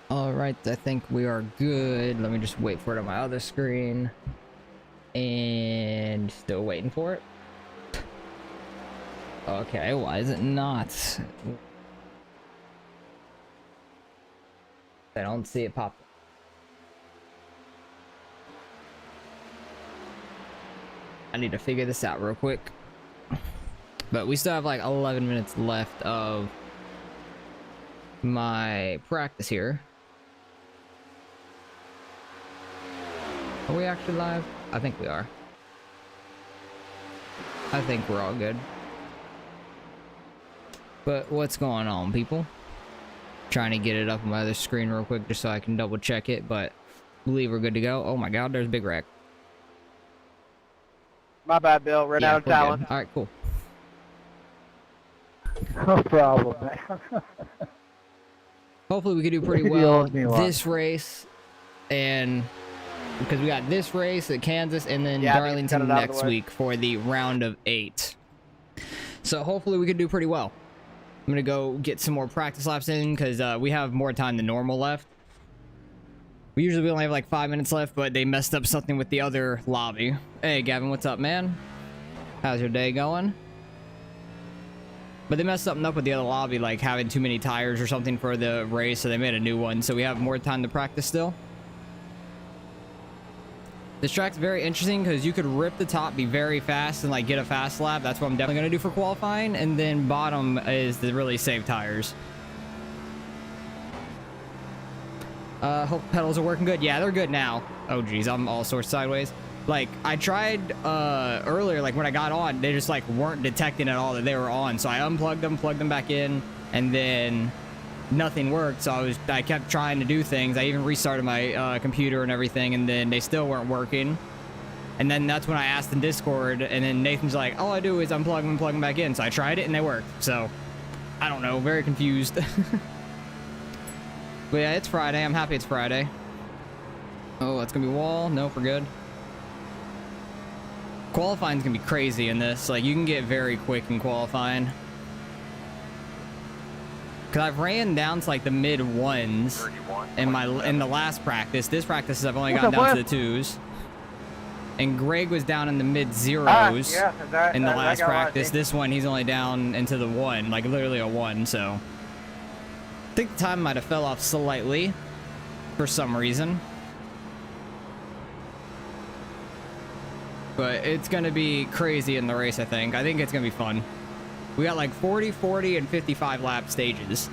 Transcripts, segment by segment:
All right, I think we are good. Let me just wait for it on my other screen. And still waiting for it. Okay, why is it not? I don't see it pop. I need to figure this out real quick. But we still have like 11 minutes left of my practice here. Are we actually live? I think we are. I think we're all good. But what's going on, people? Trying to get it up on my other screen real quick just so I can double check it, but I believe we're good to go. Oh my god, there's Big Rack. My bad, Bill. Ran out of talent. Alright, cool. No problem, man. Hopefully we can do pretty well this race, and because we got this race at Kansas and then Darlington next week for the round of 8. So hopefully we can do pretty well. I'm gonna go get some more practice laps in because we have more time than normal left. We only have like 5 minutes left, but they messed up something with the other lobby. Hey Gavin, what's up, man? How's your day going? But they messed something up with the other lobby, like having too many tires or something for the race, so they made a new one. So we have more time to practice still. This track's very interesting because you could rip the top, be very fast, and like get a fast lap. That's what I'm definitely gonna do for qualifying. And then bottom is the really safe tires. Hope pedals are working good. Yeah, they're good now. Oh geez, I'm all sorts sideways. Like I tried earlier, like when I got on, they just like weren't detecting at all that they were on. So I unplugged them, plugged them back in, and then nothing worked. So I kept trying to do things. I even restarted my computer and everything, and then they still weren't working. And then that's when I asked in Discord, and then Nathan's like, all I do is unplug them and plug them back in. So I tried it and they worked. So I don't know, very confused. But yeah, it's Friday. I'm happy it's Friday. Oh, it's gonna be wall. Nope, we're good. Qualifying's gonna be crazy in this. Like, you can get very quick in qualifying. Cause I've ran down to like the mid ones in the last practice. This practice I've only gotten down to the 2s. And Greg was down in the mid zeros in the last practice. This one he's only down into the 1, like literally a 1. So I think the time might have fell off slightly for some reason. But it's going to be crazy in the race, I think. I think it's going to be fun. We got like 40, 40, and 55 lap stages.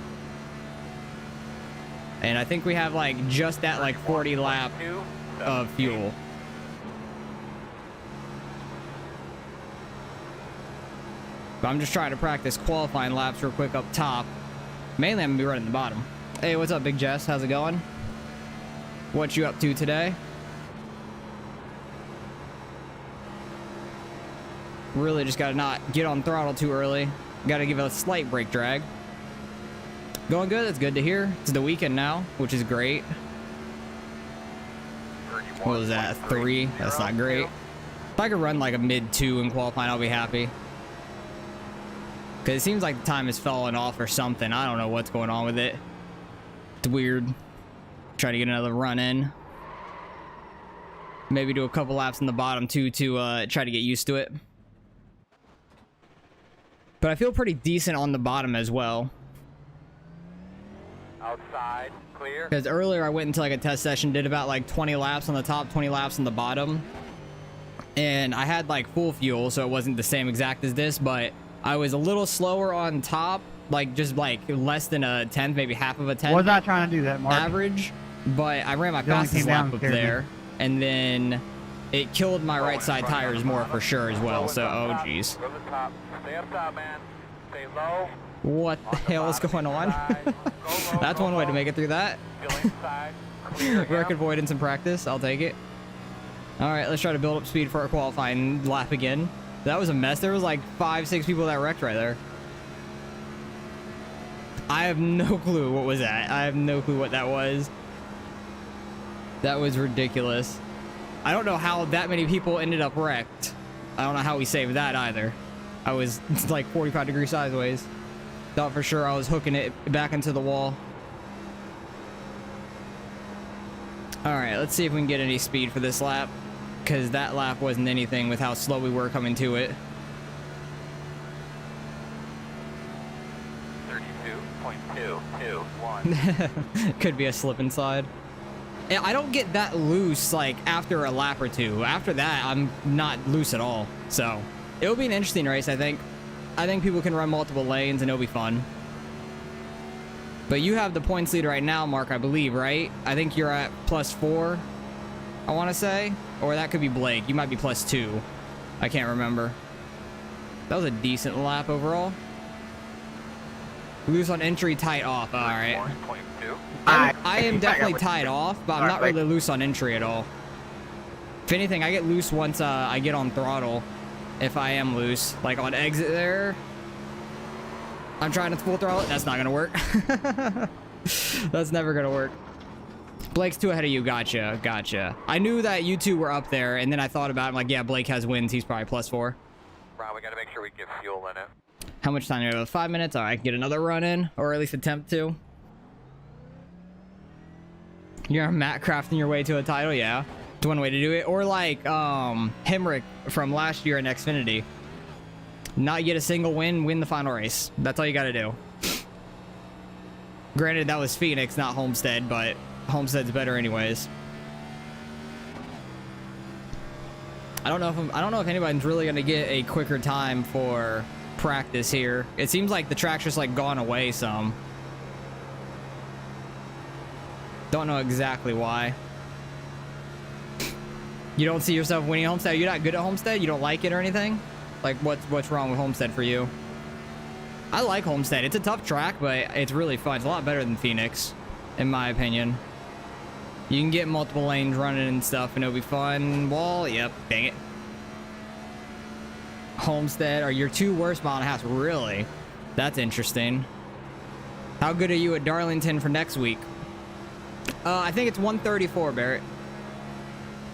And I think we have like just that like 40 lap of fuel. But I'm just trying to practice qualifying laps real quick up top. Mainly I'm going to be running the bottom. Hey, what's up, Big Jess? How's it going? What you up to today? Really just gotta not get on throttle too early. Gotta give it a slight brake drag. Going good, that's good to hear. It's the weekend now, which is great. What was that, 3? That's not great. If I could run like a mid 2 in qualifying, I'll be happy. Cause it seems like the time is falling off or something. I don't know what's going on with it. It's weird. Try to get another run in. Maybe do a couple laps in the bottom too to try to get used to it. But I feel pretty decent on the bottom as well. Outside, clear. Because earlier I went into like a test session, did about like 20 laps on the top, 20 laps on the bottom. And I had like full fuel, so it wasn't the same exact as this, but I was a little slower on top, like just like less than a 10th, maybe half of a 10th. Was not trying to do that, Mark. Average, but I ran my fastest lap up there. And then it killed my right side tires more for sure as well, so oh geez. Go to the top. Stay up top, man. Stay low. What the hell is going on? That's one way to make it through that. Wreck avoidance in practice, I'll take it. Alright, let's try to build up speed for our qualifying lap again. That was a mess. There was like 5, 6 people that wrecked right there. I have no clue what was that. I have no clue what that was. That was ridiculous. I don't know how that many people ended up wrecked. I don't know how we saved that either. I was like 45 degrees sideways. Thought for sure I was hooking it back into the wall. All right, let's see if we can get any speed for this lap, because that lap wasn't anything with how slow we were coming to it. 32.221. Could be a slip and slide. Yeah, I don't get that loose like after a lap or two. After that, I'm not loose at all. So it'll be an interesting race, I think. I think people can run multiple lanes and it'll be fun. But you have the points lead right now, Mark, I believe, right? I think you're at +4, I want to say. Or that could be Blake. You might be +2. I can't remember. That was a decent lap overall. Loose on entry, tight off. All right. 1.2. I am definitely tied off, but I'm not really loose on entry at all. If anything, I get loose once I get on throttle. If I am loose, like on exit there. I'm trying to full throttle it. That's not gonna work. That's never gonna work. Blake's 2 ahead of you. Gotcha. Gotcha. I knew that you two were up there, and then I thought about it. I'm like, yeah, Blake has wins. He's probably +4. Ron, we gotta make sure we get fuel in it. How much time do we have? 5 minutes? All right, I can get another run in, or at least attempt to. You're Matt crafting your way to a title, yeah. It's one way to do it. Or like Hemrick from last year in Xfinity. Not get a single win, win the final race. That's all you got to do. Granted, that was Phoenix, not Homestead, but Homestead's better anyways. I don't know if anybody's really gonna get a quicker time for practice here. It seems like the track's just like gone away some. Don't know exactly why. You don't see yourself winning Homestead? You're not good at Homestead? You don't like it or anything? Like, what's wrong with Homestead for you? I like Homestead. It's a tough track, but it's really fun. It's a lot better than Phoenix, in my opinion. You can get multiple lanes running and stuff, and it'll be fun. Wall, yep, dang it. Homestead, are your 2 worst mile and a half? Really? That's interesting. How good are you at Darlington for next week? I think it's 134, Barrett.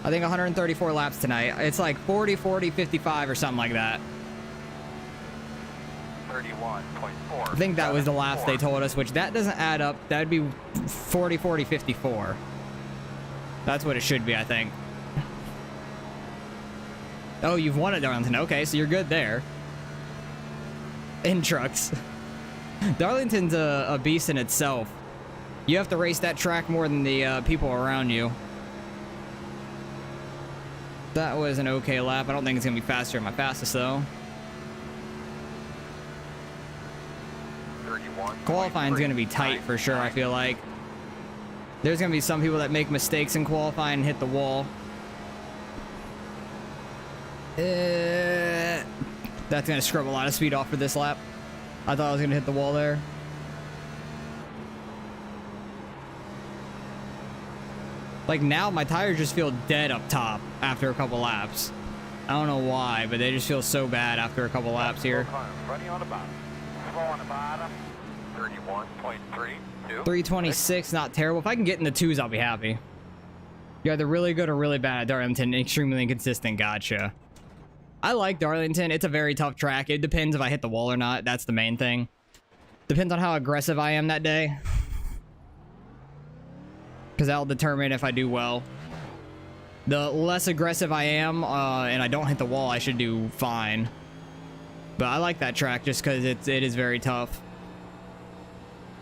I think 134 laps tonight. It's like 40, 40, 55 or something like that. 31.4. I think that was the laps they told us, which that doesn't add up. That would be 40, 40, 54. That's what it should be, I think. Oh, you've won at Darlington. Okay, so you're good there. In trucks. Darlington's a beast in itself. You have to race that track more than the people around you. That was an okay lap. I don't think it's going to be faster than my fastest, though. 31. Qualifying's going to be tight for sure, I feel like. There's going to be some people that make mistakes in qualifying and hit the wall. That's going to scrub a lot of speed off for this lap. I thought I was going to hit the wall there. Like now, my tires just feel dead up top after a couple laps. I don't know why, but they just feel so bad after a couple laps here. Ready on the bottom. Slow on the bottom. 31.32. 326, not terrible. If I can get in the 2s, I'll be happy. You're either really good or really bad at Darlington. Extremely inconsistent. Gotcha. I like Darlington. It's a very tough track. It depends if I hit the wall or not. That's the main thing. Depends on how aggressive I am that day. Because that'll determine if I do well. The less aggressive I am and I don't hit the wall, I should do fine. But I like that track just because it is very tough.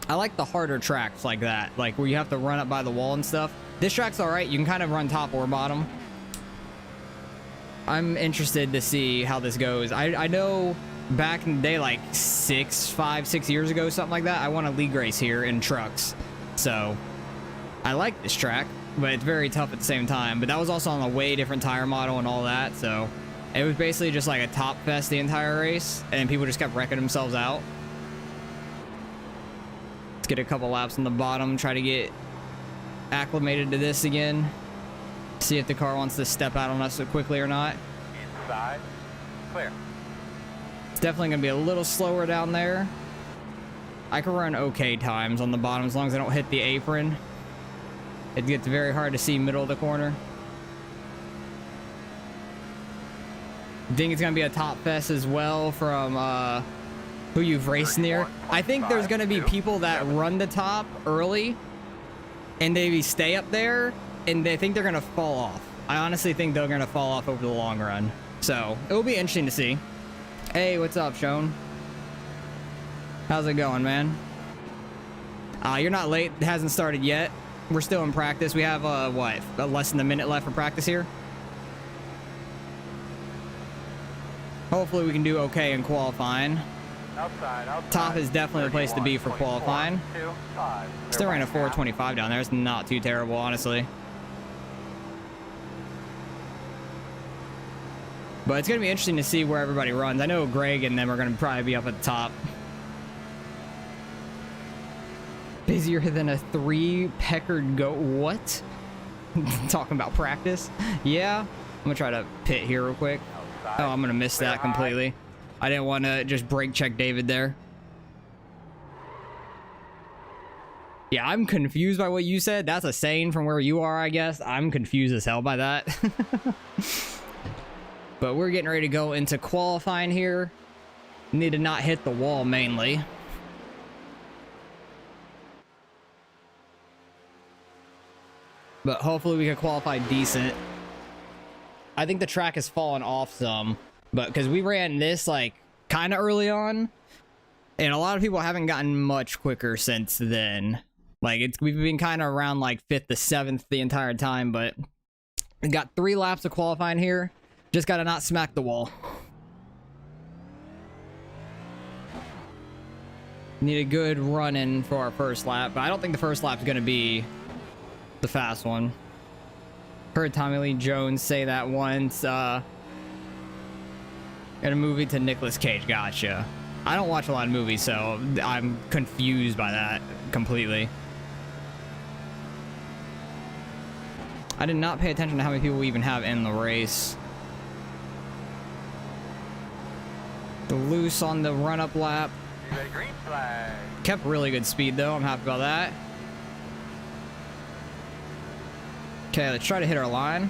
I like the harder tracks like that, like where you have to run up by the wall and stuff. This track's all right. You can kind of run top or bottom. I'm interested to see how this goes. I know back in the day, like 5, 6 years ago, something like that, I won a league race here in trucks. So I like this track, but it's very tough at the same time. But that was also on a way different tire model and all that. So it was basically just like a top fest the entire race, and people just kept wrecking themselves out. Let's get a couple laps on the bottom, try to get acclimated to this again. See if the car wants to step out on us so quickly or not. Inside. Clear. It's definitely going to be a little slower down there. I can run okay times on the bottom as long as I don't hit the apron. It gets very hard to see middle of the corner. I think it's going to be a top fest as well from who you've raced near. I think there's going to be people that run the top early and maybe stay up there and they think they're gonna fall off. I honestly think they're gonna fall off over the long run. So it'll be interesting to see. Hey, what's up, Sean? How's it going, man? You're not late. It hasn't started yet. We're still in practice. We have what, less than a minute left for practice here. Hopefully we can do okay in qualifying. Outside. Top is definitely the place to be for qualifying. 25. Still ran a 425 down there. It's not too terrible, honestly. But it's going to be interesting to see where everybody runs. I know Greg and them are going to probably be up at the top. Busier than a 3-peckered goat. What? Talking about practice? Yeah. I'm going to try to pit here real quick. Oh, I'm going to miss that completely. I didn't want to just brake check David there. Yeah, I'm confused by what you said. That's a saying from where you are, I guess. I'm confused as hell by that. But we're getting ready to go into qualifying here. Need to not hit the wall mainly. But hopefully we can qualify decent. I think the track has fallen off some, but because we ran this like kind of early on, and a lot of people haven't gotten much quicker since then. Like we've been kind of around like 5th to 7th the entire time, but we got 3 laps of qualifying here. Just gotta not smack the wall. Need a good run in for our first lap, but I don't think the first lap's gonna be the fast one. Heard Tommy Lee Jones say that once. In a movie to Nicolas Cage. Gotcha. I don't watch a lot of movies, so I'm confused by that completely. I did not pay attention to how many people we even have in the race. The loose on the run-up lap. Green flag. Kept really good speed, though. I'm happy about that. Okay, let's try to hit our line.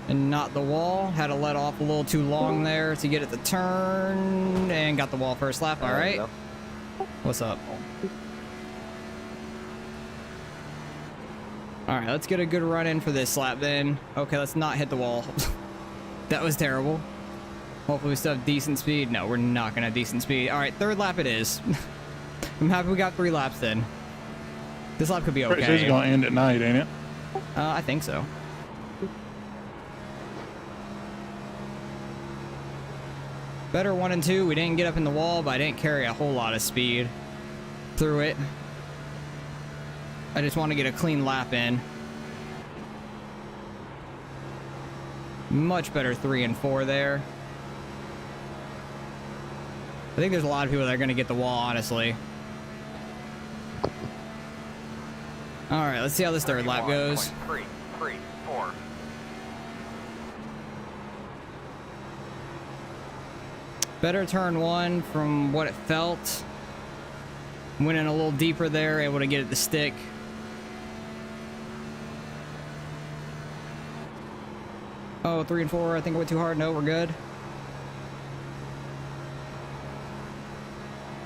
And not the wall. Had to let off a little too long there to get it to turn. And got the wall first lap. All right. What's up? All right, let's get a good run in for this lap then. Okay, let's not hit the wall. That was terrible. Hopefully we still have decent speed. No, we're not going to have decent speed. All right, 3rd lap it is. I'm happy we got 3 laps then. This lap could be okay. This is going to end at night, ain't it? I think so. Better 1 and 2. We didn't get up in the wall, but I didn't carry a whole lot of speed through it. I just want to get a clean lap in. Much better 3 and 4 there. I think there's a lot of people that are going to get the wall, honestly. All right, let's see how this 3rd lap goes. 3, 4. Better turn 1 from what it felt. Went in a little deeper there, able to get it to stick. Oh, 3 and 4, I think I went too hard. No, we're good.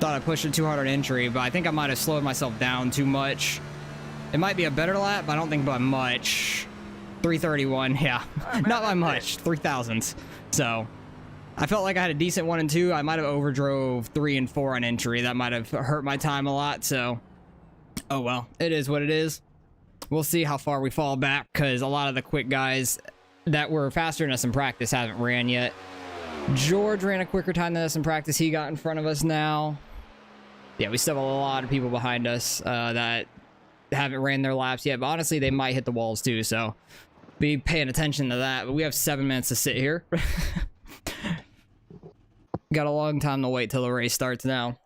Thought I pushed it too hard on entry, but I think I might have slowed myself down too much. It might be a better lap, but I don't think by much. 331, yeah. Not by much, 3,000. So, I felt like I had a decent 1 and 2. I might have overdrove 3 and 4 on entry. That might have hurt my time a lot, so. Oh well, it is what it is. We'll see how far we fall back, because a lot of the quick guys that were faster than us in practice haven't ran yet. George ran a quicker time than us in practice. He got in front of us now. Yeah, we still have a lot of people behind us that haven't ran their laps yet, but honestly, they might hit the walls too, so be paying attention to that. But we have 7 minutes to sit here. Got a long time to wait till the race starts now.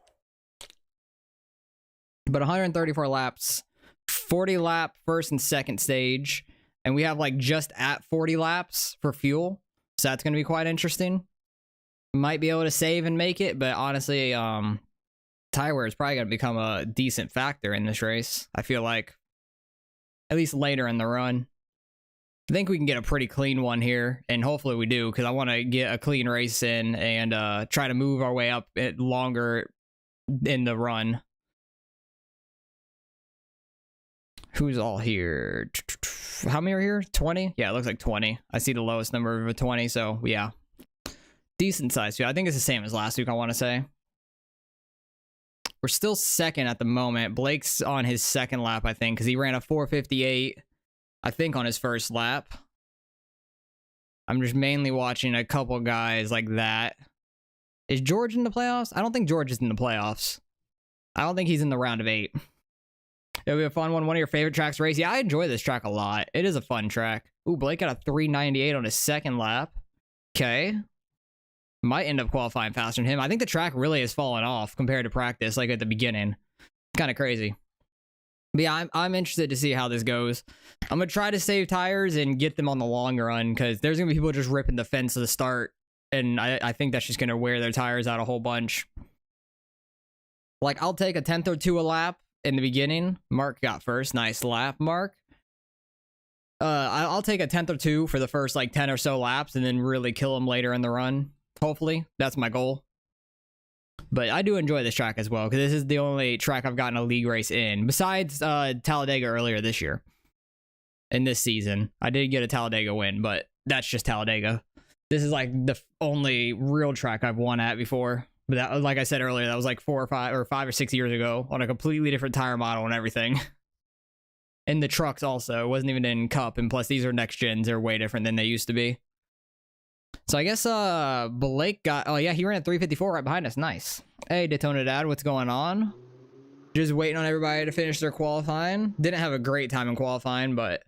But 134 laps, 40 lap first and second stage, and we have like just at 40 laps for fuel, so that's going to be quite interesting. Might be able to save and make it, but honestly, tire wear is probably going to become a decent factor in this race. I feel like, at least later in the run. I think we can get a pretty clean one here, and hopefully we do, because I want to get a clean race in and try to move our way up it longer in the run. Who's all here? How many are here? 20? Yeah, it looks like 20. I see the lowest number of 20, so yeah. Decent size field. I think it's the same as last week, I want to say. We're still second at the moment. Blake's on his second lap, I think, because he ran a 4:58, I think, on his first lap. I'm just mainly watching a couple guys like that. Is George in the playoffs? I don't think George is in the playoffs. I don't think he's in the round of 8. It'll be a fun one. One of your favorite tracks to race? Yeah, I enjoy this track a lot. It is a fun track. Ooh, Blake got a 3:98 on his second lap. Okay. Might end up qualifying faster than him. I think the track really has fallen off compared to practice, like at the beginning. Kind of crazy. But yeah, I'm interested to see how this goes. I'm going to try to save tires and get them on the long run, because there's going to be people just ripping the fence at the start, and I think that's just going to wear their tires out a whole bunch. Like, I'll take a 10th or 2 a lap in the beginning. Mark got first. Nice lap, Mark. I'll take a 10th or 2 for the first, like, 10 or so laps, and then really kill them later in the run. Hopefully. That's my goal. But I do enjoy this track as well, because this is the only track I've gotten a league race in, besides Talladega earlier this year. In this season. I did get a Talladega win, but that's just Talladega. This is like the only real track I've won at before. But that, like I said earlier, that was like 5 or 6 years ago on a completely different tire model and everything. And the trucks also. It wasn't even in Cup, and plus these are next gens. They're way different than they used to be. So I guess Blake got... Oh yeah, he ran at 3:54 right behind us. Nice. Hey, Daytona Dad, what's going on? Just waiting on everybody to finish their qualifying. Didn't have a great time in qualifying, but...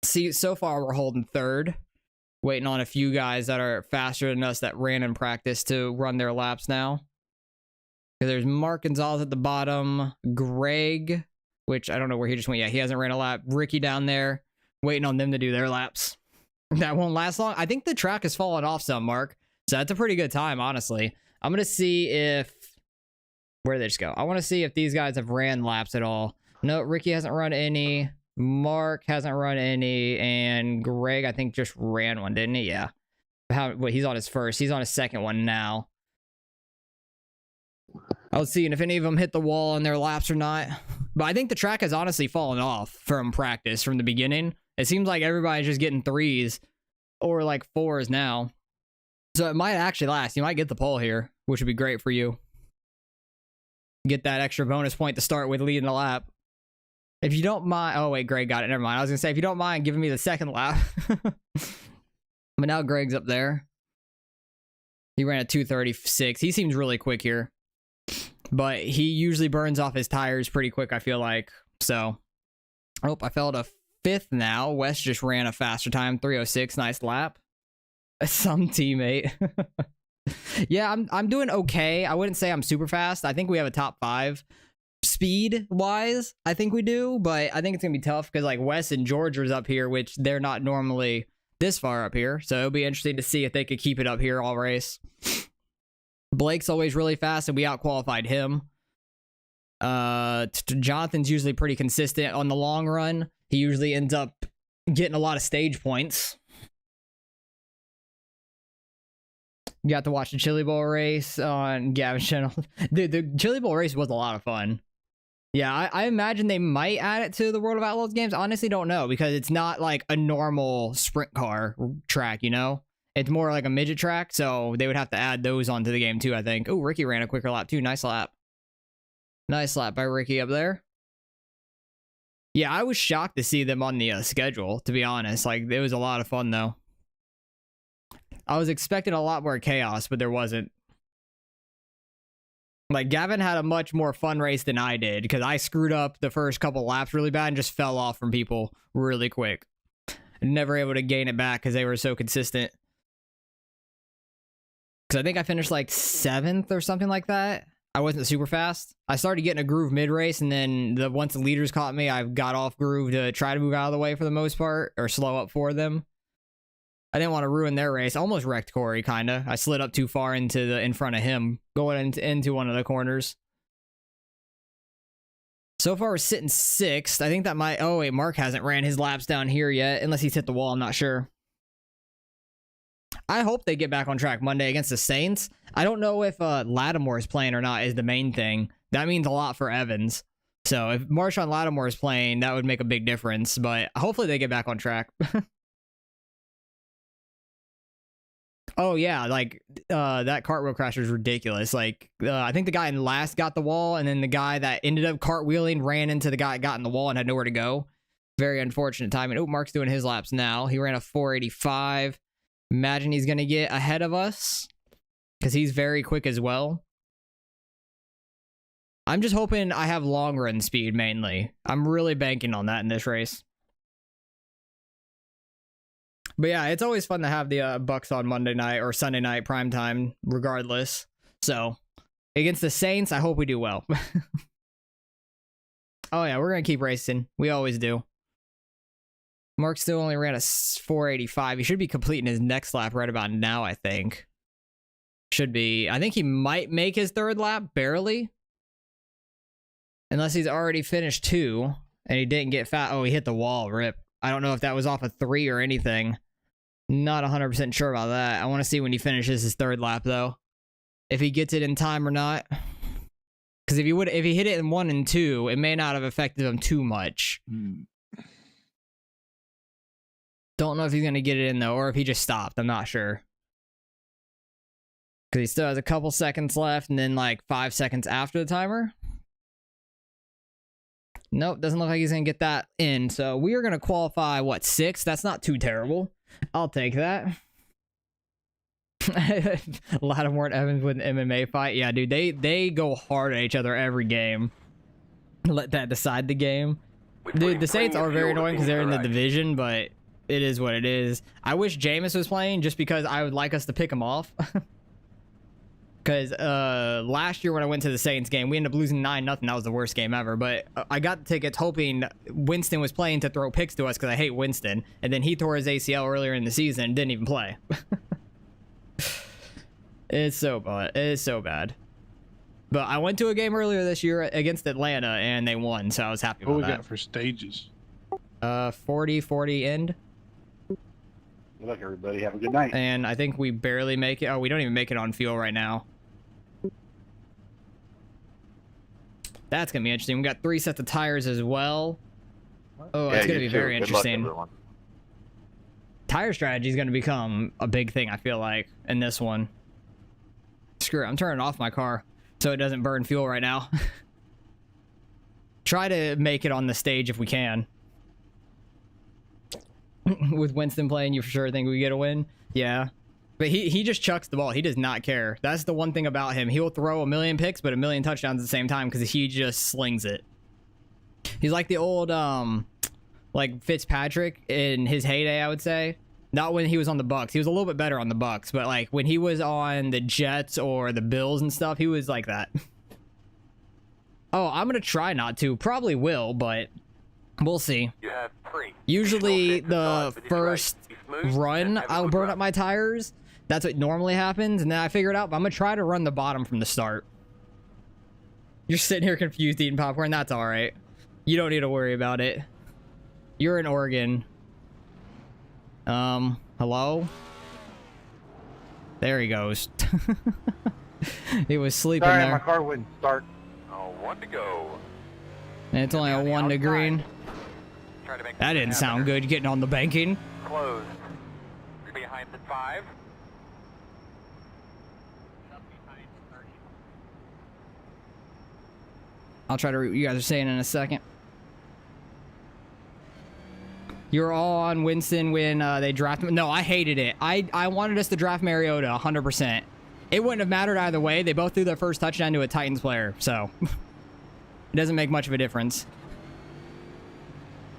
See, so far we're holding third. Waiting on a few guys that are faster than us that ran in practice to run their laps now. There's Mark Gonzalez at the bottom. Greg, which I don't know where he just went. Yeah, he hasn't ran a lap. Ricky down there. Waiting on them to do their laps. That won't last long. I think the track has fallen off some, Mark. So that's a pretty good time, honestly. I'm going to see if... Where did they just go? I want to see if these guys have ran laps at all. No, Ricky hasn't run any. Mark hasn't run any. And Greg, I think, just ran one, didn't he? Yeah. Wait, he's on his first. He's on his second one now. I was seeing if any of them hit the wall on their laps or not. But I think the track has honestly fallen off from practice from the beginning. It seems like everybody's just getting 3s or like 4s now. So it might actually last. You might get the pole here, which would be great for you. Get that extra bonus point to start with leading the lap. If you don't mind... Oh, wait, Greg got it. Never mind. I was going to say, if you don't mind giving me the second lap. But now Greg's up there. He ran a 2:36. He seems really quick here. But he usually burns off his tires pretty quick, I feel like. So, oh, I fell to 5th now. West just ran a faster time, 3:06. Nice lap. Some teammate. Yeah, I'm doing okay. I wouldn't say I'm super fast. I think we have a top 5 speed-wise. I think we do, but I think it's gonna be tough because like Wes and George was up here, which they're not normally this far up here. So it'll be interesting to see if they could keep it up here all race. Blake's always really fast, and we out-qualified him. Jonathan's usually pretty consistent on the long run. He usually ends up getting a lot of stage points. You got to watch the Chili Bowl race on Gavin's channel. Dude, the Chili Bowl race was a lot of fun. Yeah, I imagine they might add it to the World of Outlaws games. Honestly, don't know, because it's not like a normal sprint car track, you know? It's more like a midget track, so they would have to add those onto the game too, I think. Oh, Ricky ran a quicker lap too. Nice lap. Nice lap by Ricky up there. Yeah, I was shocked to see them on the schedule, to be honest. Like, it was a lot of fun, though. I was expecting a lot more chaos, but there wasn't. Like, Gavin had a much more fun race than I did, because I screwed up the first couple laps really bad and just fell off from people really quick. Never able to gain it back because they were so consistent. Because I think I finished like 7th or something like that. I wasn't super fast. I started getting a groove mid-race, and then once the leaders caught me, I got off groove to try to move out of the way for the most part, or slow up for them. I didn't want to ruin their race. I almost wrecked Corey, kind of. I slid up too far in front of him, going into one of the corners. So far, we're sitting 6th. I think that might... Oh, wait, Mark hasn't ran his laps down here yet, unless he's hit the wall. I'm not sure. I hope they get back on track Monday against the Saints. I don't know if Lattimore is playing or not is the main thing. That means a lot for Evans. So if Marshawn Lattimore is playing, that would make a big difference. But hopefully they get back on track. Oh yeah, like that cartwheel crash was ridiculous. Like I think the guy in last got the wall, and then the guy that ended up cartwheeling ran into the guy that got in the wall and had nowhere to go. Very unfortunate timing. Oh, Mark's doing his laps now. He ran a 485. Imagine he's gonna get ahead of us because he's very quick as well. I'm just hoping I have long run speed mainly. I'm really banking on that in this race. But yeah, it's always fun to have the Bucks on Monday night or Sunday night primetime, regardless. So, against the Saints, I hope we do well. Oh yeah, we're going to keep racing. We always do. Mark still only ran a 485. He should be completing his next lap right about now, I think. Should be. I think he might make his third lap, barely. Unless he's already finished 2, and he didn't get fat. Oh, he hit the wall, rip. I don't know if that was off a 3 or anything. Not 100% sure about that. I want to see when he finishes his third lap, though. If he gets it in time or not. Because if he hit it in 1 and 2, it may not have affected him too much. Don't know if he's going to get it in, though, or if he just stopped. I'm not sure. Because he still has a couple seconds left, and then like 5 seconds after the timer. Nope, doesn't look like he's going to get that in. So we are going to qualify, what, 6th? That's not too terrible. I'll take that. Lattimore and Evans with an MMA fight. Yeah, dude, they go hard at each other every game. Let that decide the game. Dude, the Saints are very annoying because they're in the division, but it is what it is. I wish Jameis was playing just because I would like us to pick him off. Because last year when I went to the Saints game, we ended up losing 9-0. That was the worst game ever. But I got the tickets hoping Winston was playing to throw picks to us because I hate Winston. And then he tore his ACL earlier in the season and didn't even play. It's so bad. It is so bad. But I went to a game earlier this year against Atlanta and they won, so I was happy about that. What we got for stages? 40 end. Good luck, everybody. Have a good night. And I think we barely make it. Oh, we don't even make it on fuel right now. That's going to be interesting. We got 3 sets of tires as well. Oh, it's going to be very interesting. Tire strategy is going to become a big thing, I feel like, in this one. Screw it. I'm turning off my car so it doesn't burn fuel right now. Try to make it on the stage if we can. With Winston playing, you for sure think we get a win? Yeah. But he just chucks the ball. He does not care. That's the one thing about him. He'll throw a million picks, but a million touchdowns at the same time because he just slings it. He's like the old, like Fitzpatrick in his heyday, I would say. Not when he was on the Bucks. He was a little bit better on the Bucks, but like when he was on the Jets or the Bills and stuff, he was like that. Oh, I'm going to try not to. Probably will, but we'll see. You have 3. Usually the first run, I'll burn up my tires. That's what normally happens, and then I figure it out, but I'm going to try to run the bottom from the start. You're sitting here confused eating popcorn. That's all right. You don't need to worry about it. You're in Oregon. Hello? There he goes. He was sleeping Sorry, there. my car wouldn't start. Oh, 1 to go. And it's only a 1 to green. Try to make That didn't sound good, getting on the banking. Closed. You're behind at 5. I'll try to read what you guys are saying in a second. You're all on Winston when they drafted him. No, I hated it. I wanted us to draft Mariota 100%. It wouldn't have mattered either way. They both threw their first touchdown to a Titans player, so it doesn't make much of a difference.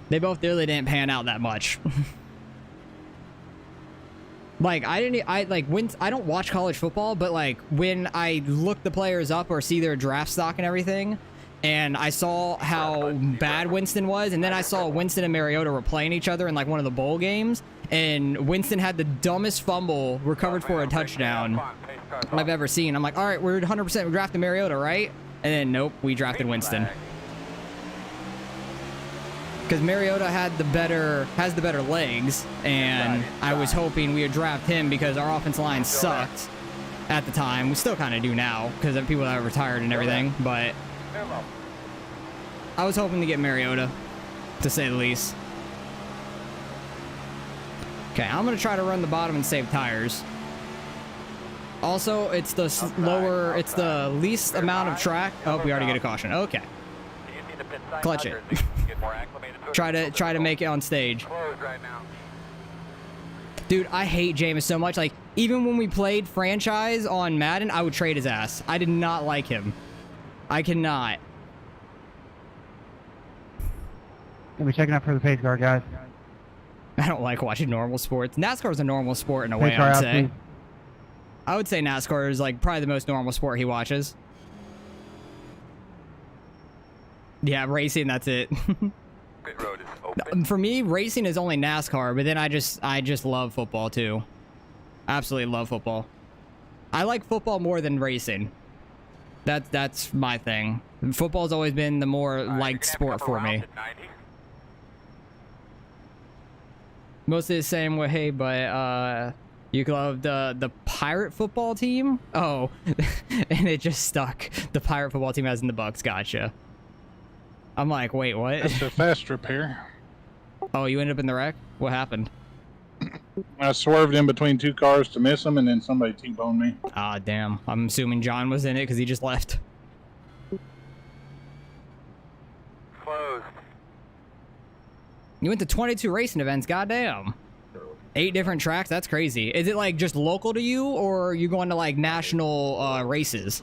They both really didn't pan out that much. Like, I don't watch college football, but like when I look the players up or see their draft stock and everything, and I saw how bad Winston was, and then I saw Winston and Mariota were playing each other in like one of the bowl games, and Winston had the dumbest fumble recovered for a touchdown I've ever seen. I'm like, all right, we're 100% drafting Mariota, right? And then nope, we drafted Winston. Because Mariota has the better legs, and I was hoping we would draft him because our offensive line sucked at the time. We still kind of do now because of people that are retired and everything, but I was hoping to get Mariota, to say the least. Okay, I'm going to try to run the bottom and save tires. Also, it's the it's the least amount of track. Oh, we already get a caution. Okay. Clutch it. try to make it on stage. Dude, I hate Jameis so much. Like, even when we played franchise on Madden, I would trade his ass. I did not like him. I cannot. We're checking out for the pace car, guys. I don't like watching normal sports. NASCAR is a normal sport in a way, Pace car I would out, say. please. I would say NASCAR is like probably the most normal sport he watches. Yeah, racing, that's it. Pit road is open. For me, racing is only NASCAR, but then I just love football too. Absolutely love football. I like football more than racing. That's my thing. Football's always been the more liked sport for me. Mostly the same way, but you loved the pirate football team? Oh, and it just stuck. The pirate football team as in the Bucks. Gotcha. I'm like, wait, what? That's a fast repair. Oh, you ended up in the wreck? What happened? I swerved in between two cars to miss them, and then somebody T-boned me. Ah, damn. I'm assuming John was in it because he just left. Closed. You went to 22 racing events, goddamn. 8 different tracks, that's crazy. Is it like just local to you, or are you going to like national races?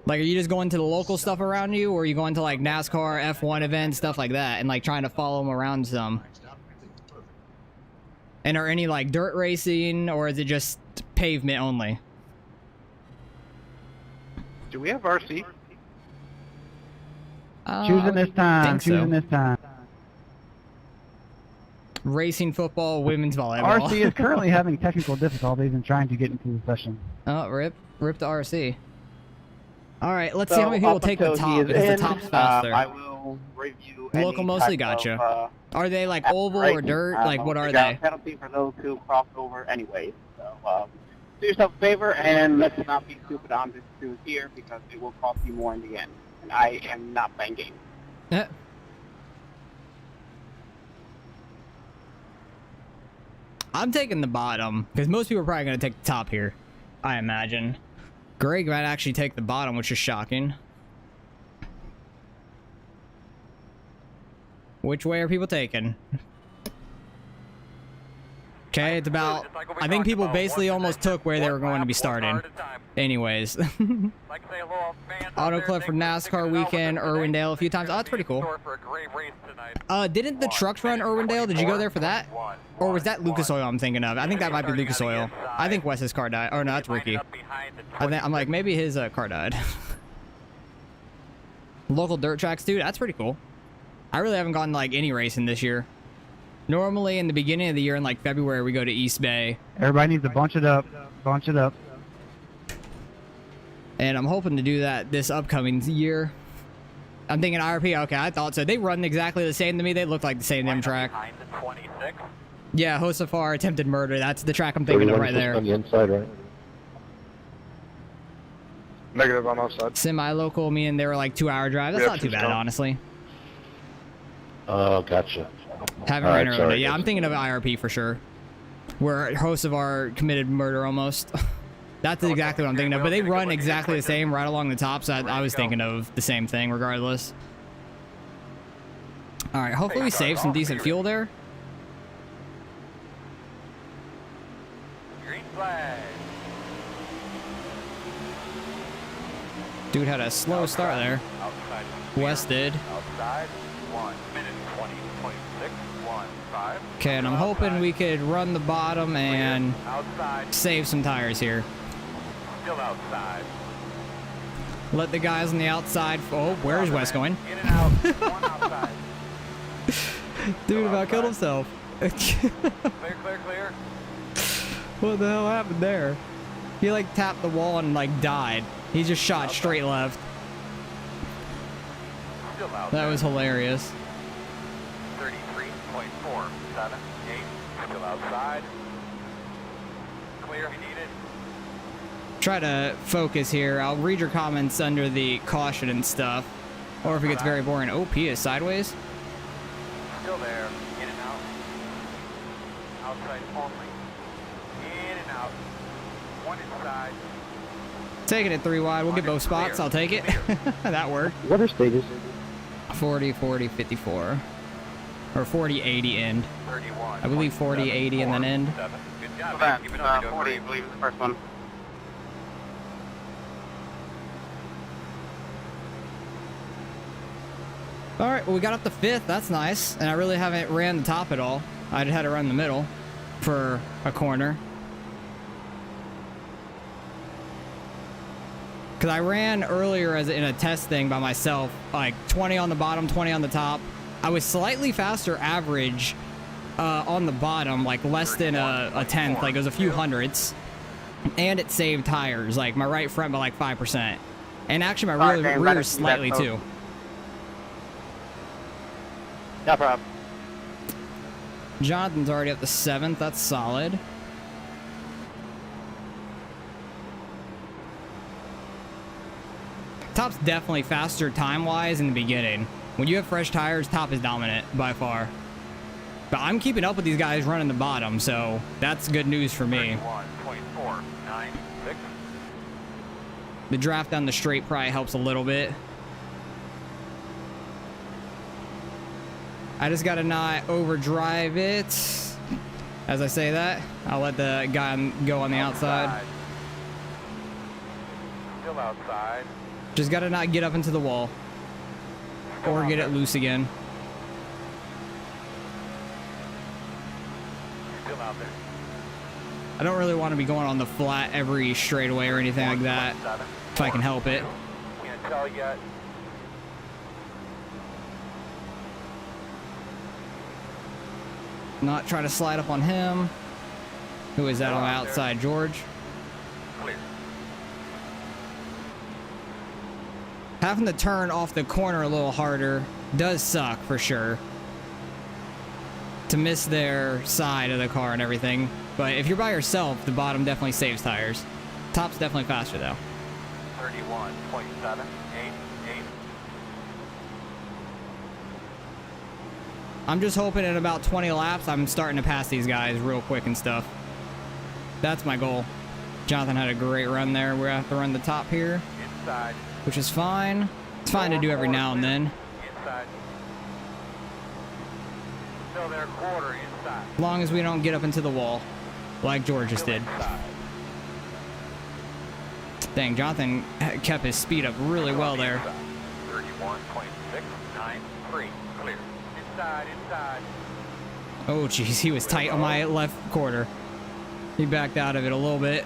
Like, are you just going to the local stuff around you, or are you going to like NASCAR, F1 events, stuff like that, and like trying to follow them around some? And are any like dirt racing, or is it just pavement only? Do we have RC? Choosing this time. think so. Choosing this time. Racing football, women's volleyball. RC is currently having technical difficulties and trying to get into the session. Oh, rip to RC. All right, let's see how many people take the top, because the top's faster. I will review any Local mostly, type gotcha. of, Are they like oval or dirt? Like, what are got a they? penalty for those who crossed over anyway. So, do yourself a favor and let's not be stupid on this dude here, because it will cost you more in the end. And I am not playing games. Eh. I'm taking the bottom, because most people are probably going to take the top here, I imagine. Greg might actually take the bottom, which is shocking. Which way are people taking? Okay, it's about... I think people basically almost took where they were going to be starting. Anyways. Autoclub for NASCAR weekend, Irwindale a few times. Oh, that's pretty cool. Didn't the trucks run Irwindale? Did you go there for that? Or was that Lucas Oil I'm thinking of? I think that might be Lucas Oil. I think Wes's car died. Oh, no, that's Ricky. I'm like, maybe his car died. Local dirt tracks, dude. That's pretty cool. I really haven't gone to, like, any racing this year. Normally, in the beginning of the year, in, like, February, we go to East Bay. Everybody needs to bunch it up. Bunch it up. And I'm hoping to do that this upcoming year. I'm thinking IRP. Okay, I thought so. They run exactly the same to me. They look like the same damn track. Yeah, Josafar attempted murder. That's the track I'm thinking of right there. On the inside, right? Negative on outside. Semi-local, me and they were like 2-hour drive. That's Yeah, not too bad, honestly. Oh, gotcha. Haven't All ran right, around sorry, it. Yeah, guys. I'm thinking of IRP for sure. Where Josafar committed murder almost. That's exactly what I'm thinking of. But they run exactly the same right along the top, so I was thinking of the same thing regardless. All right, hopefully we save some decent fuel there. Green flag. Dude had a slow start there. Outside. Wes did. Outside. 1 minute 20.615. Okay, and I'm hoping we could run the bottom and Outside. save some tires here. Still outside. Let the guys on the outside... Oh, where is Wes going? In and out. One outside. Dude about killed himself. Clear, clear, clear. What the hell happened there? He like tapped the wall and like died. He just shot straight left. Still out. That was hilarious. 33.478. Still outside. Clear. We need it. Try to focus here. I'll read your comments under the caution and stuff. Or if it gets very boring, OP is sideways. Still there. In and out. Outside only. In and out. One inside. Taking it 3 wide. We'll get both spots. I'll take it. That worked. What are stages? 40, 40, 54. Or 40, 80 end. 31. I believe 40, 80 and then end. Good job. That's Keep it up. You're doing 40, I great. believe, is the first one. All right, well, we got up to 5th. That's nice. And I really haven't ran the top at all. I just had to run the middle for a corner. Because I ran earlier as in a test thing by myself, like 20 on the bottom, 20 on the top. I was slightly faster average on the bottom, like less than a tenth, like it was a few hundredths. And it saved tires, like my right front by like 5%. And actually my rear slightly too. No problem. Jonathan's already up to 7th. That's solid. Top's definitely faster time-wise in the beginning. When you have fresh tires, top is dominant by far. But I'm keeping up with these guys running the bottom, so that's good news for me. 31.496. The draft down the straight probably helps a little bit. I just gotta not overdrive it. As I say that, I'll let the guy go on the outside. Still outside. Just gotta not get up into the wall. Or get it loose again. Still out there. I don't really want to be going on the flat every straightaway or anything like that, if I can help it. Can't tell yet. Not try to slide up on him. Who is that on the outside, George? Clear. Having to turn off the corner a little harder does suck for sure. To miss their side of the car and everything. But if you're by yourself, the bottom definitely saves tires. Top's definitely faster though. 31.788. I'm just hoping in about 20 laps, I'm starting to pass these guys real quick and stuff. That's my goal. Jonathan had a great run there. We're gonna have to run the top here, Inside. which is fine. It's fine to do every now and then. Inside. Still there, quarter inside. As long as we don't get up into the wall, like George just Still did. inside. Dang, Jonathan kept his speed up really well there. 31.693. Clear. Inside, inside. Oh, jeez, he was tight on my left quarter. He backed out of it a little bit.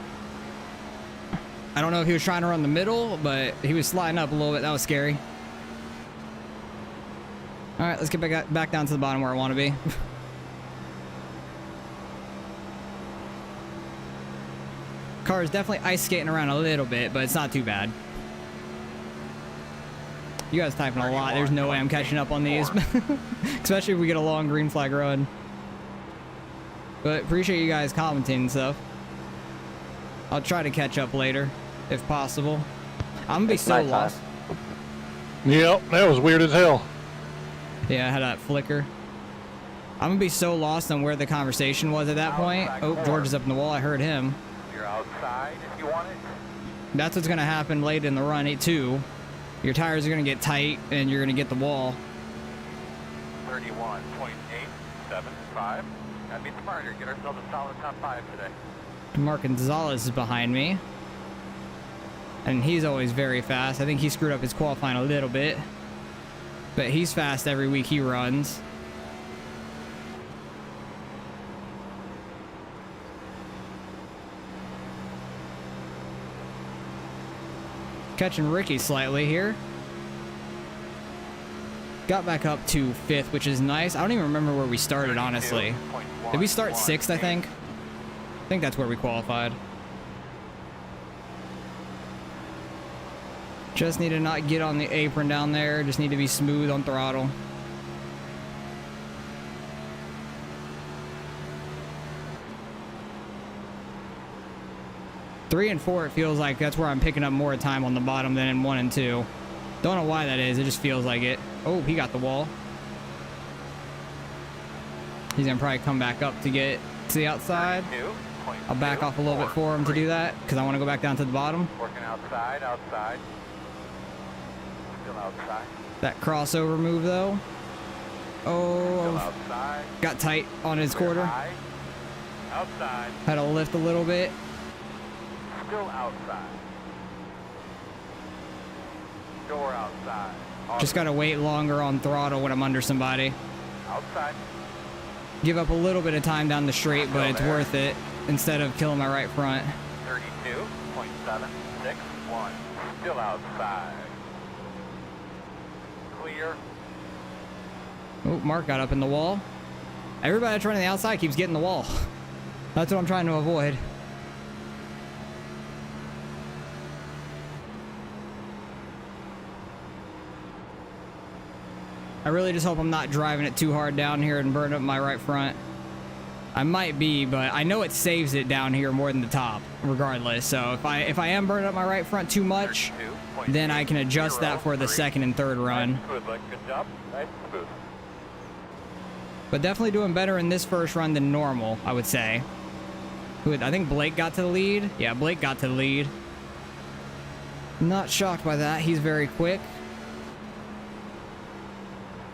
I don't know if he was trying to run the middle, but he was sliding up a little bit. That was scary. All right, let's get back down to the bottom where I want to be. Car is definitely ice skating around a little bit, but it's not too bad. You guys typing a lot. There's no way I'm catching up on these. Especially if we get a long green flag run. But appreciate you guys commenting and stuff. I'll try to catch up later, if possible. I'm gonna be so lost. Yep, that was weird as hell. Yeah, I had that flicker. I'm gonna be so lost on where the conversation was at that point. Oh, George is up in the wall. I heard him. You're outside if you want it. That's what's gonna happen late in the run, too. Your tires are gonna get tight, and you're gonna get the wall. 31.875. Gotta be smarter. Get ourselves a solid top 5 today. Mark Gonzalez is behind me. And he's always very fast. I think he screwed up his qualifying a little bit. But he's fast every week he runs. Catching Ricky slightly here. Got back up to 5th, which is nice. I don't even remember where we started, honestly. Did we start 6th, I think? I think that's where we qualified. Just need to not get on the apron down there. Just need to be smooth on throttle. Three and 4, it feels like that's where I'm picking up more time on the bottom than in 1 and 2. Don't know why that is. It just feels like it. Oh, he got the wall. He's gonna probably come back up to get to the outside. I'll back off a little bit for him to do that because I want to go back down to the bottom. Working outside, outside. Still outside. That crossover move though. Still Oh, outside. got tight on his quarter. High. Outside. Had to lift a little bit. Still outside. Door outside. Just gotta wait longer on throttle when I'm under somebody. Outside. Give up a little bit of time down the straight, but it's worth it instead of killing my right front. 32.761. Still outside. Clear. Oh, Mark got up in the wall. Everybody that's running the outside keeps getting the wall. That's what I'm trying to avoid. I really just hope I'm not driving it too hard down here and burning up my right front. I might be, but I know it saves it down here more than the top, regardless. So if I am burning up my right front too much, then I can adjust that for the second and third run. Good job. Nice smooth. But definitely doing better in this first run than normal, I would say. I think Blake got to the lead. Yeah, Blake got to the lead. Not shocked by that. He's very quick.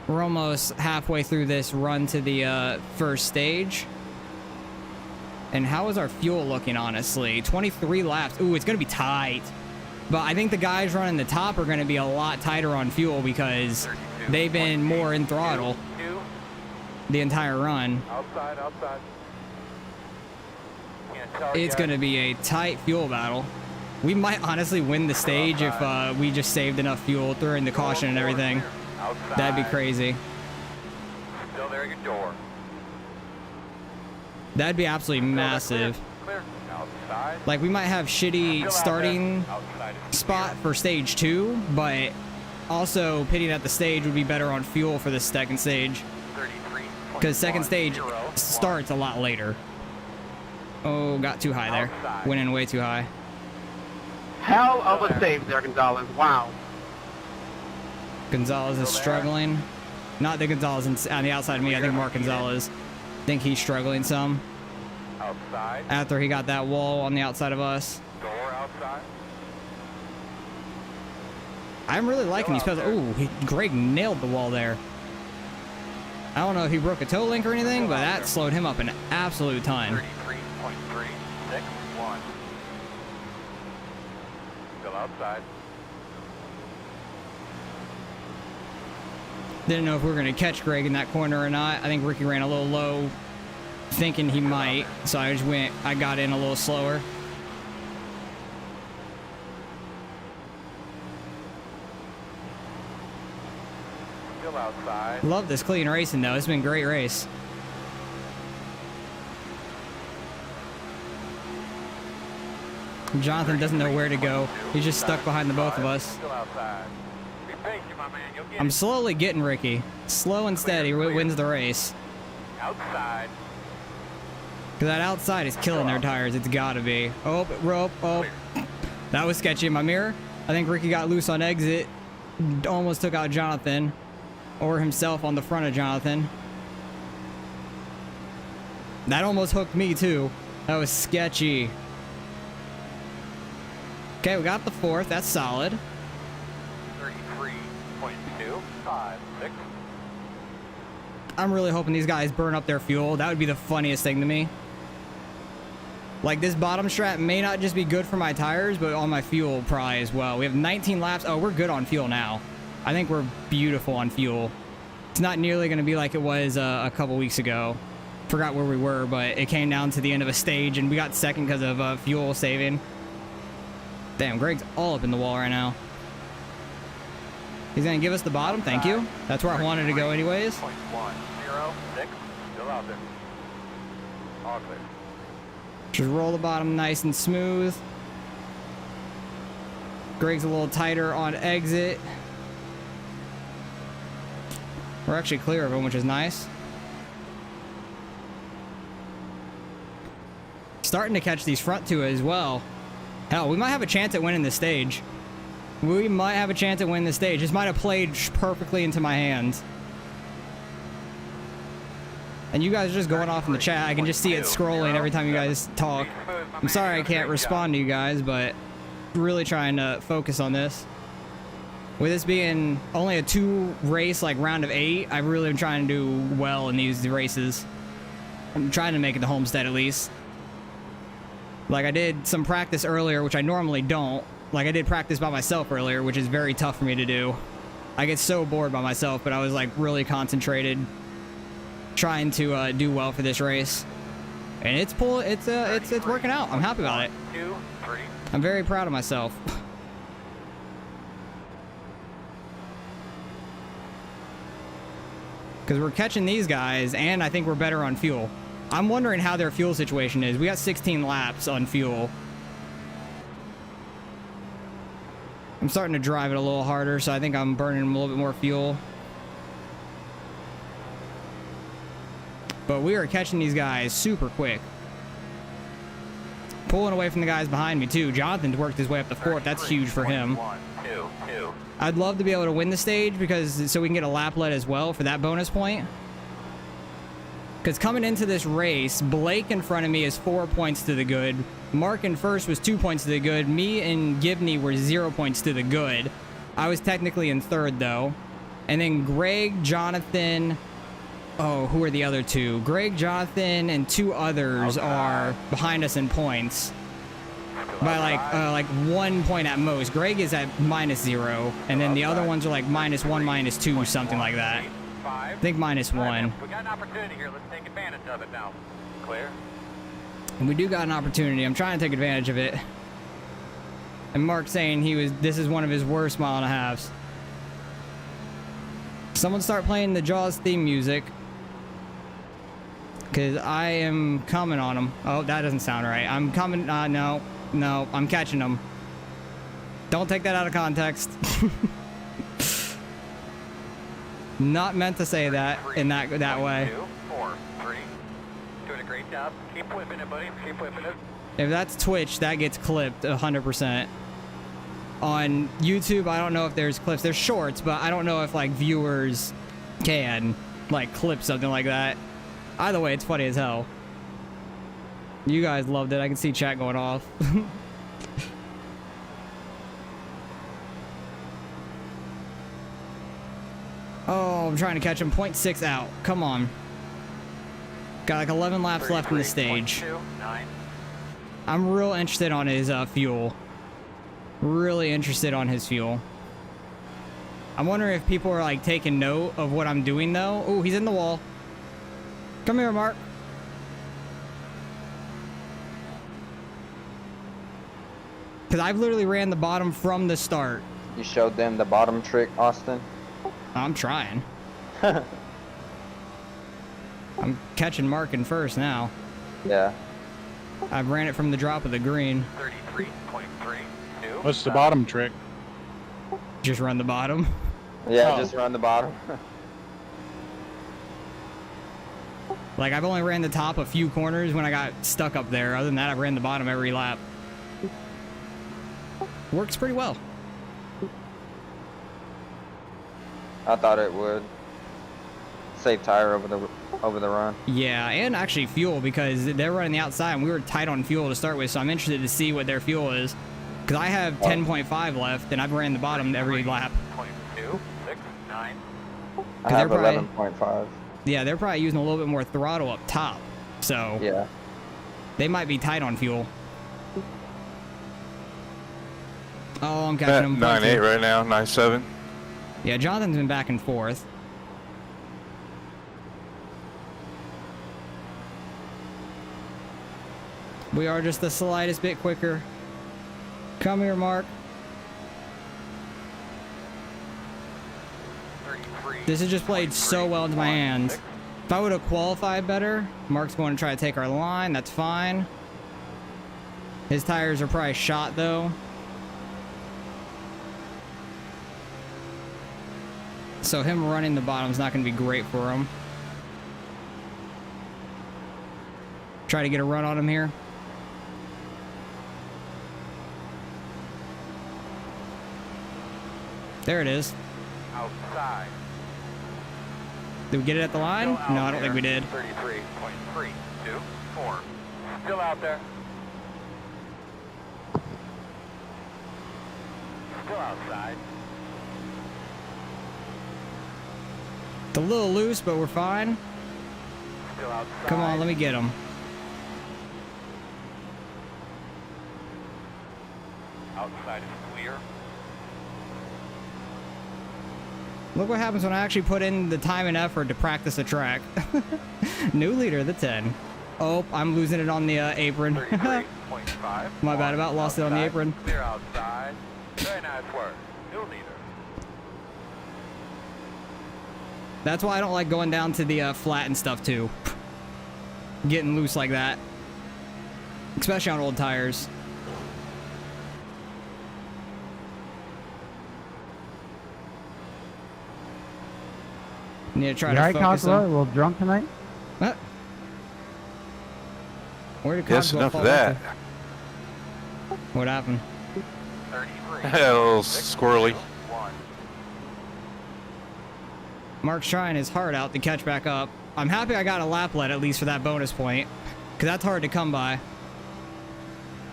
We're almost halfway through this run to the first stage. And how is our fuel looking, honestly? 23 laps. Ooh, it's going to be tight. But I think the guys running the top are going to be a lot tighter on fuel because they've been more in throttle the entire run. Outside, outside. Can't tell It's yet. going to be a tight fuel battle. We might honestly win the stage if we just saved enough fuel during the caution and everything. Outside. That'd be crazy. Still there, your door. That'd be absolutely massive. Clear. Outside. Like, we might have shitty starting Outside is spot for stage 2, but also pitting at the stage would be better on fuel for the second stage. 33. Because second stage starts a lot later. Oh, got too high there. Went in way too high. Hell of a save there, Gonzalez. Wow. Gonzalez is struggling. Not that Gonzalez on the outside of me. I think Mark Gonzalez. I think he's struggling some. outside. After he got that wall on the outside of us. Door outside. I'm really liking these pedals. Ooh, Greg nailed the wall there. I don't know if he broke a toe link or anything, but that slowed him up an absolute ton. 33.361. Still outside. Didn't know if we were going to catch Greg in that corner or not. I think Ricky ran a little low, thinking he might. So I got in a little slower. Still outside. Love this clean racing though. It's been a great race. Jonathan doesn't know where to go. He's just stuck behind the both of us. Still outside. Be patient, my man. You'll get I'm it. slowly getting Ricky. Slow and steady wins the race. Outside. Because that outside is killing their tires. It's got to be. Oh, rope. Oh, that was sketchy in my mirror. I think Ricky got loose on exit. Almost took out Jonathan. Or himself on the front of Jonathan. That almost hooked me too. That was sketchy. Okay, we got the fourth. That's solid. 33.256. I'm really hoping these guys burn up their fuel. That would be the funniest thing to me. Like, this bottom strap may not just be good for my tires, but on my fuel probably as well. We have 19 laps. Oh, we're good on fuel now. I think we're beautiful on fuel. It's not nearly going to be like it was a couple weeks ago. Forgot where we were, but it came down to the end of a stage, and we got second because of fuel saving. Damn, Greg's all up in the wall right now. He's going to give us the bottom. Thank you. That's where I wanted to go anyways. 0.106. Still out there. All clear. Just roll the bottom nice and smooth. Greg's a little tighter on exit. We're actually clear of him, which is nice. Starting to catch these front two as well. Hell, we might have a chance at winning this stage. We might have a chance at winning the stage. This might have played perfectly into my hands. And you guys are just going off in the chat. I can just see it scrolling every time you guys talk. I'm sorry I can't respond to you guys, but really trying to focus on this. With this being only a 2-race, like, round of 8, I really am trying to do well in these races. I'm trying to make it to Homestead at least. Like, I did some practice earlier, which I normally don't. Like, I did practice by myself earlier, which is very tough for me to do. I get so bored by myself, but I was, like, really concentrated, trying to do well for this race. And it's working out. I'm happy about it. 2, 3. I'm very proud of myself. Because we're catching these guys, and I think we're better on fuel. I'm wondering how their fuel situation is. We got 16 laps on fuel. I'm starting to drive it a little harder, so I think I'm burning a little bit more fuel. But we are catching these guys super quick. Pulling away from the guys behind me, too. Jonathan's worked his way up to 4th. That's huge for him. 1, 2, 2. I'd love to be able to win the stage because so we can get a lap lead as well for that bonus point. Because coming into this race, Blake in front of me is 4 points to the good. Mark in first was 2 points to the good. Me and Gibney were 0 points to the good. I was technically in 3rd, though. And then Greg, Jonathan... Oh, who are the other 2? Greg, Jonathan, and 2 others are behind us in points. By like 1 point at most. Greg is at -0. And then the other ones are like -1, -2, something like that. I think -1. We got an opportunity here. Let's take advantage of it now. Clear? And we do got an opportunity. I'm trying to take advantage of it. And Mark saying this is one of his worst mile and a halves. Someone start playing the Jaws theme music. Because I am coming on him. Oh, that doesn't sound right. I'm coming. No, I'm catching him. Don't take that out of context. Not meant to say that in that way. 2, 4, 3. Doing a great job. Keep whipping it, buddy. Keep whipping it. If that's Twitch, that gets clipped 100%. On YouTube, I don't know if there's clips. There's shorts, but I don't know if, like, viewers can, like, clip something like that. Either way, it's funny as hell. You guys loved it. I can see chat going off. Oh, I'm trying to catch him. 0.6 out. Come on. Got like 11 laps left in the stage. 9. I'm real interested on his fuel. Really interested on his fuel. I'm wondering if people are like taking note of what I'm doing though. Oh, he's in the wall. Come here, Mark. Because I've literally ran the bottom from the start. You showed them the bottom trick, Austin? I'm trying. I'm catching Mark in first now. Yeah. I've ran it from the drop of the green. 33.32. What's the bottom trick? Just run the bottom. Yeah, Oh. just run the bottom. Like, I've only ran the top a few corners when I got stuck up there. Other than that, I've ran the bottom every lap. Works pretty well. I thought it would. Save tire over the run. Yeah, and actually fuel, because they're running the outside and we were tight on fuel to start with, so I'm interested to see what their fuel is. Because I have 10.5 left and I've ran the bottom every lap. 0.2, 6, 9. I have they're probably- 11.5. Yeah, they're probably using a little bit more throttle up top. So Yeah. they might be tight on fuel. Oh, I'm catching them. 9.8 right now, 9.7. Yeah, Jonathan's been back and forth. We are just the slightest bit quicker. Come here, Mark. 33. This has just played so well into my hands. If I would have qualified better, Mark's going to try to take our line. That's fine. His tires are probably shot, though. So him running the bottom is not going to be great for him. Try to get a run on him here. There it is. Outside. Did we get it at the line? Still No, out I don't think we there. did. 33.324. Still out there. Still outside. It's a little loose, but we're fine. Still outside. Come on, let me get him. Outside is clear. Look what happens when I actually put in the time and effort to practice a track. New leader, the 10. Oh, I'm losing it on the apron. 33.5. My bad, about lost it on the Outside. apron. Clear outside. Very nice work. New leader. That's why I don't like going down to the flat and stuff too. Getting loose like that. Especially on old tires. Need to try Your to eye focus a on... little drunk tonight? What? Where did Yes, Cogswell enough fall of that. off to? What happened? 33. A little squirrely. 1. Mark's trying his heart out to catch back up. I'm happy I got a lap lead at least for that bonus point, because that's hard to come by.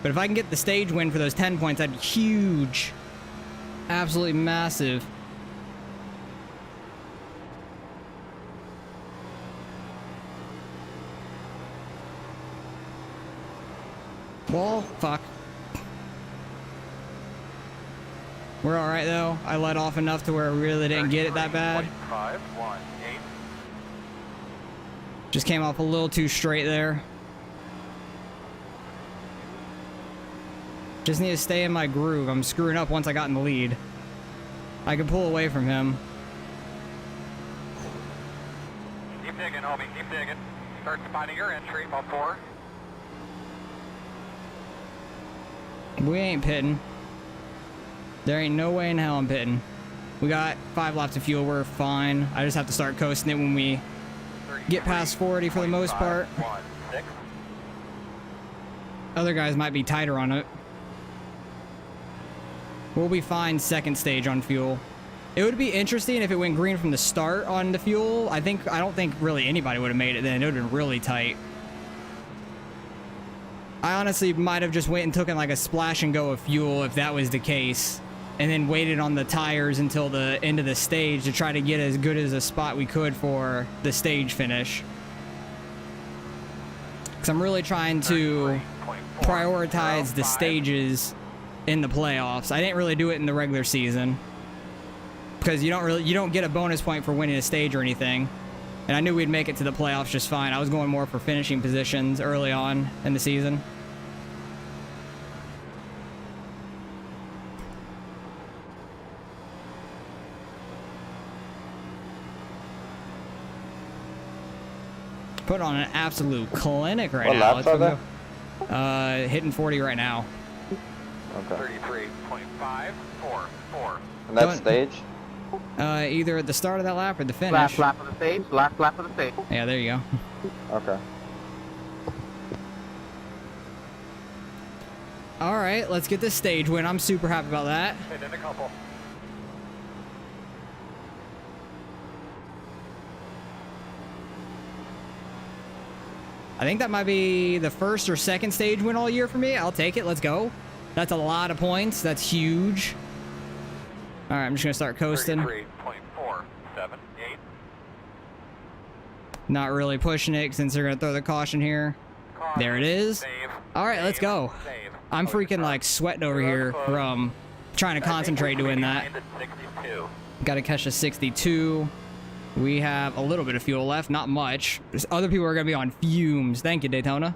But if I can get the stage win for those 10 points, that'd be huge. Absolutely massive. Well, fuck. We're alright though. I let off enough to where we really didn't get it that bad. 518. Just came off a little too straight there. Just need to stay in my groove. I'm screwing up once I got in the lead. I can pull away from him. Keep digging, homie. Keep digging. Start spotting your entry. About 4. We ain't pitting. There ain't no way in hell I'm pitting. We got 5 laps of fuel. We're fine. I just have to start coasting it when we get past 40 for the most part. 516. Other guys might be tighter on it. We'll be fine second stage on fuel. It would be interesting if it went green from the start on the fuel. I don't think really anybody would have made it then. It would have been really tight. I honestly might have just went and taken like a splash and go of fuel if that was the case. And then waited on the tires until the end of the stage to try to get as good as a spot we could for the stage finish. Because I'm really trying to prioritize the stages in the playoffs. I didn't really do it in the regular season. Because you don't get a bonus point for winning a stage or anything. And I knew we'd make it to the playoffs just fine. I was going more for finishing positions early on in the season. Put on an absolute clinic right What now. laps are there? Go. Hitting 40 right now. Okay. 33.544. And that Don't- stage? Either at the start of that lap or the finish. Last lap of the stage. Last lap of the stage. Yeah, there you go. Okay. All right, let's get this stage win. I'm super happy about that. Hit in a couple. I think that might be the first or second stage win all year for me. I'll take it. Let's go. That's a lot of points. That's huge. All right, I'm just going to start coasting. 33.478. Not really pushing it since they're going to throw the caution here. There it is. Save. All right, let's go. Save. I'm freaking like sweating over here from trying to concentrate doing that. 62. Got to catch a 62. We have a little bit of fuel left, not much. Other people are going to be on fumes. Thank you, Daytona.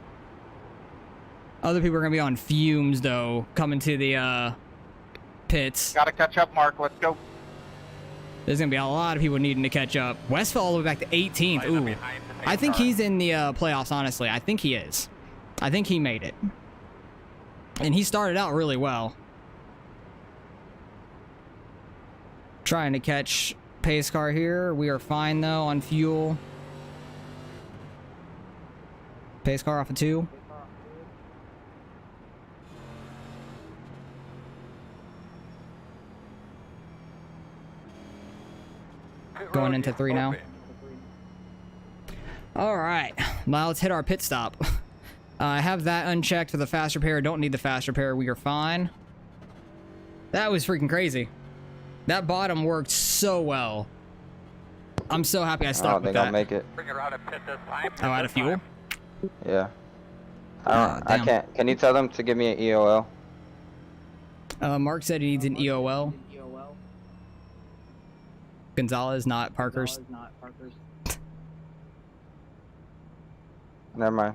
Other people are going to be on fumes, though, coming to the pits. Gotta catch up, Mark. Let's go. There's going to be a lot of people needing to catch up. West fell all the way back to 18th. Ooh. I think he's in the playoffs, honestly. I think he is. I think he made it. And he started out really well. Trying to catch pace car here. We are fine, though, on fuel. Pace car off of 2. Going into 3 now. All right, now let's hit our pit stop. I have that unchecked for the fast repair. Don't need the fast repair. We are fine. That was freaking crazy. That bottom worked so well. I'm so happy I stuck with that. I'll make it. Oh, out of fuel? Yeah. I can't. Can you tell them to give me an EOL? Mark said he needs an EOL. Gonzalez, not Parker's. Never mind.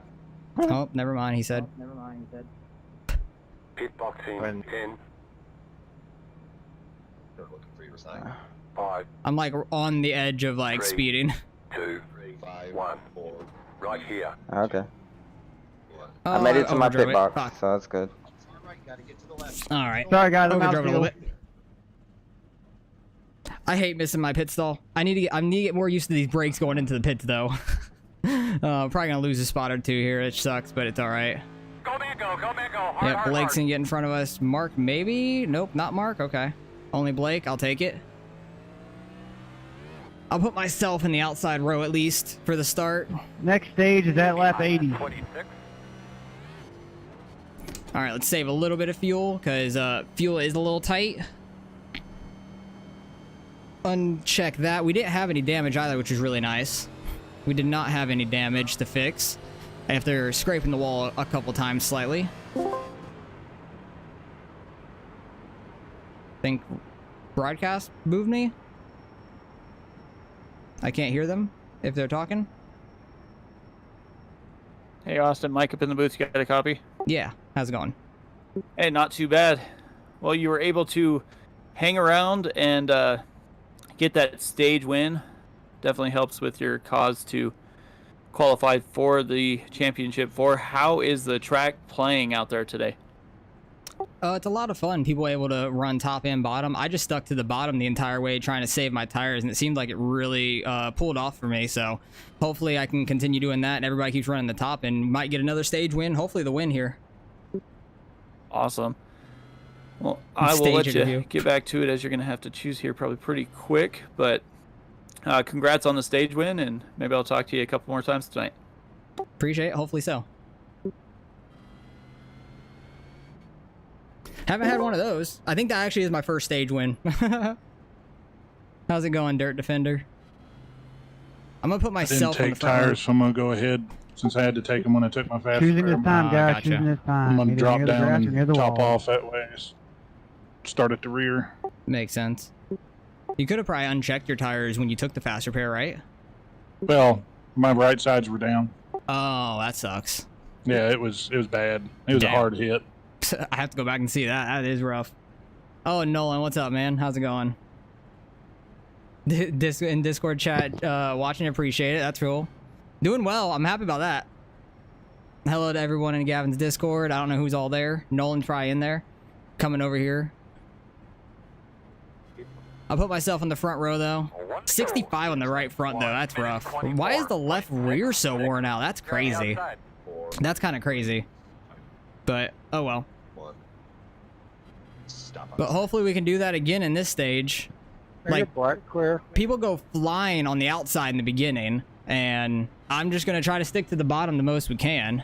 Oh, never mind, he said. Pit boxing. 10. They're looking for your sign. 5, I'm like on the edge of like 3, speeding. 2, 5, 1. 4, Right here. Okay. 1. Oh, I made it to my overdrove pit it. box, Fuck. so that's good. Far right, gotta get to the left. All right. Sorry, guys. I'm out Overdrove of it a little fuel. bit. I hate missing my pit stall. I need to get more used to these brakes going into the pits though. Probably gonna lose a spot or two here. It sucks, but it's all right. Go man, go man, go. Hard, Yep, hard, Blake's hard. gonna get in front of us. Mark, maybe? Nope, not Mark. Okay. Only Blake. I'll take it. I'll put myself in the outside row at least for the start. Next stage is at lap 80. 26. All right, let's save a little bit of fuel because fuel is a little tight. Uncheck that. We didn't have any damage either, which is really nice. We did not have any damage to fix after scraping the wall a couple times slightly. Think broadcast moved me? I can't hear them if they're talking. Hey, Austin, Mike up in the booth. You got a copy? Yeah, how's it going? Hey, not too bad. Well, you were able to hang around and get that stage win. Definitely helps with your cause to qualify for the championship. How is the track playing out there today? It's a lot of fun. People able to run top and bottom. I just stuck to the bottom the entire way trying to save my tires, and it seemed like it really pulled off for me. So hopefully I can continue doing that, and everybody keeps running the top and might get another stage win. Hopefully the win here. Awesome. Well, I will Stage let you interview. get back to it as you're going to have to choose here probably pretty quick. But congrats on the stage win, and maybe I'll talk to you a couple more times tonight. Appreciate it. Hopefully so. Haven't had one of those. I think that actually is my first stage win. How's it going, Dirt Defender? I'm gonna put I didn't myself on the take front row. tires, so I'm gonna go ahead since I had to take them when I took my fast. Choosing repair. this time, guys. gotcha. Choosing this time. I'm gonna Either drop near the down grass or near the and top wall. off that way. Start at the rear. Makes sense. You could have probably unchecked your tires when you took the fast repair, right? Well, my right sides were down. Oh, that sucks. Yeah, it was bad. It was Damn. a hard hit. I have to go back and see that. That is rough. Oh, Nolan, what's up, man? How's it going? In Discord chat, watching, appreciate it. That's cool. Doing well. I'm happy about that. Hello to everyone in Gavin's Discord. I don't know who's all there. Nolan's probably in there. Coming over here. I'll put myself in the front row, though. 65 on the right front, though. That's rough. Why is the left rear so worn out? That's crazy. 4, That's kind of crazy. But, oh well. 1. Stop. But hopefully we can do that again in this stage. Like, black clear. people go flying on the outside in the beginning, and I'm just going to try to stick to the bottom the most we can.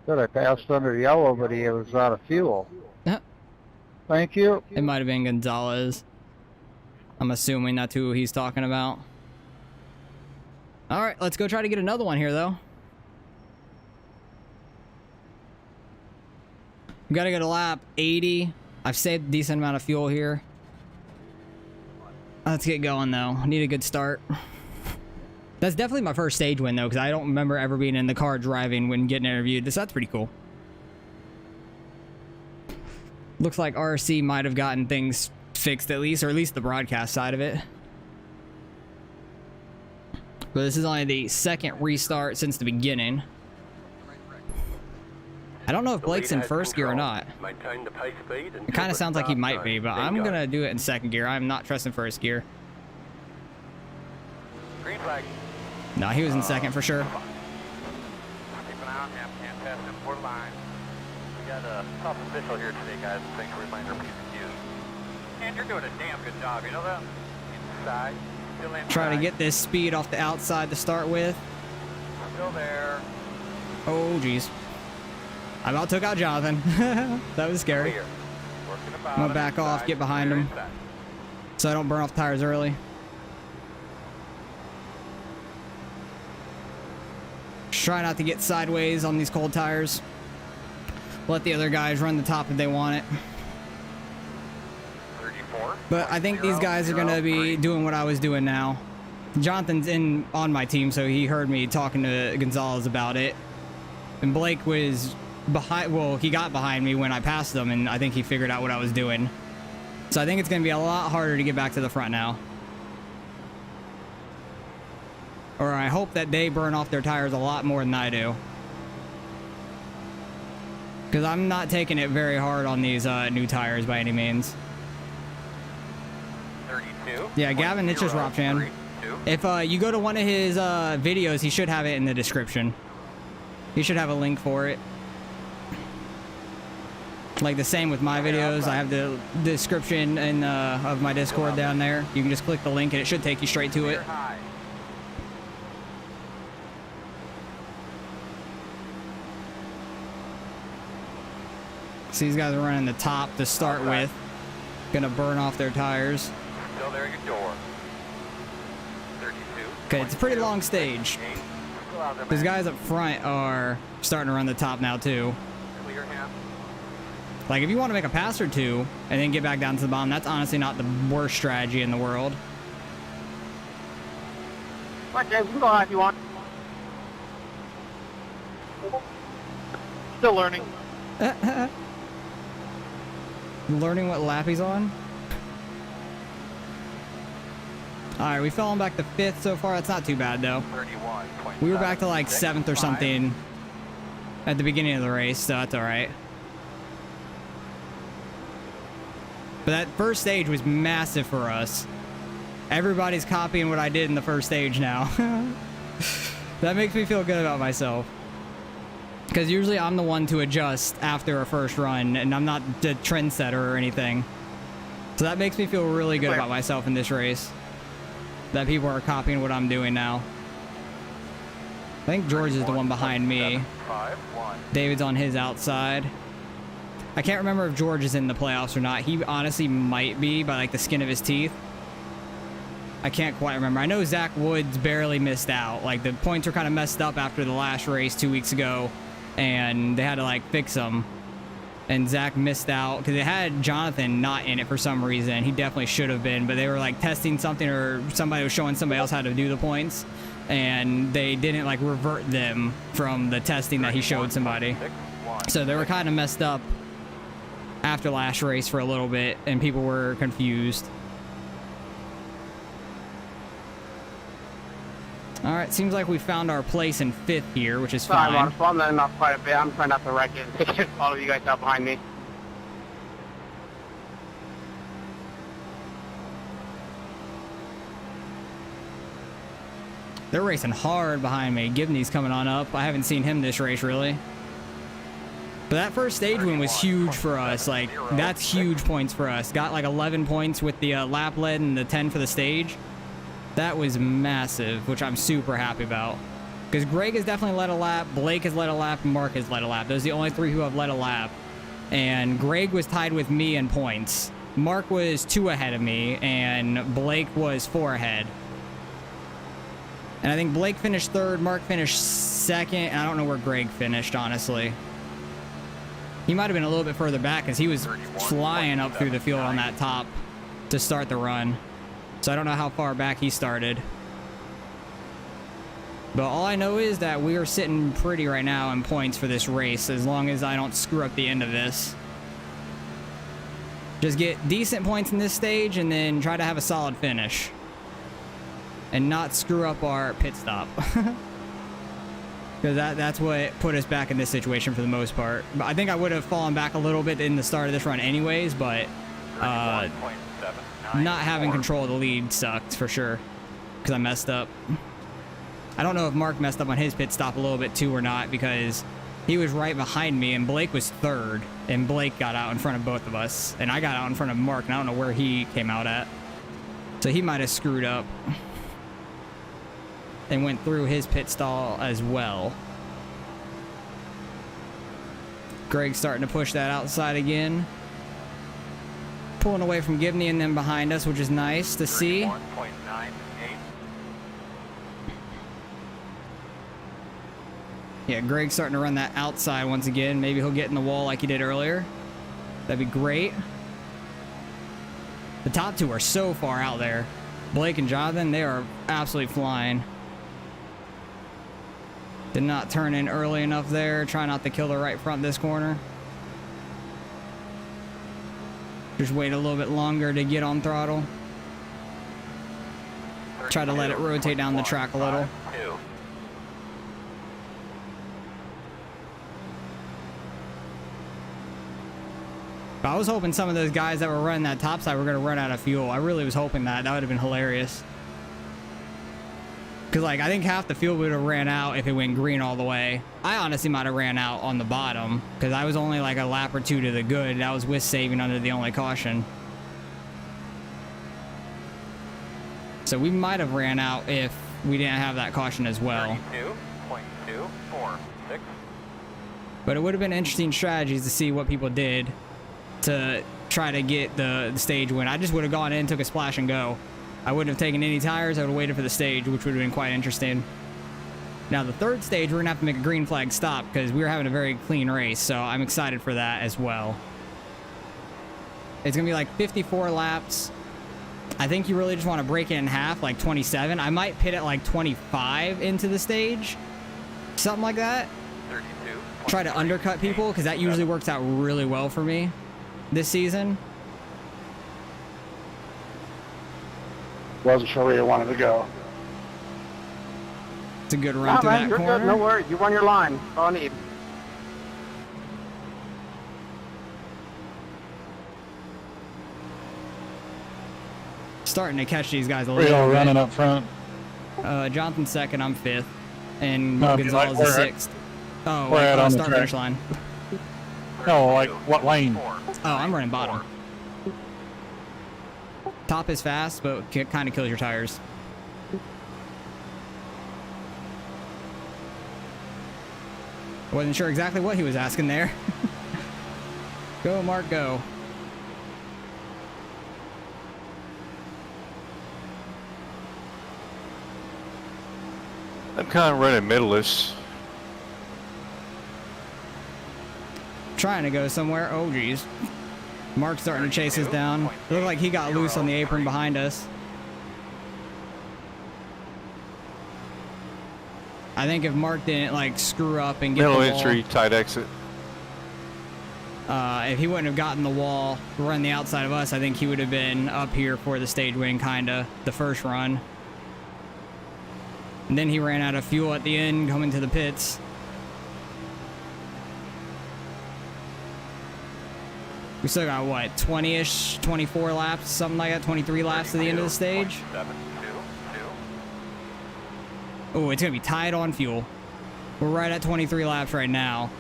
Good, I passed under yellow, but he was out of fuel. Uh, Thank you. It might have been Gonzalez. I'm assuming that's who he's talking about. All right, let's go try to get another one here, though. We got to go to lap 80. I've saved a decent amount of fuel here. Let's get going, though. I need a good start. That's definitely my first stage win, though, because I don't remember ever being in the car driving when getting interviewed. That's pretty cool. Looks like RC might have gotten things fixed at least, or at least the broadcast side of it. But this is only the second restart since the beginning. I don't know if Blake's in first gear or not. It kind of sounds like he might be, but I'm going to do it in second gear. I'm not trusting first gear. Green flag. No, he was in second for sure. Keep an eye on him. Can't pass him for line. We got a top official here today, guys. Thanks for reminding our PCQs. And you're doing a damn good job, you know that? Inside. Still in Try to right. get this speed off the outside to start with. Still there. Oh, geez. I about took out Jonathan. That was scary. Clear. Working about I'm gonna back off, get behind him, so I don't burn off tires early. Just try not to get sideways on these cold tires. Let the other guys run the top if they want it. 34. But I think these guys are gonna be doing what I was doing now. Jonathan's on my team, so he heard me talking to Gonzalez about it. And Blake was behind, well, he got behind me when I passed him, and I think he figured out what I was doing. So I think it's gonna be a lot harder to get back to the front now. Or I hope that they burn off their tires a lot more than I do. Because I'm not taking it very hard on these new tires by any means. 32. Yeah, Gavin, it's just Ropchan. If you go to one of his videos, he should have it in the description. He should have a link for it. Like the same with my videos. I have the description in, of my Discord down there. You can just click the link and it should take you straight to it. So these guys are running the top to start with. Gonna burn off their tires. Still there at your door. 32. Okay, it's a pretty long stage. Still out there, These man. guys up front are starting to run the top now too. Clear him. Like if you want to make a pass or two and then get back down to the bottom, that's honestly not the worst strategy in the world. Come on, James, you can go on if you want. Still learning. Learning what lap he's on. Alright, we fell on back to 5th so far. That's not too bad though. 31. We were back to like 7th or something at the beginning of the race, so that's alright. But that first stage was massive for us. Everybody's copying what I did in the first stage now. That makes me feel good about myself. Because usually I'm the one to adjust after a first run, and I'm not the trendsetter or anything. So that makes me feel really good about myself in this race. That people are copying what I'm doing now. I think George is the one behind me. David's on his outside. I can't remember if George is in the playoffs or not. He honestly might be by like the skin of his teeth. I can't quite remember. I know Zach Woods barely missed out. Like the points were kind of messed up after the last race 2 weeks ago, and they had to like fix them. And Zach missed out because they had Jonathan not in it for some reason. He definitely should have been, but they were like testing something, or somebody was showing somebody else how to do the points, and they didn't like revert them from the testing that he showed somebody. So they were kind of messed up after last race for a little bit, and people were confused. All right, seems like we found our place in 5th here, which is Sorry, fine. I'm letting off quite a bit. I'm trying not to wreck it and take all of you guys out behind me. They're racing hard behind me. Gibney's coming on up. I haven't seen him this race, really. But that first stage win was huge for us. Like, that's huge points for us. Got like 11 points with the lap lead and the 10 for the stage. That was massive, which I'm super happy about. Because Greg has definitely led a lap, Blake has led a lap, and Mark has led a lap. Those are the only 3 who have led a lap. And Greg was tied with me in points. Mark was 2 ahead of me, and Blake was 4 ahead. And I think Blake finished 3rd, Mark finished 2nd, and I don't know where Greg finished, honestly. He might have been a little bit further back because he was flying up through the field on that top to start the run. So I don't know how far back he started. But all I know is that we are sitting pretty right now in points for this race, as long as I don't screw up the end of this. Just get decent points in this stage and then try to have a solid finish. And not screw up our pit stop. Because that's what put us back in this situation for the most part. But I think I would have fallen back a little bit in the start of this run anyways, but not having control of the lead sucked for sure. Because I messed up. I don't know if Mark messed up on his pit stop a little bit too or not, because he was right behind me and Blake was 3rd. And Blake got out in front of both of us. And I got out in front of Mark, and I don't know where he came out at. So he might have screwed up and went through his pit stall as well. Greg's starting to push that outside again. Pulling away from Gibney and then behind us, which is nice to see. 1.98. Yeah, Greg's starting to run that outside once again. Maybe he'll get in the wall like he did earlier. That'd be great. The top two are so far out there. Blake and Jonathan, they are absolutely flying. Did not turn in early enough there. Try not to kill the right front this corner. Just wait a little bit longer to get on throttle. Try to let it rotate down the track a little. 2. I was hoping some of those guys that were running that topside were going to run out of fuel. I really was hoping that. That would have been hilarious. Because, like, I think half the fuel would have ran out if it went green all the way. I honestly might have ran out on the bottom because I was only like a lap or two to the good. I was with saving under the only caution. So we might have ran out if we didn't have that caution as well. 32.246. But it would have been interesting strategies to see what people did to try to get the stage win. I just would have gone in, took a splash and go. I wouldn't have taken any tires. I would have waited for the stage, which would have been quite interesting. Now, the third stage, we're going to have to make a green flag stop because we were having a very clean race, so I'm excited for that as well. It's going to be like 54 laps. I think you really just want to break it in half, like 27. I might pit at like 25 into the stage. Something like that. 32. Try to undercut people because that usually works out really well for me this season. Wasn't sure where you wanted to go. It's a good run No, through man, that you're corner. good. No worries. You run your line. That's all I need. Starting to catch these guys a We little all bit. running up front. Jonathan's second, I'm fifth, and No, Gonzalez like is we're- sixth. Oh, we're like at on the start finish track. line. Oh, like what lane? Oh, I'm running bottom. Top is fast, but kind of kills your tires. Wasn't sure exactly what he was asking there. Go, Mark, go. I'm kind of running middle-ish. Trying to go somewhere. Oh, geez. Mark's starting to chase us down. It looked like he got loose on the apron behind us. I think if Mark didn't, like, screw up and get Middle the wall, entry, tight exit. if he wouldn't have gotten the wall, run the outside of us, I think he would have been up here for the stage win, kind of, the first run. And then he ran out of fuel at the end, coming to the pits. We still got, what, 20-ish, 24 laps, something like that, 23 laps to the end of the stage? Oh, it's going to be tight on fuel. We're right at 23 laps right now.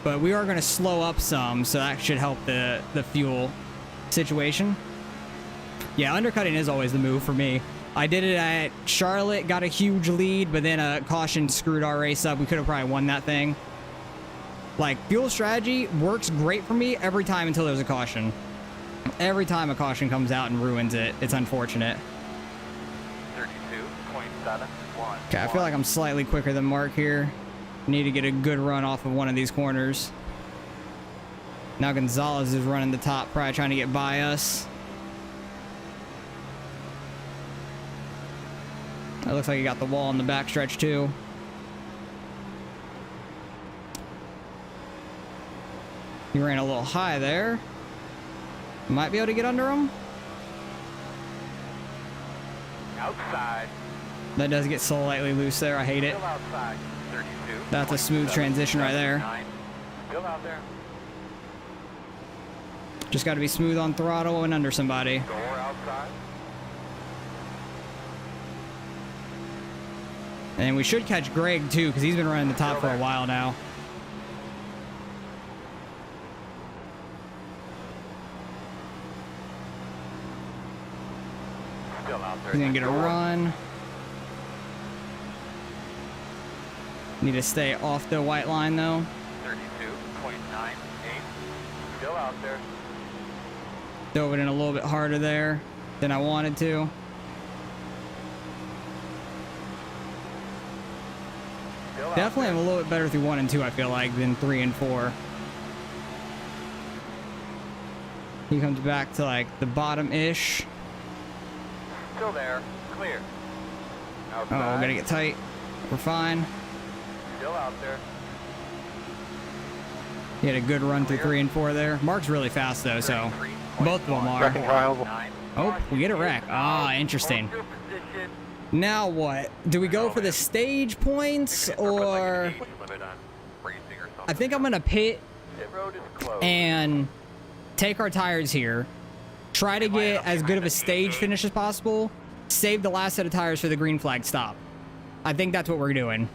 But we are going to slow up some, so that should help the fuel situation. Yeah, undercutting is always the move for me. I did it at Charlotte, got a huge lead, but then a caution screwed our race up. We could have probably won that thing. Like, fuel strategy works great for me every time until there's a caution. Every time a caution comes out and ruins it, it's unfortunate. 32.71. Okay, I feel like I'm slightly quicker than Mark here. Need to get a good run off of one of these corners. Now Gonzalez is running the top, probably trying to get by us. It looks like he got the wall on the backstretch too. He ran a little high there. Might be able to get under him. Outside. That does get slightly loose there. I hate it. Still outside. 32. That's a smooth transition right there. Still out there. Just got to be smooth on throttle and under somebody. Door outside. And we should catch Greg too, because he's been running the top for a while now. He's gonna get a run. Need to stay off the white line though. 32.98. Still out there. Dove it in a little bit harder there than I wanted to. Still out Definitely there. I'm a little bit better through 1 and 2, I feel like, than 3 and 4. He comes back to like the bottom-ish. Still there. Clear. Oh, Outside. gotta get tight. We're fine. Still out there. He had a good run through 3 and 4 there. Mark's really fast though, so both of them are. Wrecking trial. Oh, we get a wreck. Ah, interesting. Now what? Do we go for the stage points or... I think I'm gonna pit and take our tires here. Try to get as good of a stage finish as possible. Save the last set of tires for the green flag stop. I think that's what we're doing.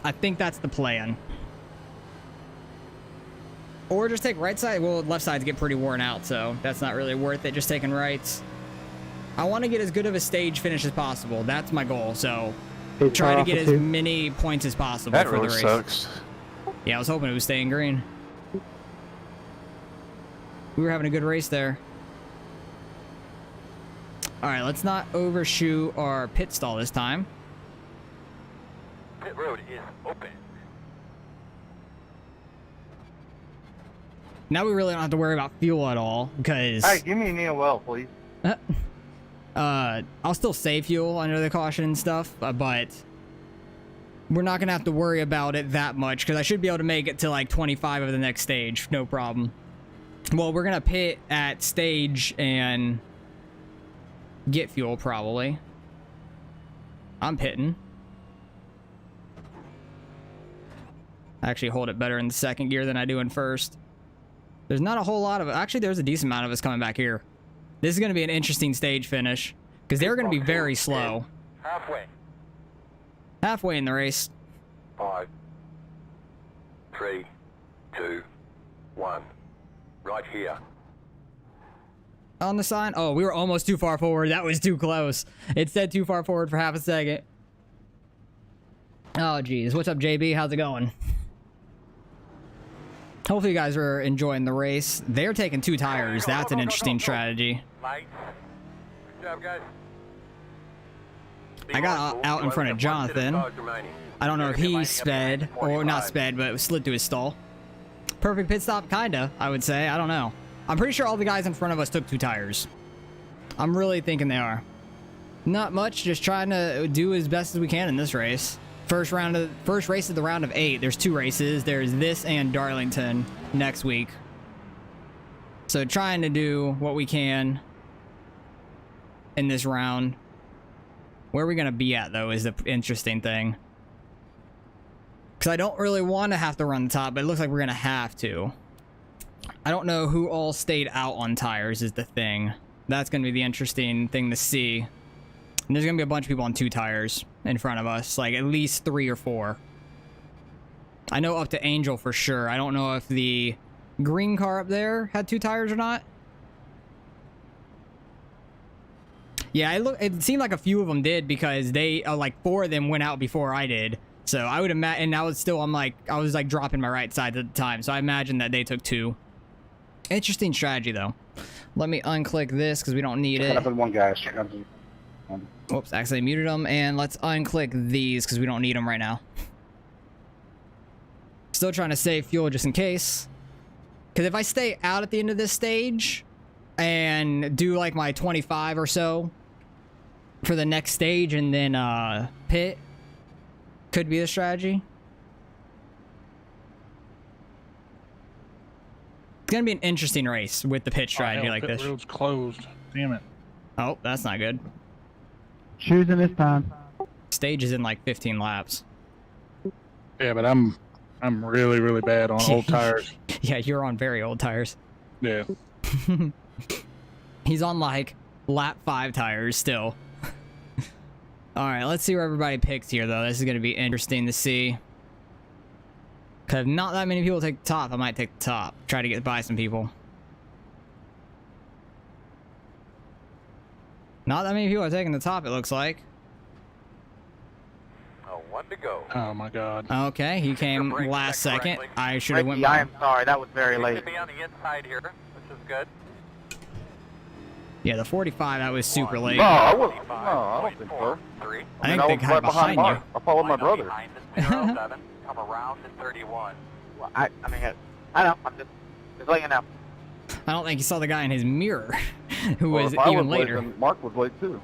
I think that's the plan. Or just take right side. Well, left sides get pretty worn out, so that's not really worth it, just taking rights. I want to get as good of a stage finish as possible. That's my goal, so try to get as many points as possible That for really the race. sucks. Yeah, I was hoping it was staying green. We were having a good race there. All right, let's not overshoot our pit stall this time. Pit road is open. Now we really don't have to worry about fuel at all, because... Hey, give me an EOL, please. I'll still save fuel under the caution and stuff, but we're not gonna have to worry about it that much, because I should be able to make it to like 25 of the next stage, no problem. Well, we're gonna pit at stage and get fuel probably. I'm pitting. I actually hold it better in the second gear than I do in first. There's not a whole lot of... Actually, there's a decent amount of us coming back here. This is going to be an interesting stage finish, because they're going to be very slow. Halfway. Halfway in the race. 5, 3, 2, 1. Right here. On the sign? Oh, we were almost too far forward. That was too close. It said too far forward for half a second. Oh, geez. What's up, JB? How's it going? Hopefully you guys are enjoying the race. They're taking 2 tires. That's an interesting strategy. Lights. Good job, guys. I got out in front of Jonathan. I don't know if he sped, or not sped, but slid through his stall. Perfect pit stop, kinda, I would say. I don't know. I'm pretty sure all the guys in front of us took 2 tires. I'm really thinking they are. Not much, just trying to do as best as we can in this race. First race of the round of 8. There's 2 races. There's this and Darlington next week. So trying to do what we can in this round. Where are we going to be at, though, is the interesting thing. Because I don't really want to have to run the top, but it looks like we're going to have to. I don't know who all stayed out on tires is the thing. That's going to be the interesting thing to see. And there's going to be a bunch of people on 2 tires in front of us. Like, at least 3 or 4. I know up to Angel for sure. I don't know if the green car up there had 2 tires or not. Yeah, it seemed like a few of them did, because they, like, 4 of them went out before I did. So I would imagine, and I was still, I was like dropping my right side at the time. So I imagine that they took 2. Interesting strategy, though. Let me unclick this, because we don't need it. One guy. Oops, accidentally muted them. And let's unclick these because we don't need them right now. Still trying to save fuel just in case. Because if I stay out at the end of this stage and do like my 25 or so for the next stage and then pit, could be the strategy. It's going to be an interesting race with the pit strategy like this. Pit road's closed. Damn it. Oh, that's not good. Choosing this time. Stage is in like 15 laps. Yeah, but I'm really, really bad on old tires. Yeah, you're on very old tires. Yeah. He's on like lap 5 tires still. All right, let's see where everybody picks here, though. This is going to be interesting to see. Because not that many people take the top. I might take the top. Try to get by some people. Not that many people are taking the top, it looks like. Oh, 1 to go. Oh my god. Okay, he came brake last check second. correctly. I should have went Ricky, I by. am sorry. That was very Seems late. to be on the inside here, which is good. Yeah, the 45, that was super late. No, I don't think so. 3. I think I they was got right behind you. Mark. I followed my brother. Behind is 07. Come around to 31. Well, I mean, I know. I'm just letting you know. I don't think he saw the guy in his mirror, who Well, was if I even was late, later. then Mark was late too.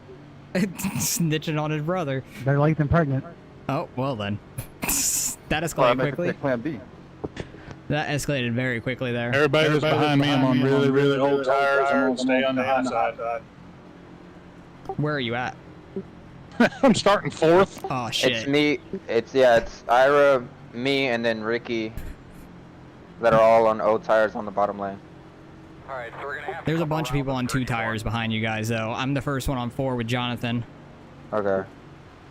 Snitching on his brother. Better late than pregnant. Oh, well then. That Well, I escalated meant to quickly. take Plan B. That escalated very quickly there. Everybody that's behind me, I'm on really, really old tires. I'm gonna stay on the high side. Where are you at? I'm starting 4th. Oh, shit. It's me. It's Ira, me, and then Ricky that are all on old tires on the bottom lane. Alright, so we're gonna have to There's a come bunch of around people to on 2 31. tires behind you guys, though. I'm the first one on 4 with Jonathan. Okay.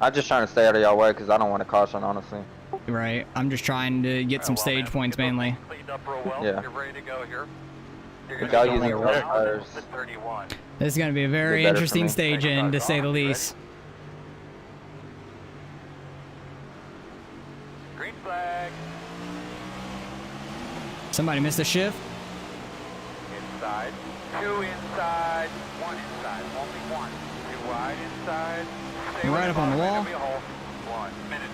I'm just trying to stay out of y'all way because I don't want to caution, honestly. Right. I'm just trying to get some Well, stage man, points get those mainly. things cleaned up real well. Yeah. You're ready to go here. You're We gonna got be using going old around tires. to 31. This is going to be a very Be better for interesting me. stage in, to say the least. Green flag. Somebody missed a shift. Inside. 2 inside. 1 inside. Only 1. 2 wide inside. Stay Right with up on the bottom wall. end of your hole. 1 minute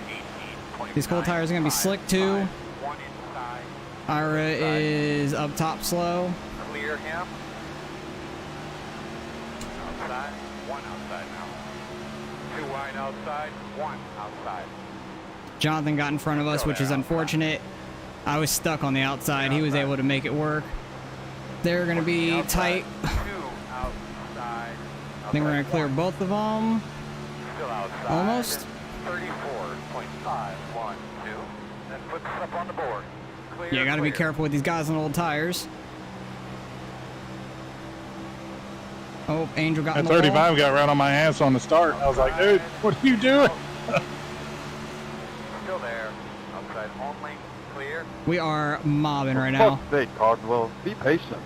18. These cold tires are going to be slick too. 1 inside. Ira is up top slow. Clear him. Outside. 1 outside now. 2 wide outside. 1 outside. Jonathan got in front of us, which is unfortunate. I was stuck on the outside. He was able to make it work. They're going to be tight. 2 outside. I think we're going to clear both of them. Still outside. Almost. 34.512. Then put this up on the board. Clear, Yeah, got to be clear. careful with these guys on old tires. Oh, Angel got in That the wall. 35 got right on my ass on the start. I was like, dude, what are you doing? Still there. Outside only. Clear. We are mobbing right now. Fuck's sake, Caldwell. Be patient.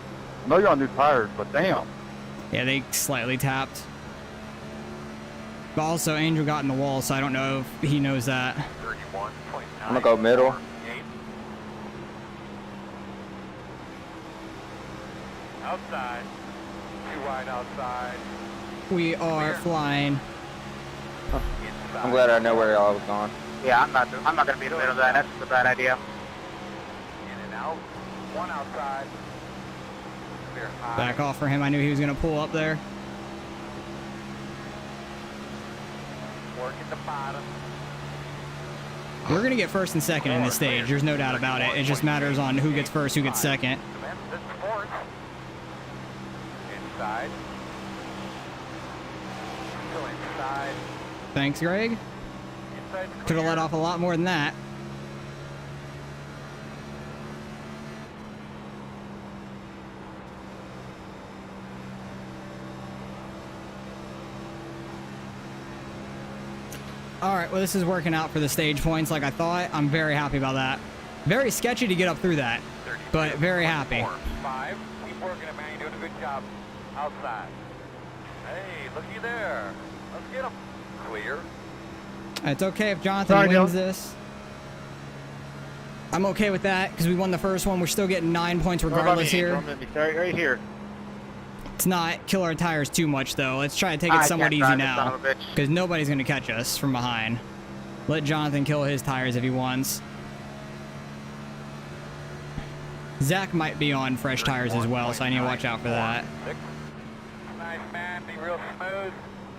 I know you're on new tires, but damn. Yeah, they slightly tapped. But also, Angel got in the wall, so I don't know if he knows that. 31.9. I'm gonna go middle. Outside. 2 wide outside. We are flying. Inside. I'm glad I know where y'all was going. Yeah, I'm not gonna be in the middle of that. That's a bad idea. In and out. 1 outside. Clear high. Back off for him. I knew he was going to pull up there. Work at the bottom. We're going to get first and second in this stage. There's no doubt about it. It just matters on who gets first, who gets second. Commence at fourth. Inside. Still inside. Thanks, Greg. Inside Could have let off a lot more than that. All right, well, this is working out for the stage points like I thought. I'm very happy about that. Very sketchy to get up through that, but very happy. 5. Keep working it, man. You're doing a good job. Outside. Hey, looky there. Let's get him. Clear. It's okay if Jonathan Sorry, wins Dylan. this. I'm okay with that because we won the first one. We're still getting 9 points regardless here. Right here. Let's not kill our tires too much, though. Let's try to take it I somewhat can't easy drive this now son of a bitch. because nobody's going to catch us from behind. Let Jonathan kill his tires if he wants. Zach might be on fresh tires as well, so I need to watch out for that. 6. Nice, man. Be real smooth.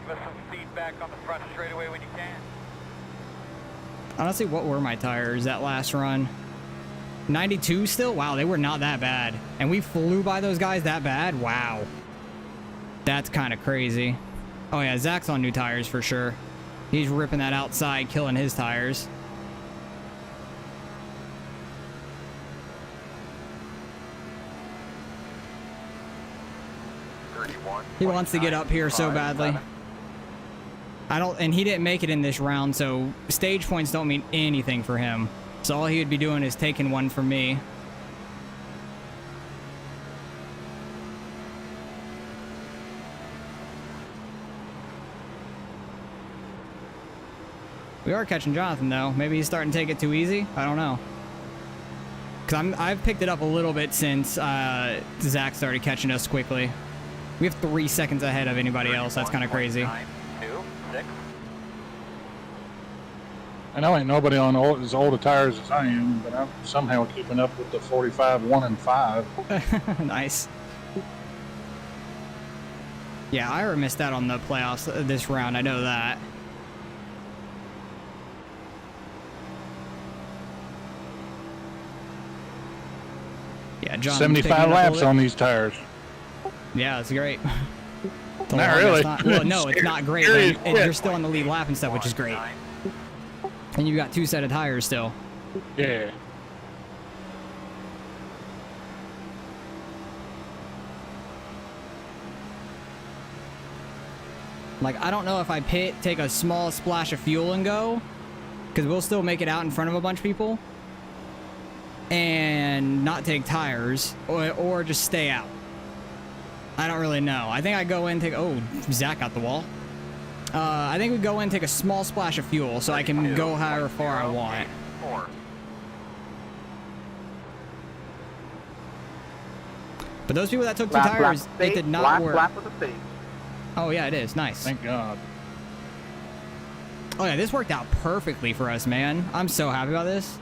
Give us some feedback on the front straightaway when you can. Honestly, what were my tires that last run? 92 still? Wow, they were not that bad. And we flew by those guys that bad? Wow. That's kind of crazy. Oh yeah, Zach's on new tires for sure. He's ripping that outside, killing his tires. He wants to get up here so badly. I don't, and he didn't make it in this round, so stage points don't mean anything for him. So all he would be doing is taking one from me. We are catching Jonathan, though. Maybe he's starting to take it too easy. I don't know. Because I've picked it up a little bit since Zach started catching us quickly. We have 3 seconds ahead of anybody else. That's kind of crazy. 926. I know ain't nobody on as old tires as I am, but I'm somehow keeping up with the 45, 1, and 5. Nice. Yeah, Ira missed out on the playoffs this round. I know that. Yeah, John. 75 laps on these tires. Yeah, that's great. Not really. Well, no, it's not great. But you're still on the lead lap and stuff, which is great. And you got 2 set of tires still. Yeah. Like, I don't know if I pit, take a small splash of fuel and go, because we'll still make it out in front of a bunch of people, and not take tires, or just stay out. I don't really know. I think I go in and take... Oh, Zach got the wall. I think we go in and take a small splash of fuel so I can go however far I want. But those people that took 2 tires, it did not work. Lap of the stage. Oh, yeah, it is. Nice. Thank God. Oh, yeah, this worked out perfectly for us, man. I'm so happy about this.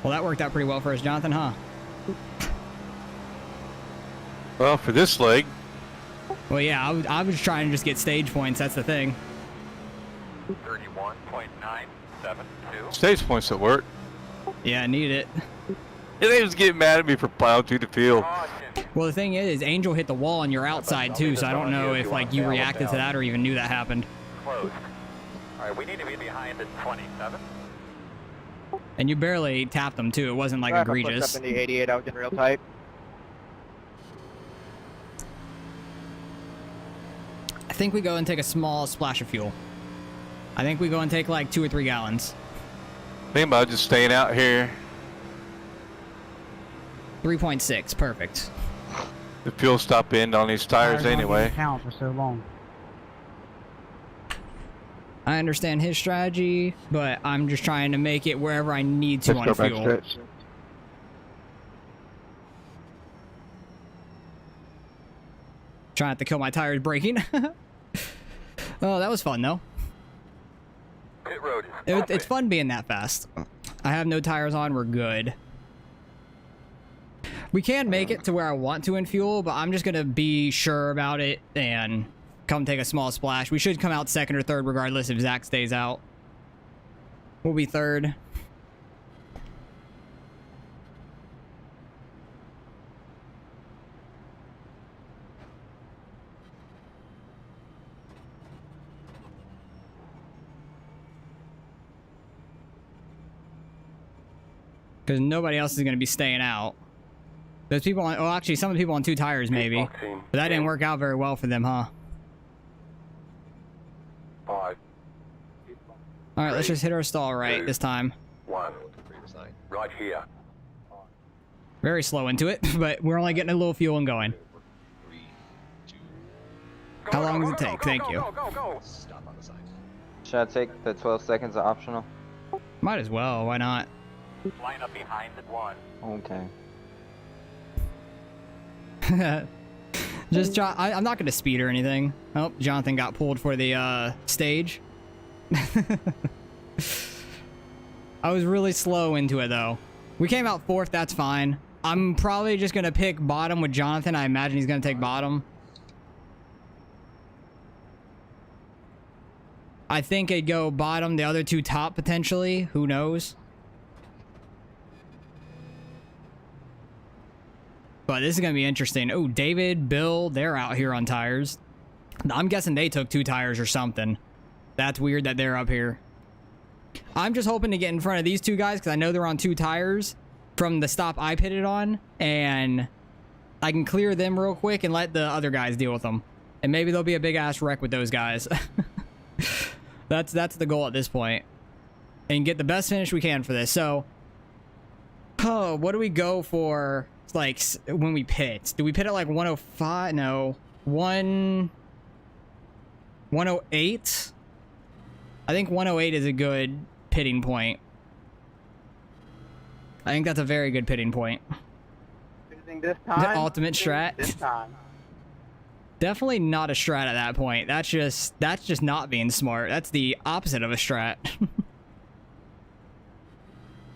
Well, that worked out pretty well for us, Jonathan, huh? Well, for this leg. Well, yeah, I was trying to just get stage points. That's the thing. 31.972. Stage points at work. Yeah, I need it. And they was getting mad at me for plowing through the field. Well, the thing is, Angel hit the wall on your outside, too, so I don't know if, like, you reacted to that or even knew that happened. Closed. All right, we need to be behind at 27. And you barely tapped them, too. It wasn't, like, egregious. Up in the 88, I was getting real tight. I think we go and take a small splash of fuel. I think we go and take, like, 2 or 3 gallons. Think about just staying out here. 3.6, perfect. The fuel stop end on these tires anyway. Count for so long. I understand his strategy, but I'm just trying to make it wherever I need to on fuel. Trying not to kill my tires braking. Oh, that was fun though. Pit road is It's fun being that fast. I have no tires on, we're good. We can make it to where I want to in fuel, but I'm just gonna be sure about it and come take a small splash. We should come out 2nd or 3rd regardless if Zach stays out. We'll be 3rd. Because nobody else is going to be staying out. There's people on... Oh, actually, some of the people on 2 tires, maybe. But that didn't work out very well for them, huh? 5. Alright, let's just hit our stall right this time. 1. Right here. Very slow into it, but we're only getting a little fuel and going. How long does it take? Thank you. Stop on the side. Should I take the 12 seconds optional? Might as well. Why not? Line up behind at 1. Okay. Just I'm not gonna speed or anything. Oh, Jonathan got pulled for the stage. I was really slow into it though. We came out 4th, that's fine. I'm probably just gonna pick bottom with Jonathan. I imagine he's gonna take bottom. I think it'd go bottom, the other 2 top potentially. Who knows? But this is going to be interesting. Oh, David, Bill, they're out here on tires. I'm guessing they took 2 tires or something. That's weird that they're up here. I'm just hoping to get in front of these 2 guys because I know they're on 2 tires from the stop I pitted on. And I can clear them real quick and let the other guys deal with them. And maybe there'll be a big-ass wreck with those guys. That's the goal at this point. And get the best finish we can for this. So, oh, what do we go for... Like when we pit? Do we pit at like 105? No, 1 108? I think 108 is a good pitting point. I think that's a very good pitting point. This time, The ultimate strat. This time. Definitely not a strat at that point. That's just not being smart. That's the opposite of a strat.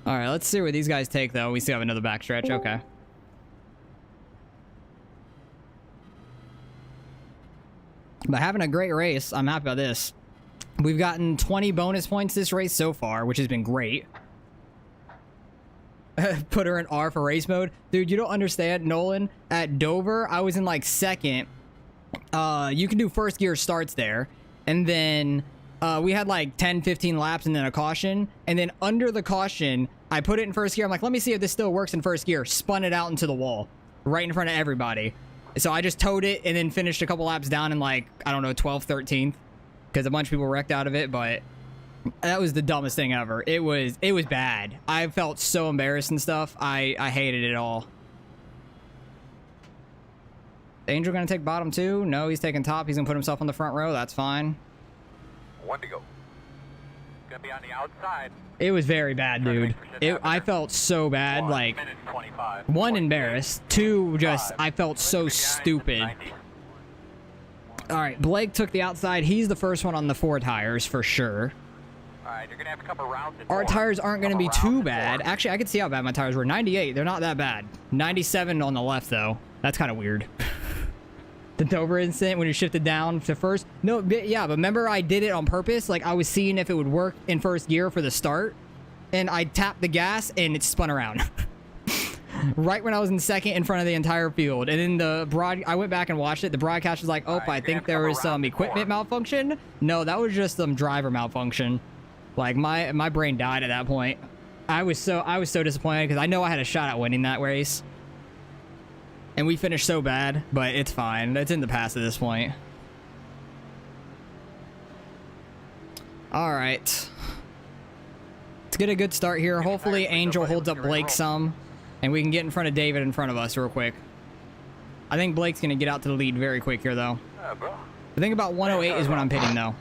All right, let's see where these guys take though. We still have another backstretch. Okay. But having a great race. I'm happy about this. We've gotten 20 bonus points this race so far, which has been great. Put her in R for race mode. Dude, you don't understand, Nolan. At Dover, I was in like second. You can do first gear starts there. And then we had like 10, 15 laps and then a caution. And then under the caution, I put it in first gear. I'm like, let me see if this still works in first gear. Spun it out into the wall. Right in front of everybody. So I just towed it and then finished a couple laps down in like, I don't know, 12th, 13th. Because a bunch of people wrecked out of it, but that was the dumbest thing ever. It was bad. I felt so embarrassed and stuff. I hated it all. Angel gonna take bottom too? No, he's taking top. He's gonna put himself on the front row. That's fine. 1 to go. Gonna be on the outside. It was very bad, dude. I felt so bad. Like, 1, embarrassed. 2, just, I felt so stupid. All right, Blake took the outside. He's the first one on the 4 tires for sure. All right, you're gonna have a couple rounds. Our tires aren't going to be too bad. Actually, I could see how bad my tires were. 98, they're not that bad. 97 on the left, though. That's kind of weird. The Dover incident when you shifted down to first. No, yeah, but remember I did it on purpose? Like, I was seeing if it would work in first gear for the start, and I tapped the gas, and it spun around. Right when I was in second in front of the entire field. And then I went back and watched it. The broadcast was like, oh, I think there was some equipment malfunction. No, that was just some driver malfunction. Like, my brain died at that point. I was so disappointed because I know I had a shot at winning that race. And we finished so bad, but it's fine. It's in the past at this point. All right. Let's get a good start here. Hopefully Angel holds up Blake some. And we can get in front of David in front of us real quick. I think Blake's going to get out to the lead very quick here, though. The thing about 108 is when I'm pitting, though.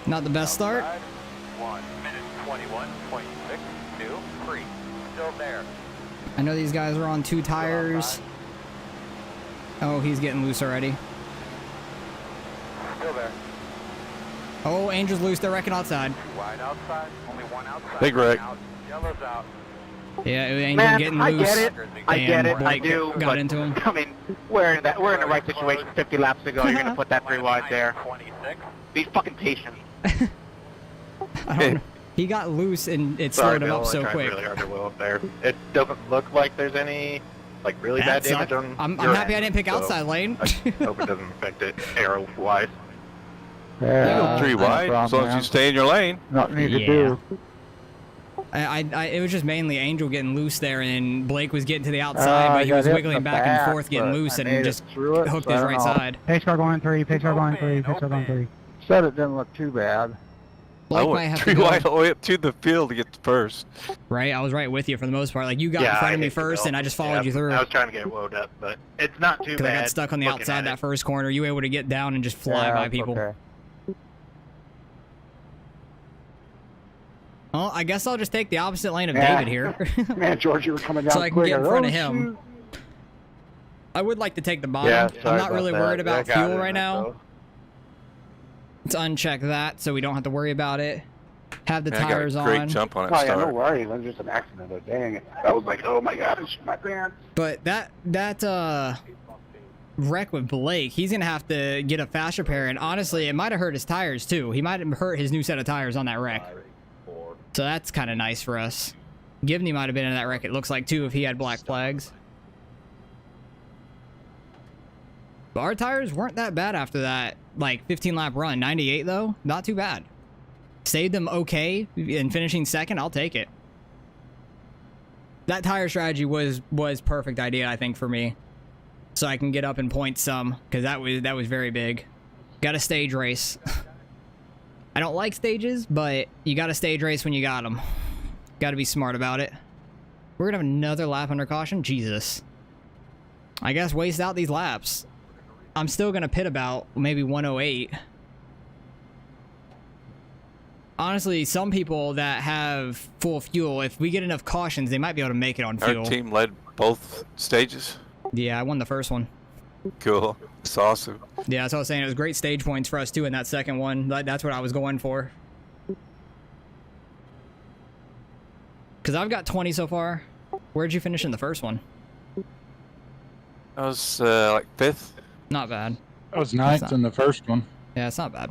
Not the best start. 1 minute 21.623. Still there. I know these guys are on 2 tires. Oh, he's getting loose already. Still there. Oh, Angel's loose. They're wrecking outside. Wide outside. Only 1 outside. Big wreck. Yellow's out. Yeah, Angel Man, getting I loose. get it. I get it. I Blake do. got But, into him. I mean, we're in the right situation 50 laps ago. You're going to put that 3 wide there. 26. Be fucking patient. I don't know. He got loose and it slowed him up so quick. Really hard to wheel up there. It doesn't look like there's any like really bad damage on. I'm happy I didn't pick outside lane. I hope it doesn't affect it arrow wise. Yeah, 3 wide, as long as you stay in your lane. Nothing you can do. It was just mainly Angel getting loose there, and Blake was getting to the outside, but he was wiggling back and forth, getting loose, and just hooked his right side. Pace car going 3, pace car going 3, pace car going 3. Said it didn't look too bad. Blake I might have went 3 to go. wide all the way up to the field to get to first. Right, I was right with you for the most part. Like, you got in front of me first, and I just followed you through. I was trying to get it loaded up, but it's not too bad. Because I got stuck on the outside that first corner. You were able to get down and just fly by people. Okay. Well, I guess I'll just take the opposite lane of David here. Man, George, you were coming down so I can get in front of him. I would like to take the bottom. Yeah, I'm not really worried that. about fuel right now. Let's uncheck that so we don't have to worry about it. Have the tires I got a great on. jump on it. Oh, yeah, no worries. It was just an accident, but dang it. I was like, oh my god, it's my pants. But that wreck with Blake, he's going to have to get a fast repair. And honestly, it might have hurt his tires too. He might have hurt his new set of tires on that wreck. So that's kind of nice for us. Givney might have been in that wreck, it looks like, too, if he had black flags. But our tires weren't that bad after that, like, 15-lap run. 98, though, not too bad. Saved them okay, and finishing second, I'll take it. That tire strategy was perfect idea, I think, for me. So I can get up in points some, because that was very big. Got a stage race. I don't like stages, but you got a stage race when you got them. Got to be smart about it. We're gonna have another lap under caution? Jesus. I guess waste out these laps. I'm still gonna pit about maybe 108. Honestly, some people that have full fuel, if we get enough cautions, they might be able to make it on fuel. Our team led both stages. Yeah, I won the first one. Cool. It's awesome. Yeah, that's what I was saying. It was great stage points for us too in that second one. That's what I was going for. Because I've got 20 so far. Where'd you finish in the first one? I was like 5th. Not bad. I was 9th in the first one. Yeah, it's not bad.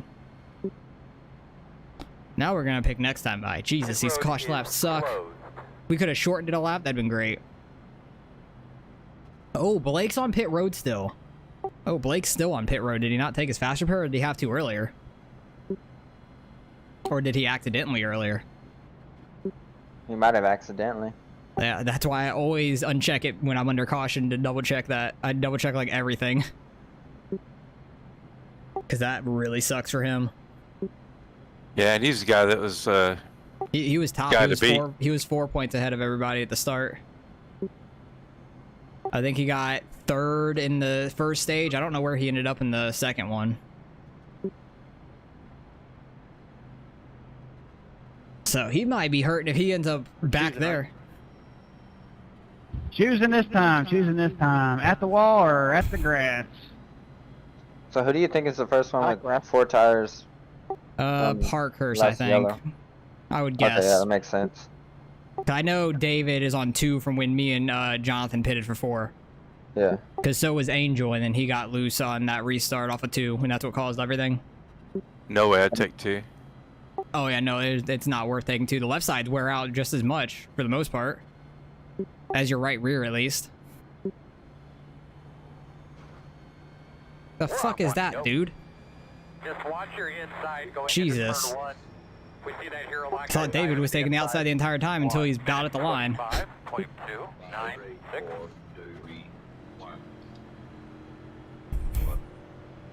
Now we're going to pick next time by. Jesus, these caution laps suck. We could have shortened it a lap. That'd been great. Oh, Blake's on pit road still. Oh, Blake's still on pit road. Did he not take his fast repair, or did he have to earlier? Or did he accidentally earlier? He might have accidentally. Yeah, that's why I always uncheck it when I'm under caution to double check that. I double check like everything. Because that really sucks for him. Yeah, and he's the guy that was he was top. He was 4 points ahead of everybody at the start. I think he got 3rd in the first stage. I don't know where he ended up in the second one. So he might be hurting if he ends up back there. Choosing this time. At the wall or at the grass? So who do you think is the first one with 4 tires? Parkhurst, I think. Yellow. I would guess. Okay, yeah, that makes sense. I know David is on 2 from when me and Jonathan pitted for 4. Yeah. Because so was Angel, and then he got loose on that restart off of 2, and that's what caused everything. No way, I'd take 2. Oh yeah, no, it's not worth taking 2. The left sides wear out just as much, for the most part. As your right rear, at least. The fuck is that, dude? Just watch your inside going Jesus. into turn 1. We see that hero line. I thought David was taking the outside the entire time until he's about at the line. 5.296.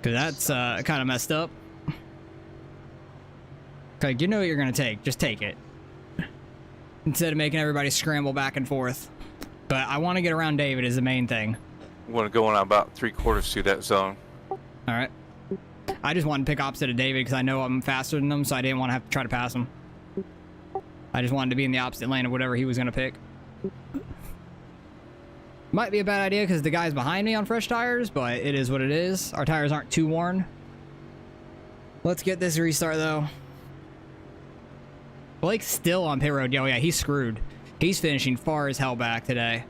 Cause that's kind of messed up. Like, you know what you're gonna take, just take it. Instead of making everybody scramble back and forth. But I want to get around David is the main thing. I'm going to go on about 3/4 through that zone. Alright. I just wanted to pick opposite of David because I know I'm faster than him, so I didn't want to have to try to pass him. I just wanted to be in the opposite lane of whatever he was going to pick. Might be a bad idea because the guy's behind me on fresh tires, but it is what it is. Our tires aren't too worn. Let's get this restart, though. Blake's still on pit road. Oh, yeah, he's screwed. He's finishing far as hell back today.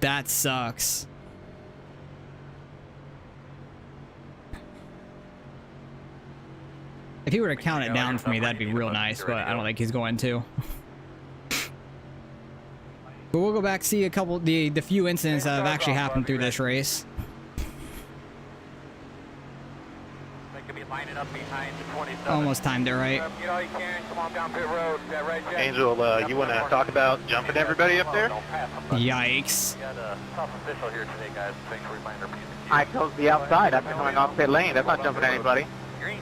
That sucks. If he were to count it down for me, that'd be real nice, but I don't think he's going to. But we'll go back and see a couple, the few incidents that have actually happened through this race. They could be lining up behind the 27. Almost timed it right. You know you can. Come on down pit road. Is that right, Jack? Angel, you want to talk about jumping everybody up there? Yikes. We got a tough official here today, guys. Thanks for reminding our I chose the outside. I've been coming off pit lane. That's not jumping anybody. Green.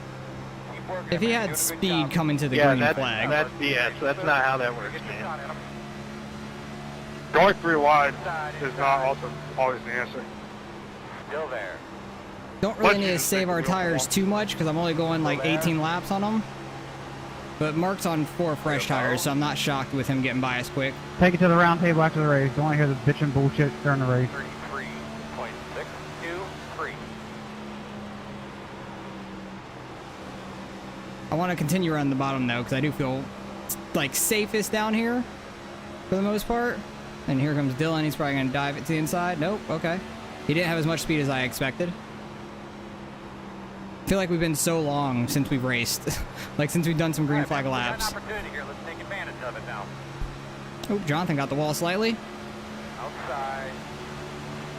If he had speed coming to the Yeah, green flag. that's not how that works, man. Going 3 wide is not also always the answer. Still there. Don't really need to save our tires too much because I'm only going like 18 laps on them. But Mark's on 4 fresh tires, so I'm not shocked with him getting by us quick. Take it to the round table after the race. Don't want to hear the bitching bullshit during the race. 33.623. I want to continue around the bottom though, because I do feel like safest down here for the most part. And here comes Dylan. He's probably going to dive it to the inside. Nope. Okay. He didn't have as much speed as I expected. I feel like we've been so long since we've raced. Like since we've done some green flag laps. An opportunity here. Let's take advantage of it now. Oh, Jonathan got the wall slightly. Outside.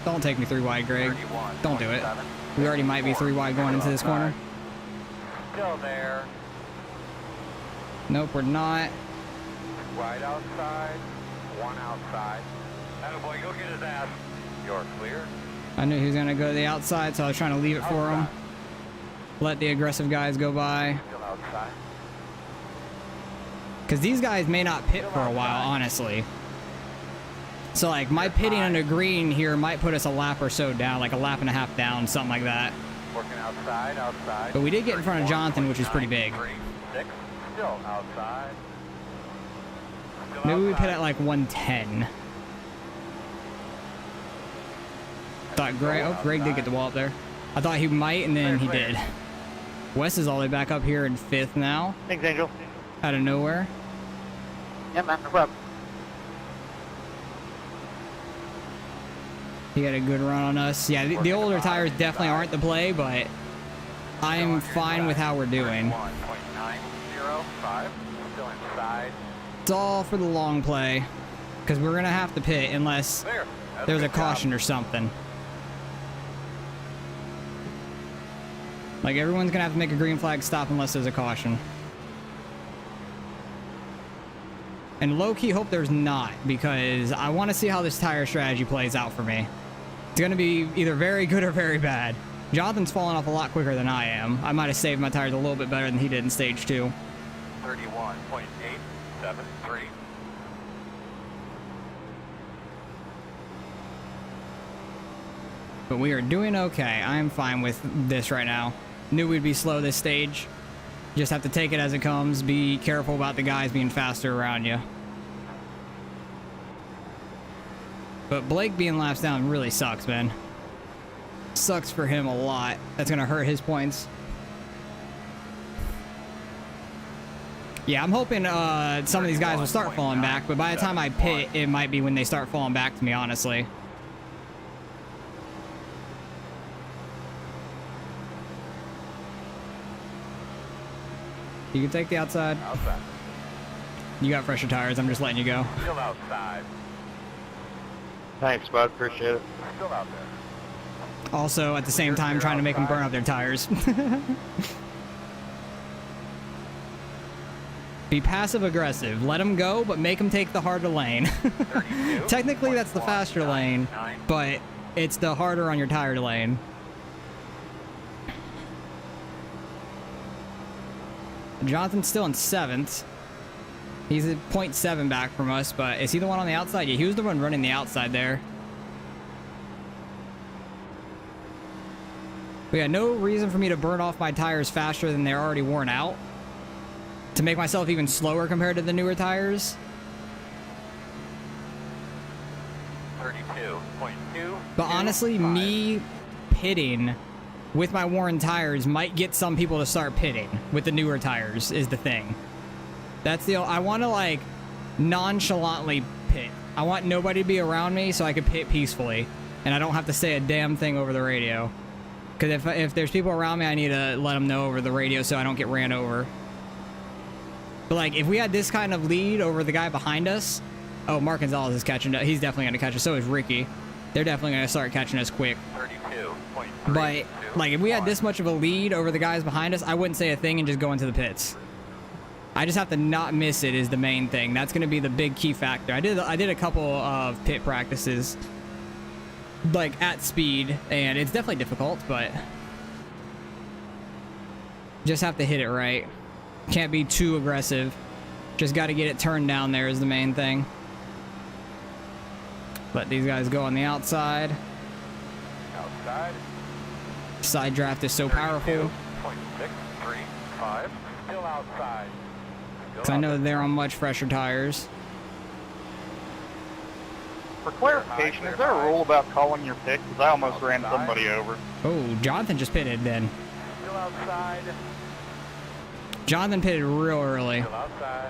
Don't take me 3 wide, Greg. Don't do it. We already might be 3 wide going into this corner. Still there. Nope, we're not. Right outside. 1 outside. That boy, go get his ass. You're clear. I knew he was going to go to the outside, so I was trying to leave it for him. Let the aggressive guys go by. Still outside. Because these guys may not pit for a while, honestly. So like my pitting on the green here might put us a lap or so down, like a lap and a half down, something like that. Working outside. But we did get in front of Jonathan, which is pretty big. 36, still outside. Still Maybe we pit outside. at like 110. Thought Greg did get the wall up there. I thought he might, and then he did. Wes is all the way back up here in 5th now, Thanks, Angel. out of nowhere. Yeah, man, no problem. He had a good run on us. Yeah, the older tires definitely aren't the play, but I'm fine with how we're doing. 1.905, still inside. It's all for the long play, because we're going to have to pit unless There. That's there's a good job. caution or something. Like, everyone's going to have to make a green flag stop unless there's a caution. And low-key hope there's not, because I want to see how this tire strategy plays out for me. It's going to be either very good or very bad. Jonathan's falling off a lot quicker than I am. I might have saved my tires a little bit better than he did in stage 2. 31.873. But we are doing okay. I am fine with this right now. Knew we'd be slow this stage. Just have to take it as it comes. Be careful about the guys being faster around you. But Blake being laps down really sucks, man. Sucks for him a lot. That's going to hurt his points. Yeah, I'm hoping some of these guys will start falling back, but by the time I pit, it might be when they start falling back to me, honestly. You can take the outside. Outside. You got fresher tires. I'm just letting you go. Still outside. Thanks, bud. Appreciate it. Still out there. Also, at the same time, trying to make them burn out their tires. Be passive-aggressive. Let them go, but make them take the harder lane. Technically, that's the faster lane, but it's the harder on your tire lane. Jonathan's still in 7th. He's at 0.7 back from us, but is he the one on the outside? Yeah, he was the one running the outside there. But yeah, no reason for me to burn off my tires faster than they're already worn out. To make myself even slower compared to the newer tires. 32.2. But honestly, me pitting with my worn tires might get some people to start pitting with the newer tires is the thing. That's the... I want to, like, nonchalantly pit. I want nobody to be around me so I can pit peacefully. And I don't have to say a damn thing over the radio. Because if there's people around me, I need to let them know over the radio so I don't get ran over. But, like, if we had this kind of lead over the guy behind us... Oh, Mark Gonzalez is catching... He's definitely going to catch us. So is Ricky. They're definitely going to start catching us quick. 32.3. But, like, if we had this much of a lead over the guys behind us, I wouldn't say a thing and just go into the pits. I just have to not miss it is the main thing. That's going to be the big key factor. I did a couple of pit practices, like, at speed, and it's definitely difficult, but just have to hit it right. Can't be too aggressive. Just got to get it turned down there is the main thing. Let these guys go on the outside. Outside. Side draft is so powerful. 32.635. Still outside. Because I know they're on much fresher tires. For clarification, is there a rule about calling your pick? Because I almost ran somebody over. Oh, Jonathan just pitted then. Still outside. Jonathan pitted real early. Still outside.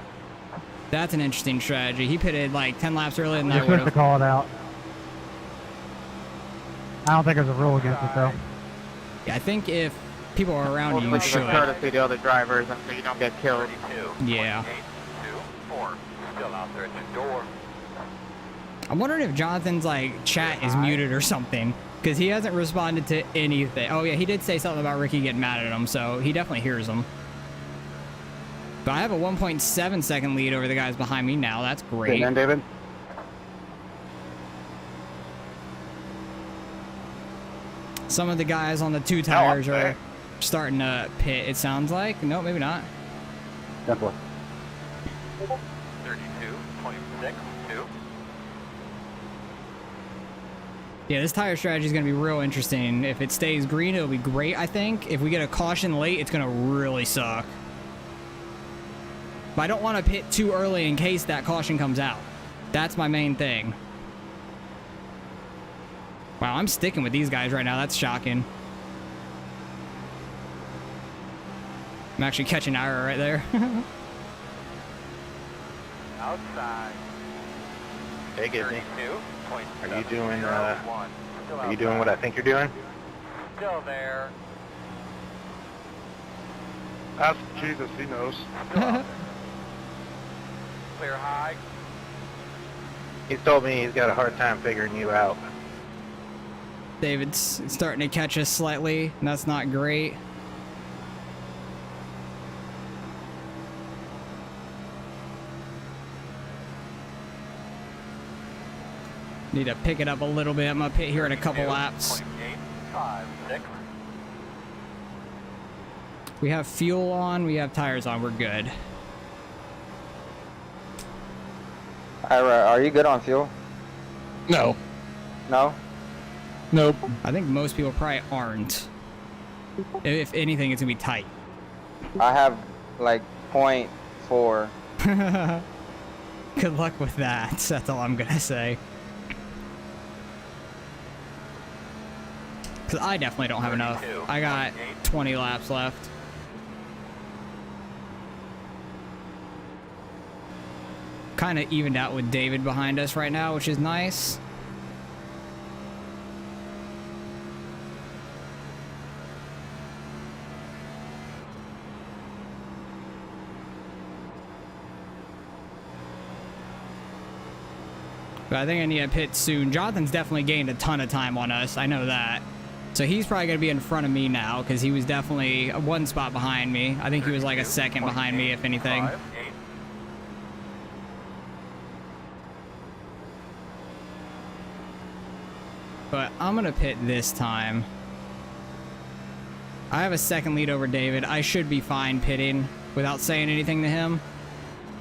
That's an interesting strategy. He pitted like 10 laps earlier than I You're would supposed to have. call it out. I don't think there's a rule against it, though. Yeah, I think if people are around you, you Which is a should. courtesy to the other drivers, and so you don't get killed. 32. Yeah. 824. Still out there at your door. I'm wondering if Jonathan's like chat is muted or something. Because he hasn't responded to anything. Oh yeah, he did say something about Ricky getting mad at him, so he definitely hears him. But I have a 1.7 second lead over the guys behind me now. That's great. Hey, man, David. Some of the guys on the two tires are starting to pit, it sounds like. No, maybe not. Definitely. 32.62. Yeah, this tire strategy is going to be real interesting. If it stays green, it'll be great, I think. If we get a caution late, it's going to really suck. But I don't want to pit too early in case that caution comes out. That's my main thing. Wow, I'm sticking with these guys right now. That's shocking. I'm actually catching Ira right there. Outside. Hey, Gizzy. 32.701. Are you doing what I think you're doing? Still there. Ask Jesus, he knows. Still out there. Clear high. He's told me he's got a hard time figuring you out. David's starting to catch us slightly, and that's not great. Need to pick it up a little bit. I'm gonna pit here in a couple laps. 0.856. We have fuel on, we have tires on, we're good. Ira, are you good on fuel? No. No? Nope. I think most people probably aren't. If anything, it's gonna be tight. I have like 0.4. Good luck with that. That's all I'm gonna say. Because I definitely don't have enough. I got 20 laps left. Kind of evened out with David behind us right now, which is nice. But I think I need to pit soon. Jonathan's definitely gained a ton of time on us. I know that. So he's probably going to be in front of me now because he was definitely one spot behind me. I think he was like a second behind me, if anything. But I'm going to pit this time. I have a second lead over David. I should be fine pitting without saying anything to him.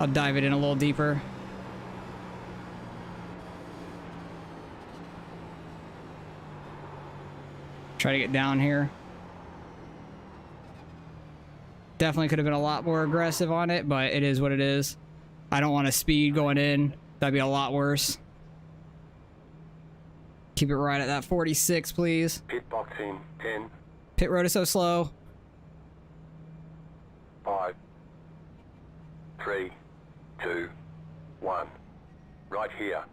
I'll dive it in a little deeper. Try to get down here. Definitely could have been a lot more aggressive on it, but it is what it is. I don't want to speed going in. That'd be a lot worse. Keep it right at that 46, please. Pit boxing 10. Pit road is so slow. 5, 3, 2, 1. Right here.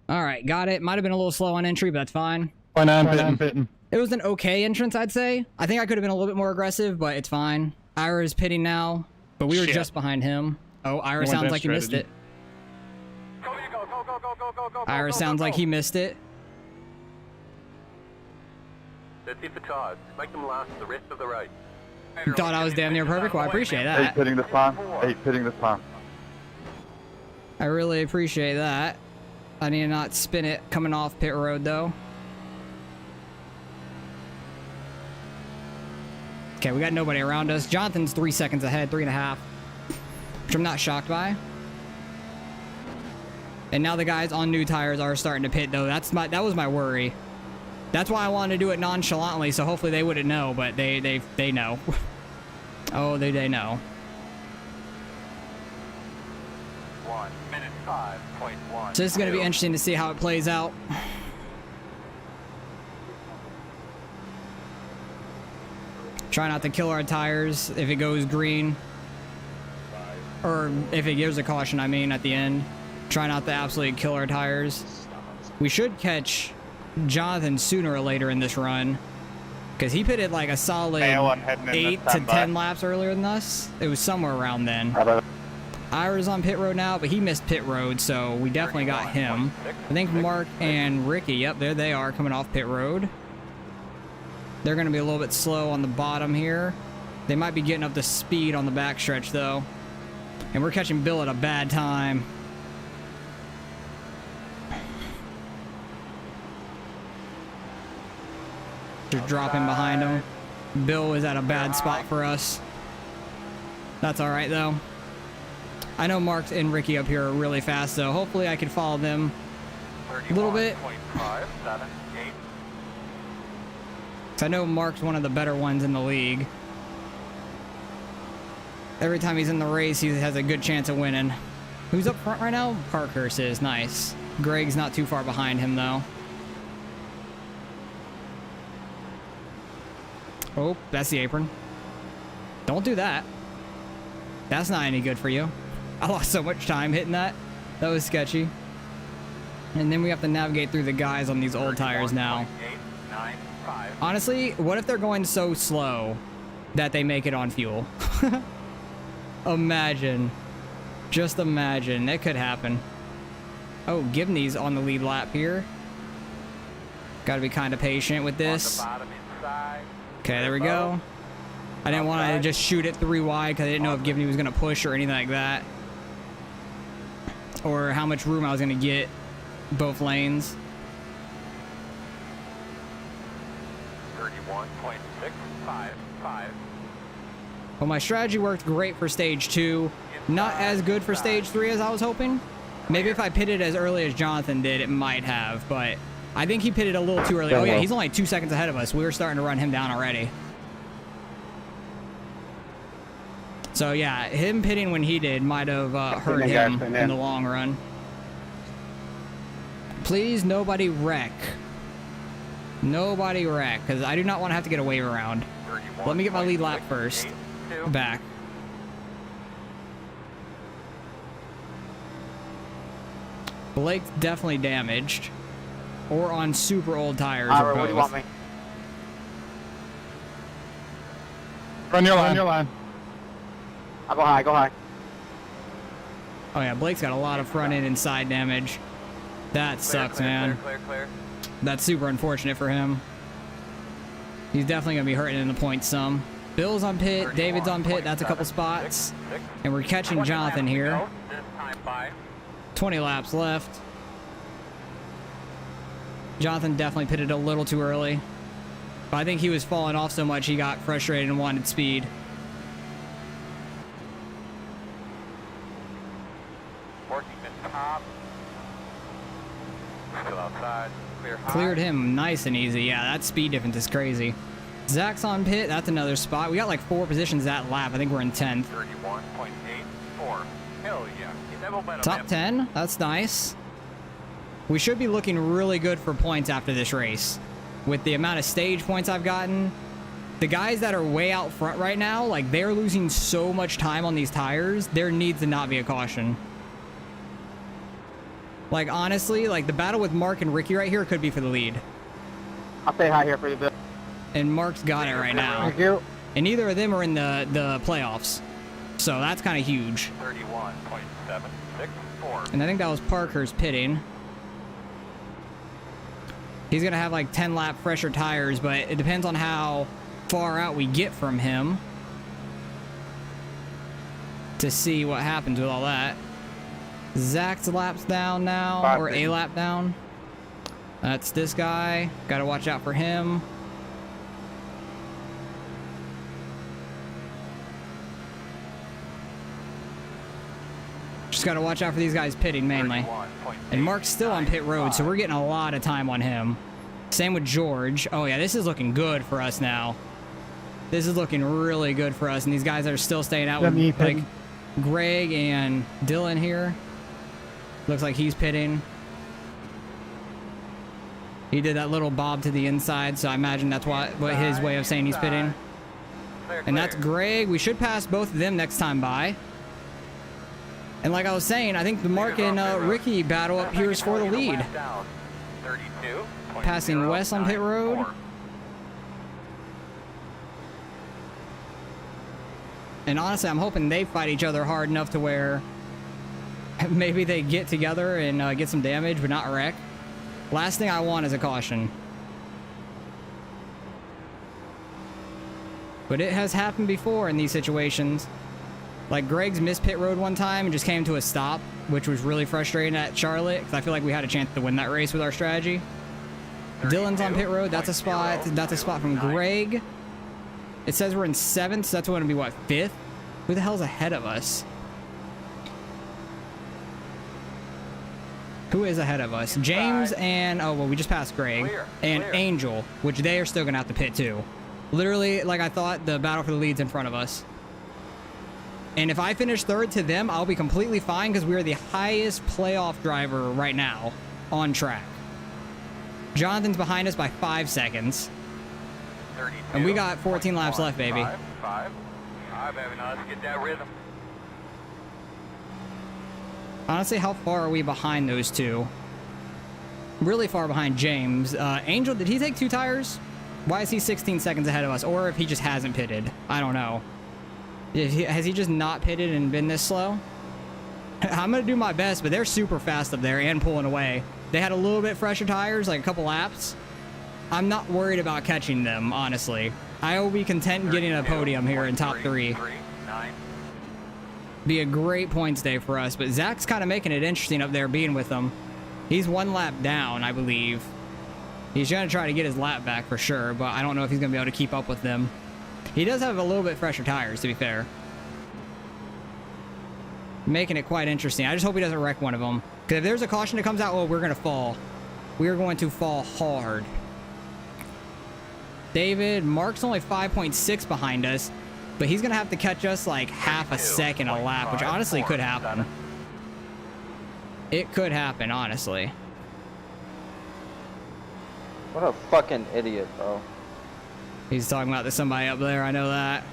All right, got it. Might have been a little slow on entry, but that's fine. Point nine pitting. It was an okay entrance, I'd say. I think I could have been a little bit more aggressive, but it's fine. Ira is pitting now, but we were just behind him. Oh, Ira sounds like he missed it. Ira sounds like he missed it. That's it for tires. Make them last the rest of the race. Thought I was damn near perfect. Well, I appreciate that. 8 pitting this time. 8 pitting this time. I really appreciate that. I need to not spin it coming off pit road, though. Okay, we got nobody around us. Jonathan's 3 seconds ahead, 3.5, which I'm not shocked by. And now the guys on new tires are starting to pit, though. That was my worry. That's why I wanted to do it nonchalantly, so hopefully they wouldn't know, but they know. Oh, they know. 1 minute 5.1. So this is going to be interesting to see how it plays out. Try not to kill our tires if it goes green. Or if it gives a caution, I mean, at the end. Try not to absolutely kill our tires. We should catch Jonathan sooner or later in this run. Because he pitted like a solid 8 to 10 laps earlier than us. It was somewhere around then. Ira's on pit road now, but he missed pit road, so we definitely got him. I think Mark and Ricky, yep, there they are, coming off pit road. They're going to be a little bit slow on the bottom here. They might be getting up to speed on the backstretch, though. And we're catching Bill at a bad time. Just dropping behind him. Bill is at a bad spot for us. That's all right, though. I know Mark and Ricky up here are really fast, though. Hopefully I can follow them a little bit. 31.578. 'Cause I know Mark's one of the better ones in the league. Every time he's in the race, he has a good chance of winning. Who's up front right now? Parkhurst is. Nice. Greg's not too far behind him, though. Oh, that's the apron. Don't do that. That's not any good for you. I lost so much time hitting that. That was sketchy. And then we have to navigate through the guys on these old tires now. 31.895. Honestly, what if they're going so slow that they make it on fuel? Imagine. Just imagine. It could happen. Oh, Gibney's on the lead lap here. Gotta be kind of patient with this. On the bottom inside. Okay, there we go. I didn't want to just shoot it 3 wide because I didn't know if Gibney was going to push or anything like that. Or how much room I was going to get both lanes. 31.655. Well, my strategy worked great for stage 2. Not as good for stage 3 as I was hoping. Maybe if I pitted as early as Jonathan did, it might have, but I think he pitted a little too early. Oh yeah, he's only 2 seconds ahead of us. We were starting to run him down already. So yeah, him pitting when he did might have hurt him in the long run. Please, nobody wreck. Nobody wreck, because I do not want to have to get a wave around. Let me get my lead lap first. Back. Blake's definitely damaged. Or on super old tires. Ira, what do you want me? Run your line. Your line. I'll go high, go high. Oh yeah, Blake's got a lot of front end and side damage. That sucks, man. Clear. That's super unfortunate for him. He's definitely going to be hurting in the points some. Bill's on pit, David's on pit, that's a couple spots. And we're catching Jonathan here. 20 laps left. Jonathan definitely pitted a little too early. But I think he was falling off so much he got frustrated and wanted speed. Working the top. Still outside. Clear high. Cleared him nice and easy. Yeah, that speed difference is crazy. Zach's on pit. That's another spot. We got like 4 positions that lap. I think we're in 10th. 31.84. Hell yeah. Get that momentum, Top man. 10. That's nice. We should be looking really good for points after this race. With the amount of stage points I've gotten, the guys that are way out front right now, like they're losing so much time on these tires, there needs to not be a caution. Like honestly, like the battle with Mark and Ricky right here could be for the lead. I'll stay high here for you, Bill. And Mark's got it right now. Thank you. And neither of them are in the playoffs. So that's kind of huge. 31.764. And I think that was Parker's pitting. He's going to have like 10 lap fresher tires, but it depends on how far out we get from him to see what happens with all that. Zach's lap's down now, or a lap down. That's this guy. Got to watch out for him. Just got to watch out for these guys pitting mainly. And Mark's still on pit road, so we're getting a lot of time on him. Same with George. Oh yeah, this is looking good for us now. This is looking really good for us, and these guys are still staying out with like Greg and Dylan here. Looks like he's pitting. He did that little bob to the inside, so I imagine that's what his way of saying he's pitting. And that's Greg. We should pass both of them next time by. And like I was saying, I think the Mark and Ricky battle up here is for the lead. Passing Wes on pit road. And honestly, I'm hoping they fight each other hard enough to where maybe they get together and get some damage, but not wreck. Last thing I want is a caution. But it has happened before in these situations. Like Greg's missed pit road one time and just came to a stop, which was really frustrating at Charlotte because I feel like we had a chance to win that race with our strategy. Dylan's on pit road. That's a spot. That's a spot from Greg. It says we're in 7th, so that's going to be what, 5th? Who the hell's ahead of us? Who is ahead of us? James and, oh, well, we just passed Greg. And Angel, which they are still going to have to pit too. Literally, like I thought, the battle for the lead's in front of us. And if I finish third to them, I'll be completely fine because we are the highest playoff driver right now on track. Jonathan's behind us by 5 seconds. 32, And we got 14 laps left, baby. Five, baby. Now let's get that rhythm. Honestly, how far are we behind those two? Really far behind James. Angel, did he take 2 tires? Why is he 16 seconds ahead of us? Or if he just hasn't pitted. I don't know. Has he just not pitted and been this slow? I'm going to do my best, but they're super fast up there and pulling away. They had a little bit fresher tires, like a couple laps. I'm not worried about catching them, honestly. I will be content getting a podium here in top 3. Be a great points day for us, but Zach's kind of making it interesting up there being with them. He's 1 lap down, I believe. He's going to try to get his lap back for sure, but I don't know if he's going to be able to keep up with them. He does have a little bit fresher tires, to be fair. Making it quite interesting. I just hope he doesn't wreck one of them. Because if there's a caution that comes out, oh, we're going to fall. We are going to fall hard. David, Mark's only 5.6 behind us, but he's going to have to catch us like half a second a lap, which honestly could happen. It could happen, honestly. What a fucking idiot, bro. He's talking about there's somebody up there, I know that.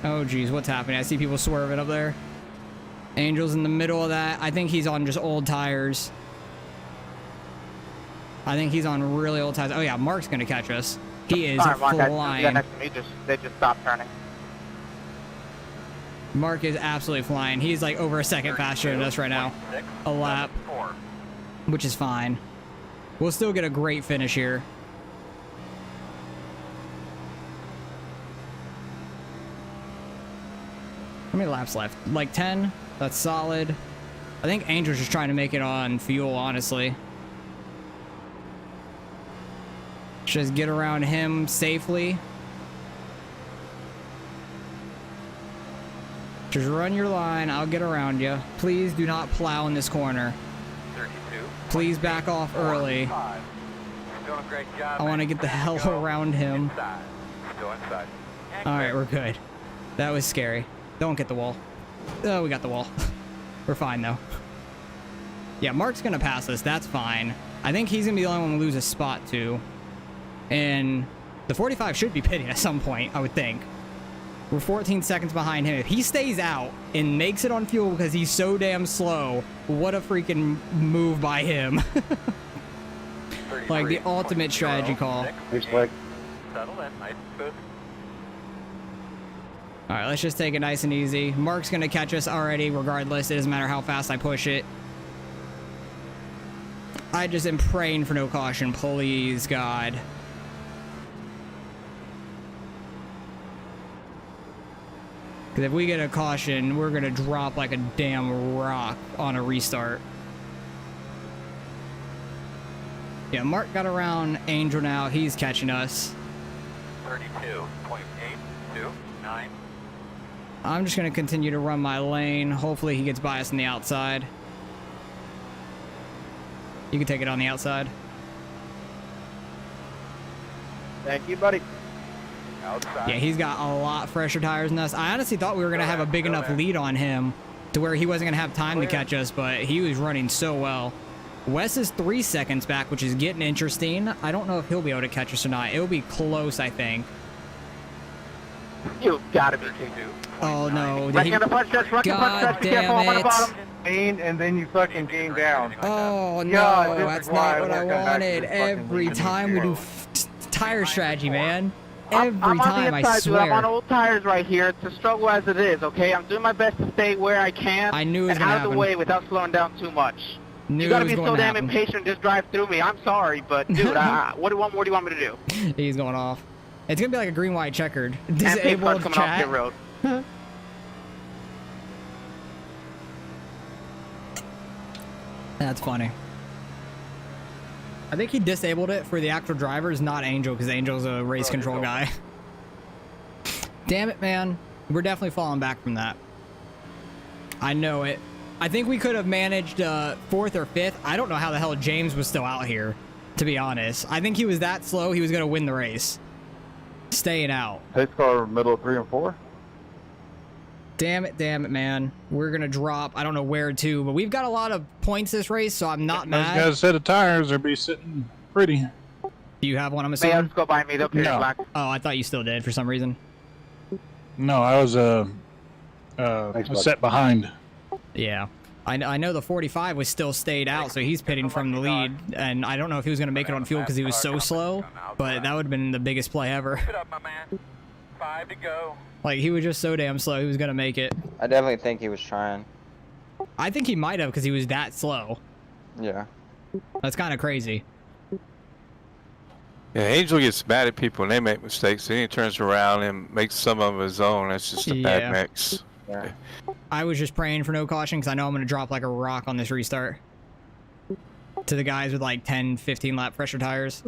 Oh, geez, what's happening? I see people swerving up there. Angel's in the middle of that. I think he's on just old tires. I think he's on really old tires. Oh, yeah, Mark's going to catch us. He is flying. Next to me, they just stopped turning. Mark is absolutely flying. He's like over a second faster than us right now. A lap, which is fine. We'll still get a great finish here. How many laps left? Like 10? That's solid. I think Angel's just trying to make it on fuel, honestly. Just get around him safely. Just run your line. I'll get around you. Please do not plow in this corner. 32. Please back off early. Doing a great job, I want to get the hell around him. Still inside. All right, we're good. That was scary. Don't get the wall. Oh, we got the wall. We're fine, though. Yeah, Mark's going to pass us. That's fine. I think he's going to be the only one to lose a spot, too. And the 45 should be pitting at some point, I would think. We're 14 seconds behind him. If he stays out and makes it on fuel because he's so damn slow, what a freaking move by him. Like the ultimate strategy call. Settle in. Nice. Good. All right, let's just take it nice and easy. Mark's going to catch us already regardless. It doesn't matter how fast I push it. I just am praying for no caution. Please, God. Because if we get a caution, we're going to drop like a damn rock on a restart. Yeah, Mark got around Angel now. He's catching us. 32.829. I'm just going to continue to run my lane. Hopefully he gets by us on the outside. You can take it on the outside. Thank you, buddy. Outside. Yeah, he's got a lot fresher tires than us. I honestly thought we were going to have a big enough lead on him to where he wasn't going to have time to catch us, but he was running so well. Wes is 3 seconds back, which is getting interesting. I don't know if he'll be able to catch us or not. It'll be close, I think. You gotta be kidding. Oh, no. Right in the front stretch, right in the front stretch. Be careful, I'm on the bottom. And then you fucking came down. Oh, no. God, this That's is why not what I we're coming back to wanted. this fucking Every lead. time we do tire strategy, man. Every I'm on time, the I inside, dude. I'm on swear. old tires right here. It's a struggle as it is, okay? I'm doing my best to stay where I can I knew it was and gonna out of the happen. way without slowing down too much. Knew You it gotta was be going so to damn happen. impatient, just drive through me. I'm sorry, but dude, what do you want me to do? He's going off. It's going to be like a green, white, checkered. And pace car's Disabled coming off chat. pit road. That's funny. I think he disabled it for the actual drivers, not Angel, because Angel's a race control guy. Damn it, man. We're definitely falling back from that. I know it. I think we could have managed 4th or 5th. I don't know how the hell James was still out here, to be honest. I think he was that slow, he was going to win the race. Staying out. Pace car middle of 3 and 4. Damn it, man. We're going to drop. I don't know where to, but we've got a lot of points this race, so I'm not mad. Those guys' set of tires will be sitting pretty. Do you have one, I'm May assuming? I just go by me? They'll No. black. Oh, I thought you still did for some reason. No, I was set behind. Yeah. I know the 45 was still stayed out, so he's pitting from the lead, and I don't know if he was going to make it on fuel because he was so slow, but that would have been the biggest play ever. Keep it up, my man. 5 to go. Like, he was just so damn slow, he was going to make it. I definitely think he was trying. I think he might have because he was that slow. Yeah. That's kind of crazy. Yeah, Angel gets mad at people and they make mistakes. Then he turns around and makes some of his own. That's just a bad mix. Yeah. I was just praying for no caution because I know I'm going to drop like a rock on this restart. To the guys with like 10, 15 lap pressure tires.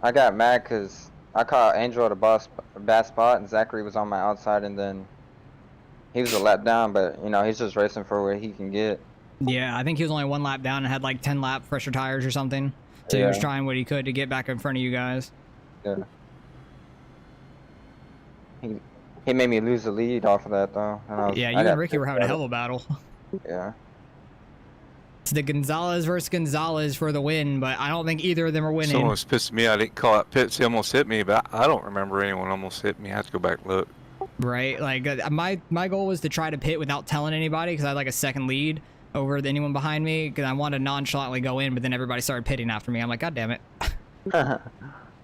I got mad because I caught Angel at a bad spot and Zachary was on my outside and then he was a lap down, but you know, he's just racing for where he can get. Yeah, I think he was only 1 lap down and had like 10 lap pressure tires or something. So he was trying what he could to get back in front of you guys. Yeah. He made me lose the lead off of that though. And Yeah, you and Ricky were having a hell of a battle. Yeah. It's the Gonzalez versus Gonzalez for the win, but I don't think either of them are winning. Someone was pissing me. I didn't call out pits. He almost hit me, but I don't remember anyone almost hit me. I have to go back and look. Right? Like, my goal was to try to pit without telling anybody because I had like a second lead over anyone behind me because I wanted to nonchalantly go in, but then everybody started pitting after me. I'm like, God damn it.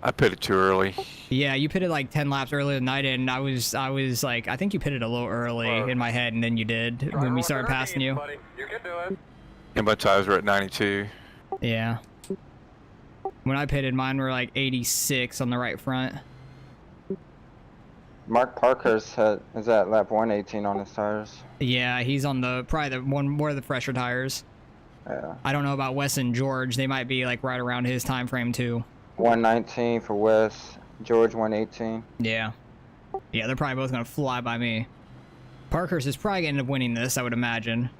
I pitted too early. Yeah, you pitted like 10 laps earlier than I did, and I was like, I think you pitted a little early in my head, and then you did when we started passing you. You can do it. And my tires were at 92. Yeah. When I pitted, mine were like 86 on the right front. Mark Parker's is at lap 118 on his tires. Yeah, he's on probably the one more of the fresher tires. Yeah. I don't know about Wes and George. They might be like right around his time frame too. 119 for Wes, George 118. Yeah. Yeah, they're probably both gonna fly by me. Parkhurst is probably gonna end up winning this, I would imagine.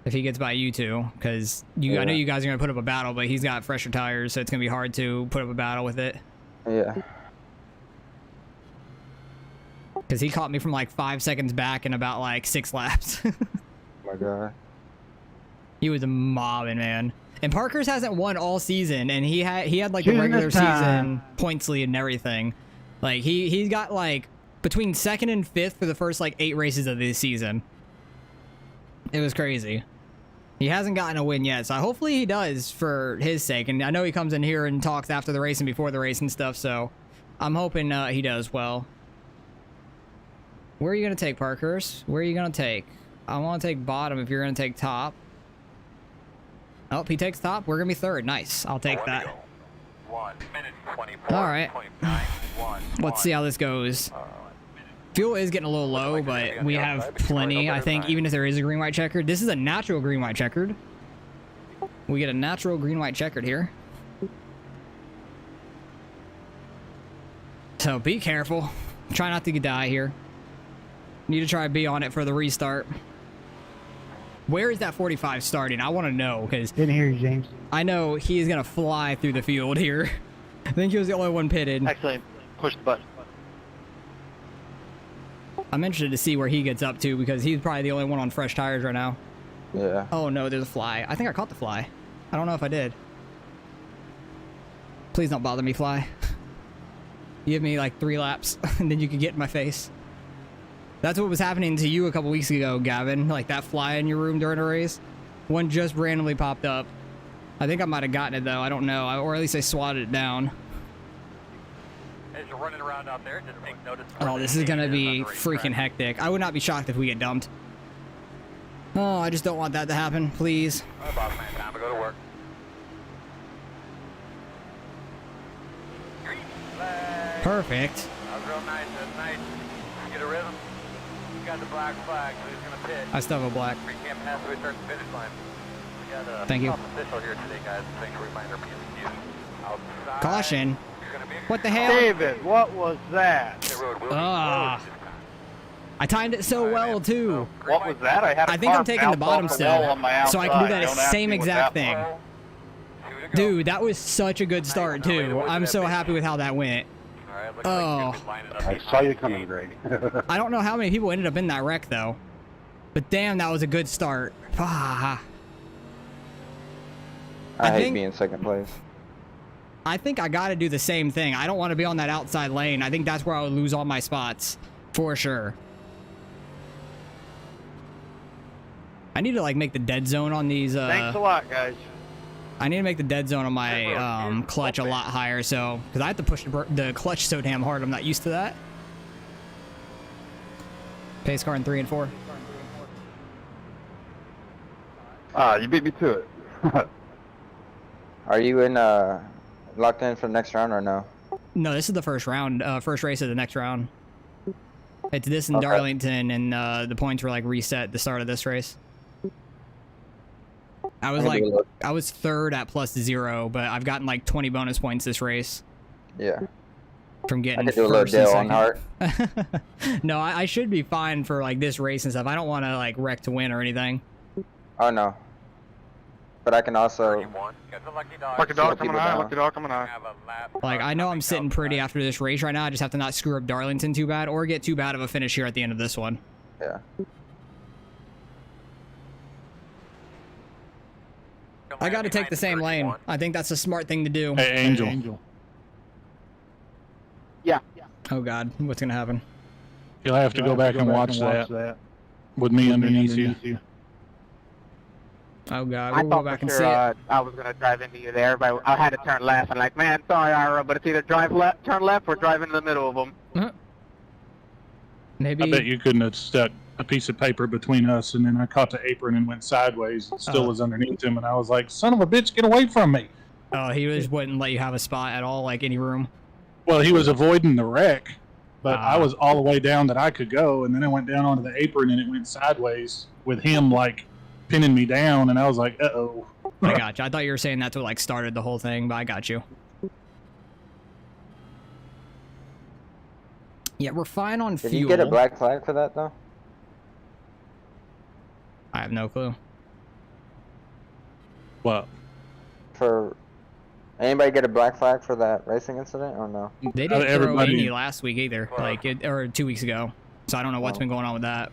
If he gets by you two, because I know you guys are gonna put up a battle, but he's got fresher tires, so it's gonna be hard to put up a battle with it. Yeah. Because he caught me from like 5 seconds back in about like 6 laps. Oh my God. He was a mobbing, man. And Parker's hasn't won all season, and he had like the regular season points lead and everything. Like he's got like between 2nd and 5th for the first like 8 races of this season. It was crazy. He hasn't gotten a win yet, so hopefully he does for his sake. And I know he comes in here and talks after the race and before the race and stuff, so I'm hoping he does well. Where are you going to take, Parkhurst? Where are you going to take? I want to take bottom if you're going to take top. Oh, he takes top. We're going to be 3rd. Nice. I'll take that. 1 minute 24. All right. Let's see how this goes. Fuel is getting a little low, but we have plenty, I think, even if there is a green-white checkered. This is a natural green-white checkered. We get a natural green-white checkered here. So be careful. Try not to die here. Need to try to be on it for the restart. Where is that 45 starting? I want to know, because Didn't hear you, James. I know he is going to fly through the field here. I think he was the only one pitted. Actually, push the button. I'm interested to see where he gets up to, because he's probably the only one on fresh tires right now. Yeah. Oh no, there's a fly. I think I caught the fly. I don't know if I did. Please don't bother me, fly. Give me like 3 laps, and then you can get in my face. That's what was happening to you a couple weeks ago, Gavin. Like that fly in your room during a race. One just randomly popped up. I think I might have gotten it though. I don't know. Or at least I swatted it down. As you're running around out there, just take notice. Oh, this is gonna be freaking hectic. I would not be shocked if we get dumped. Oh, I just don't want that to happen. Please. All right, boss man, time to go to work. Green flag. Perfect. That was real nice. That's nice. You get a rhythm. You got the black flag, so he's gonna pit. I still have a black. We can't pass the return to finish line. We got a Thank you. official here today, guys. Thanks for reminding our PSQ. Outside. Caution. You're gonna be What the hell? David, what was that? The road will be Ah. closed this time. I timed it so well too. What was that? I had a I think car I'm taking the bounce off bottom the still, wall on my so I can do outside. that Don't ask same me what exact that thing. was. Dude, that was such a good start too. I'm so happy with how that went. Oh, I saw you coming, Greg. I don't know how many people ended up in that wreck though, but damn, that was a good start. Ah. I hate think- being second place. I think I got to do the same thing. I don't want to be on that outside lane. I think that's where I would lose all my spots for sure. I need to like make the dead zone on these. Thanks a lot, guys. I need to make the dead zone on my clutch a lot higher, so because I have to push the clutch so damn hard. I'm not used to that. Pace car in 3 and 4. You beat me to it. Are you in locked in for the next round or no? No, this is the first round, first race of the next round. It's this in Okay. Darlington, and the points were like reset at the start of this race. I was I can like, do a look. I was third at +0, but I've gotten like 20 bonus points this race Yeah. from I getting could do a little first and Dale on second. heart. No, I should be fine for like this race and stuff. I don't want to like wreck to win or anything. Oh no. But I can also. Lucky dog Slow coming people high. down. Lucky dog coming high. Like I know I'm sitting pretty after this race right now. I just have to not screw up Darlington too bad or get too bad of a finish here at the end of this one. Yeah. I got to take the same lane. I think that's a smart thing to do. Hey, Angel. Yeah. Oh God, what's gonna happen? You'll have to go back and watch that with me underneath you. Oh God, I we'll go thought back for and sure see it. I was gonna drive into you there, but I had to turn left. I'm like, man, sorry, Ira, but it's either turn left, or drive into the middle of them. Maybe. I bet you couldn't have stuck a piece of paper between us, and then I caught the apron and went sideways. It still was underneath him, and I was like, son of a bitch, get away from me. Oh, he just wouldn't let you have a spot at all, like any room. Well, he was avoiding the wreck, but I was all the way down that I could go, and then I went down onto the apron, and it went sideways with him, like, pinning me down, and I was like, uh-oh. I got you. I thought you were saying that's what like started the whole thing, but I got you. Yeah, we're fine on Did fuel. you get a black flag for that though? I have no clue. What? For anybody get a black flag for that racing incident or no? They didn't throw everybody- any last week either, like or 2 weeks ago. So I don't know what's been going on with that.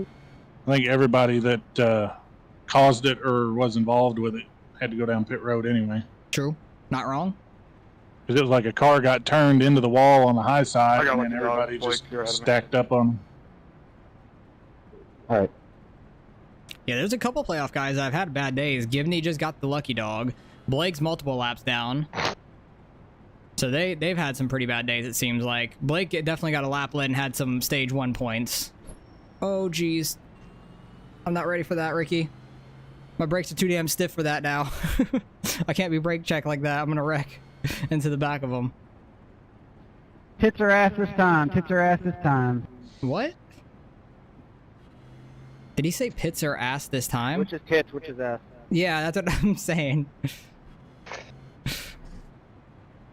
I think everybody that caused it or was involved with it had to go down pit road anyway. True, not wrong. Because it was like a car got turned into the wall on the high I side, got and then lucky dog. everybody Blake, just you're ahead of me. stacked up on them. All right. Yeah, there's a couple playoff guys that have had bad days. Givney just got the lucky dog. Blake's multiple laps down. So they've had some pretty bad days, it seems like. Blake definitely got a lap led and had some stage 1 points. Oh, geez. I'm not ready for that, Ricky. My brakes are too damn stiff for that now. I can't be brake checked like that. I'm going to wreck into the back of them. Tits her ass this time. Tits her ass this time. What? Did he say pits or ass this time? Which is tits, which is ass. Yeah, that's what I'm saying.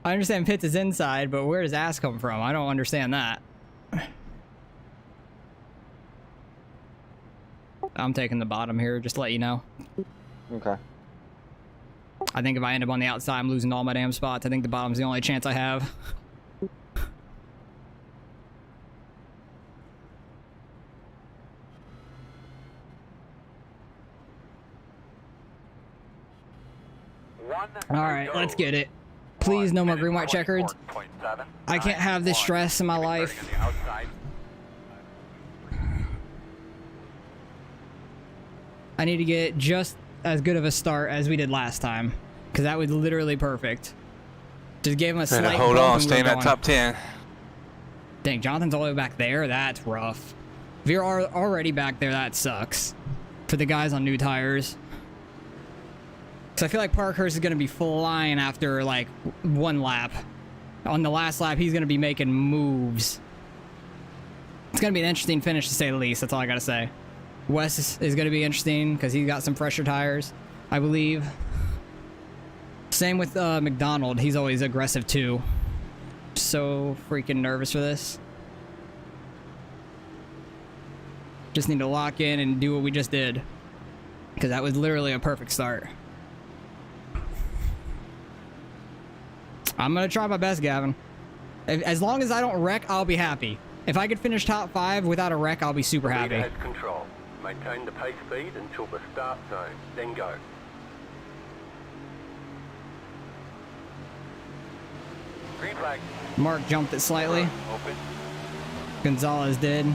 I understand pits is inside, but where does ass come from? I don't understand that. I'm taking the bottom here, just to let you know. Okay. I think if I end up on the outside, I'm losing all my damn spots. I think the bottom's the only chance I have. All right, let's get it. Please, no more green white checkers. I can't have this stress in my life. I need to get just as good of a start as we did last time, because that was literally perfect. Just gave him a Better slight hold bump on, and stay in we're that going. top 10. Dang, Jonathan's all the way back there. That's rough. If you're already back there, that sucks. For the guys on new tires. So I feel like Parkhurst is going to be flying after, like, 1 lap. On the last lap, he's going to be making moves. It's going to be an interesting finish, to say the least. That's all I got to say. Wes is going to be interesting, because he's got some fresher tires, I believe. Same with McDonald. He's always aggressive, too. So freaking nervous for this. Just need to lock in and do what we just did. Because that was literally a perfect start. I'm going to try my best, Gavin. As long as I don't wreck, I'll be happy. If I could finish top 5 without a wreck, I'll be super happy. Leader has control. Maintain the pace speed until the start zone, then go. Green flag. Mark jumped it slightly. Open. Gonzalez did.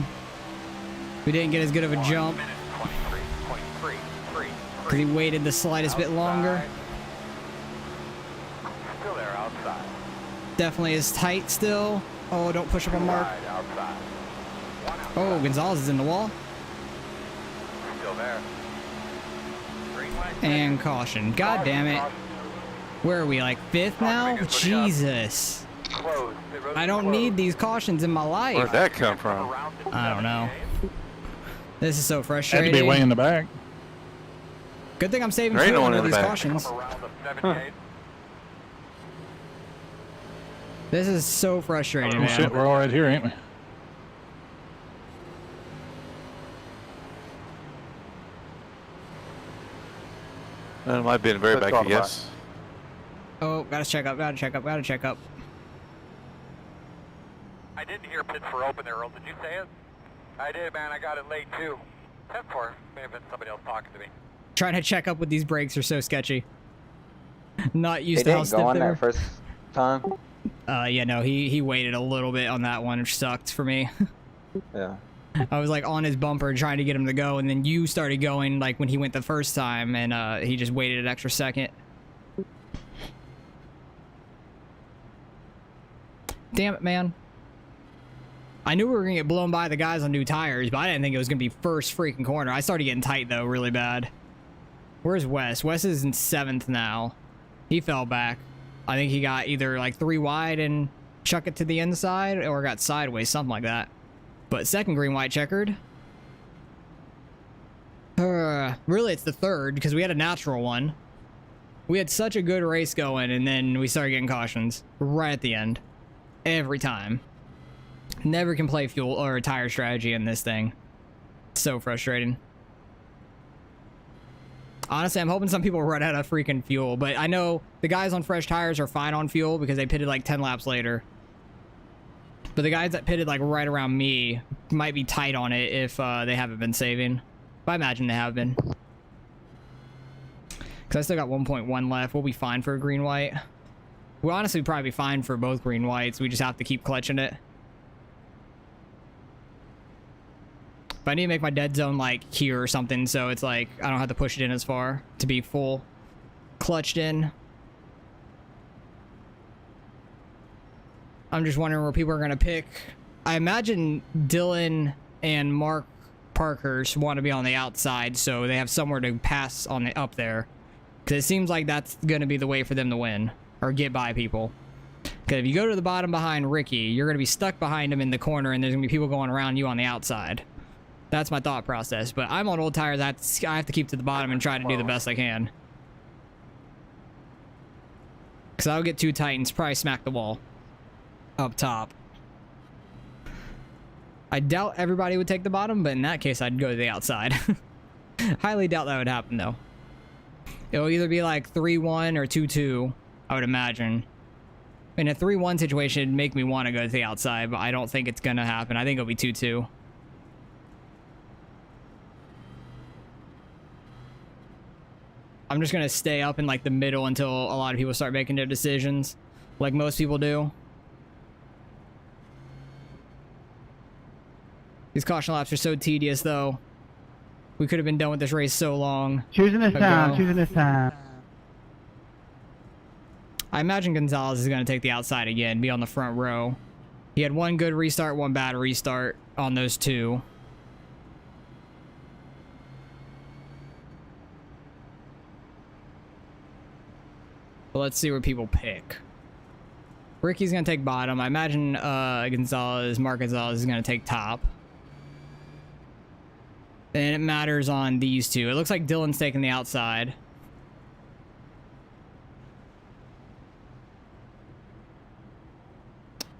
We didn't get as good of a jump 23.3. because he waited the slightest bit longer. Still there outside. Definitely is tight still. Oh, don't push up on Mark. Right outside. Oh, Gonzalez is in the wall. Still there. Green light. And caution. God damn it. Where are we, like 5th now? Jesus. Close. I don't need these cautions in my life. Where'd that come from? I don't know. This is so Had to frustrating. be way in the back. Good thing I'm saving There ain't fuel no one under in these the back. cautions. Around the 78. This is so frustrating, Oh man. shit, we're all right here, ain't we? It might be in the very Let's back, go I on the guess. Oh, gotta check up, gotta check up, gotta check up. I didn't hear pit for open there, Earl. Did you say it? I did, man. I got it late, too. 10-4. May have been somebody else talking to me. Trying to check up with these brakes are so sketchy. Not They used to how didn't go stiff on they that were. first time. Yeah, no, he waited a little bit on that one, which sucked for me. Yeah. I was like on his bumper trying to get him to go, and then you started going like when he went the first time, and he just waited an extra second. Damn it, man. I knew we were gonna get blown by the guys on new tires, but I didn't think it was gonna be first freaking corner. I started getting tight though, really bad. Where's Wes? Wes is in 7th now. He fell back. I think he got either like 3 wide and chuck it to the inside, or got sideways, something like that. But second green white checkered. Really, it's the 3rd because we had a natural one. We had such a good race going, and then we started getting cautions right at the end. Every time. Never can play fuel or tire strategy in this thing. So frustrating. Honestly, I'm hoping some people run out of freaking fuel, but I know the guys on fresh tires are fine on fuel because they pitted like 10 laps later. But the guys that pitted like right around me might be tight on it if they haven't been saving. But I imagine they have been. Because I still got 1.1 left. We'll be fine for a green white. We'll honestly probably be fine for both green whites. We just have to keep clutching it. But I need to make my dead zone like here or something, so it's like I don't have to push it in as far to be full clutched in. I'm just wondering where people are gonna pick. I imagine Dylan and Mark Parkhurst want to be on the outside, so they have somewhere to pass on the up there. Because it seems like that's gonna be the way for them to win or get by people. Because if you go to the bottom behind Ricky, you're gonna be stuck behind him in the corner, and there's gonna be people going around you on the outside. That's my thought process, but I'm on old tires. I have to keep to the bottom and try to do the best I can. Because I'll get too tight and probably smack the wall up top. I doubt everybody would take the bottom, but in that case, I'd go to the outside. Highly doubt that would happen, though. It'll either be like 3-1 or 2-2, I would imagine. In a 3-1 situation, it'd make me want to go to the outside, but I don't think it's going to happen. I think it'll be 2-2. I'm just gonna stay up in like the middle until a lot of people start making their decisions, like most people do. These caution laps are so tedious, though. We could have been done with this race so long. Choosing this ago. time, choosing this time. I imagine Gonzalez is gonna take the outside again, be on the front row. He had one good restart, one bad restart on those two. But let's see where people pick. Ricky's gonna take bottom. I imagine Mark Gonzalez is gonna take top. And it matters on these two. It looks like Dylan's taking the outside.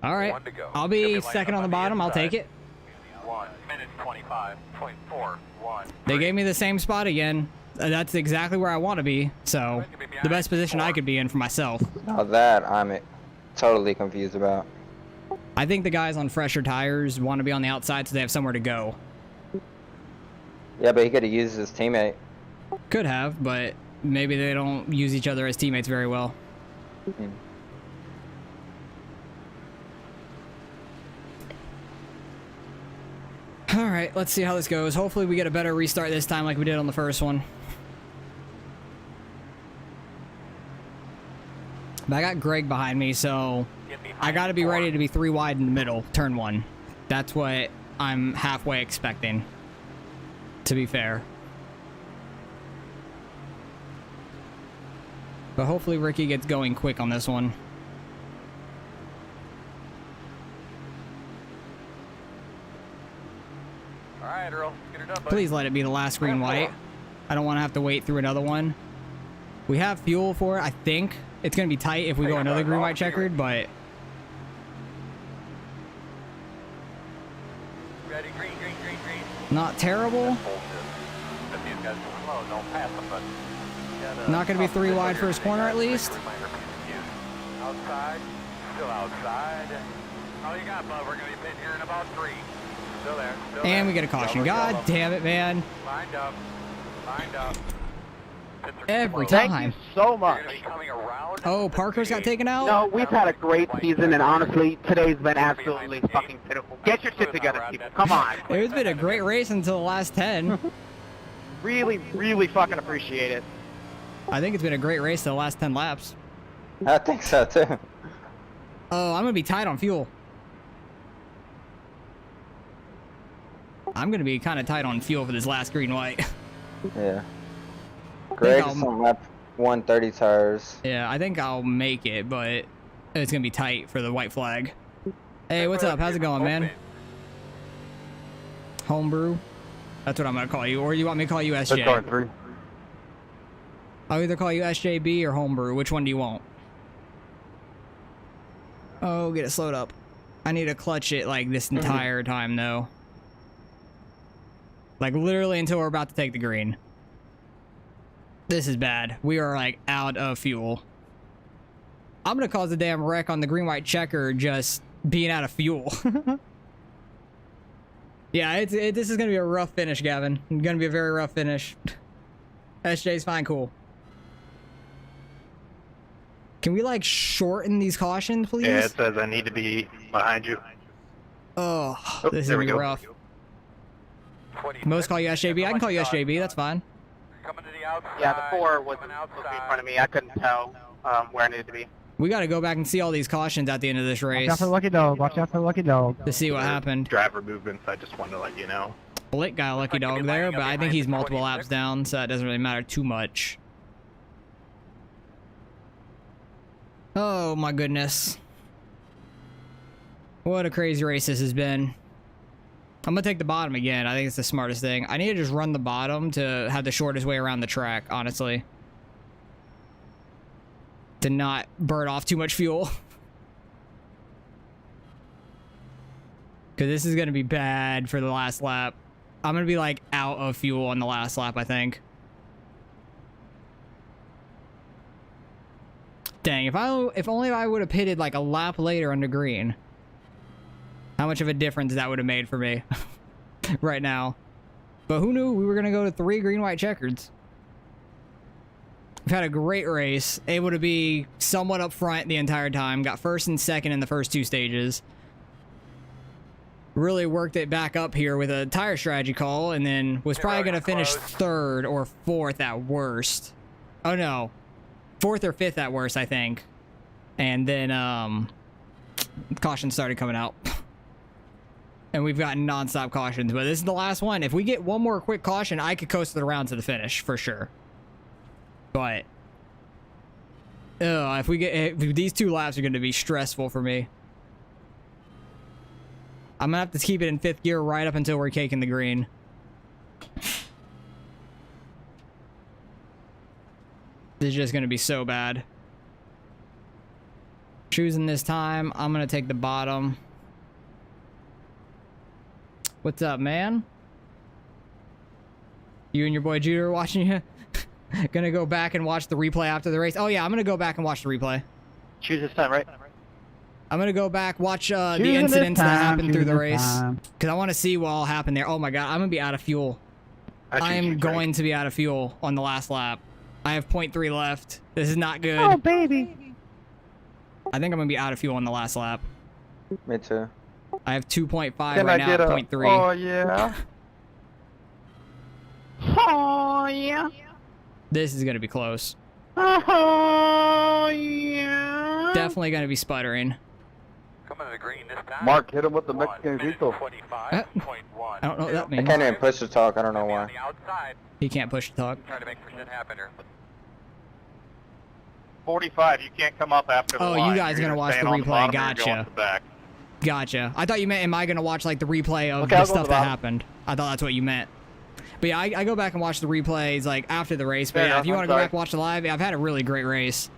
All right. I'll be second on the bottom. I'll take it. 1 minute 25.41. They gave me the same spot again. That's exactly where I want to be. So, the best position I could be in for myself. Now that I'm totally confused about. I think the guys on fresher tires want to be on the outside so they have somewhere to go. Yeah, but he could have used his teammate. Could have, but maybe they don't use each other as teammates very well. Hmm. All right, let's see how this goes. Hopefully we get a better restart this time like we did on the first one. But I got Greg behind me, so I got to be ready to be 3 wide in the middle, turn 1. That's what I'm halfway expecting, to be fair. But hopefully Ricky gets going quick on this one. All right, Earl, get her done, buddy. Please let it be the last green white. I don't want to have to wait through another one. We have fuel for it, I think. It's going to be tight if we go another green white checkered, but... Ready, green, green, green, green. not terrible. If these guys are slow, don't pass them, but Not going to be 3 wide first corner at least. outside, still outside. All you got, bud. We're going to be pitting here in about 3. Still there, still there. And we get a caution. God damn it, man. Lined up, lined up. Every Thank time. you so much. Oh, Parker's got taken out? No, we've had a great season, and honestly, today's been absolutely fucking pitiful. Get your shit together, people. Come on. It's been a great race until the last 10. Really, really fucking appreciate it. I think it's been a great race to the last 10 laps. I think so too. Oh, I'm going to be tight on fuel. I'm going to be kind of tight on fuel for this last green white. Yeah. Greg's on lap 130 tires. Yeah, I think I'll make it, but it's going to be tight for the white flag. Hey, what's up? How's it going, man? Homebrew? That's what I'm going to call you. Or you want me to call you SJ? I'll either call you SJB or Homebrew. Which one do you want? Oh, get it slowed up. I need to clutch it like this entire time, though. Like, literally until we're about to take the green. This is bad. We are, like, out of fuel. I'm going to cause a damn wreck on the green-white checker just being out of fuel. Yeah, this is going to be a rough finish, Gavin. It's going to be a very rough finish. SJ's fine, cool. Can we, like, shorten these cautions, please? Yeah, it says I need to be behind you. Oh, this is going to be rough. Most call you SJB. I can call you SJB. That's fine. Yeah, the 4 wasn't supposed to be in front of me. I couldn't tell where I needed to be. We got to go back and see all these cautions at the end of this race. Watch out for Lucky Dog. Watch out for Lucky Dog. To see what happened. Driver movements, I just wanted to let you know. Blick got a lucky dog there, but I think he's multiple laps down, so that doesn't really matter too much. Oh my goodness. What a crazy race this has been. I'm gonna take the bottom again. I think it's the smartest thing. I need to just run the bottom to have the shortest way around the track, honestly. To not burn off too much fuel. Because this is gonna be bad for the last lap. I'm gonna be like out of fuel on the last lap, I think. Dang, if only I would have pitted like a lap later under green. How much of a difference that would have made for me right now. But who knew we were going to go to 3 green-white checkers. We've had a great race. Able to be somewhat up front the entire time. Got first and second in the first 2 stages. Really worked it back up here with a tire strategy call. And then was probably going to finish 3rd or 4th at worst. Oh, no. 4th or 5th at worst, I think. And then caution started coming out. And we've gotten non-stop cautions, but this is the last one. If we get one more quick caution, I could coast it around to the finish for sure. But if these 2 laps are going to be stressful for me. I'm gonna have to keep it in 5th gear right up until we're caking the green. This is just going to be so bad. Choosing this time, I'm going to take the bottom. What's up, man? You and your boy Judah are watching you? Gonna go back and watch the replay after the race? Oh yeah, I'm gonna go back and watch the replay. Choose this time, right? I'm gonna go back, watch the incidents that happened through the race. Because I want to see what all happened there. Oh my god, I'm gonna be out of fuel. I am going to be out of fuel on the last lap. I have 0.3 left. This is not good. Oh, baby. I think I'm gonna be out of fuel on the last lap. Me too. I have 2.5 Can right I now get at a? 0.3. Oh yeah. Oh, yeah. This is gonna be close. Oh, yeah. Definitely gonna be sputtering. Coming to the green this time. Mark, hit him with the Mexican veto. 25.1. I don't know what that I means. can't even push the talk. I don't know On why. the outside. He can't push the talk. Trying to make percent happen here. 45. You can't come up after the Oh, line. you guys You're gonna either watch the staying on replay. bottom or you're going Gotcha. to the back. Gotcha. I thought you meant, am I gonna watch like the replay of Okay, the I'll go stuff to the that bottom. happened? I thought that's what you meant. But yeah, I go back and watch the replays like after the race. But Fair yeah, enough, if you I'm want to go sorry. back and watch the live, I've had a really great race.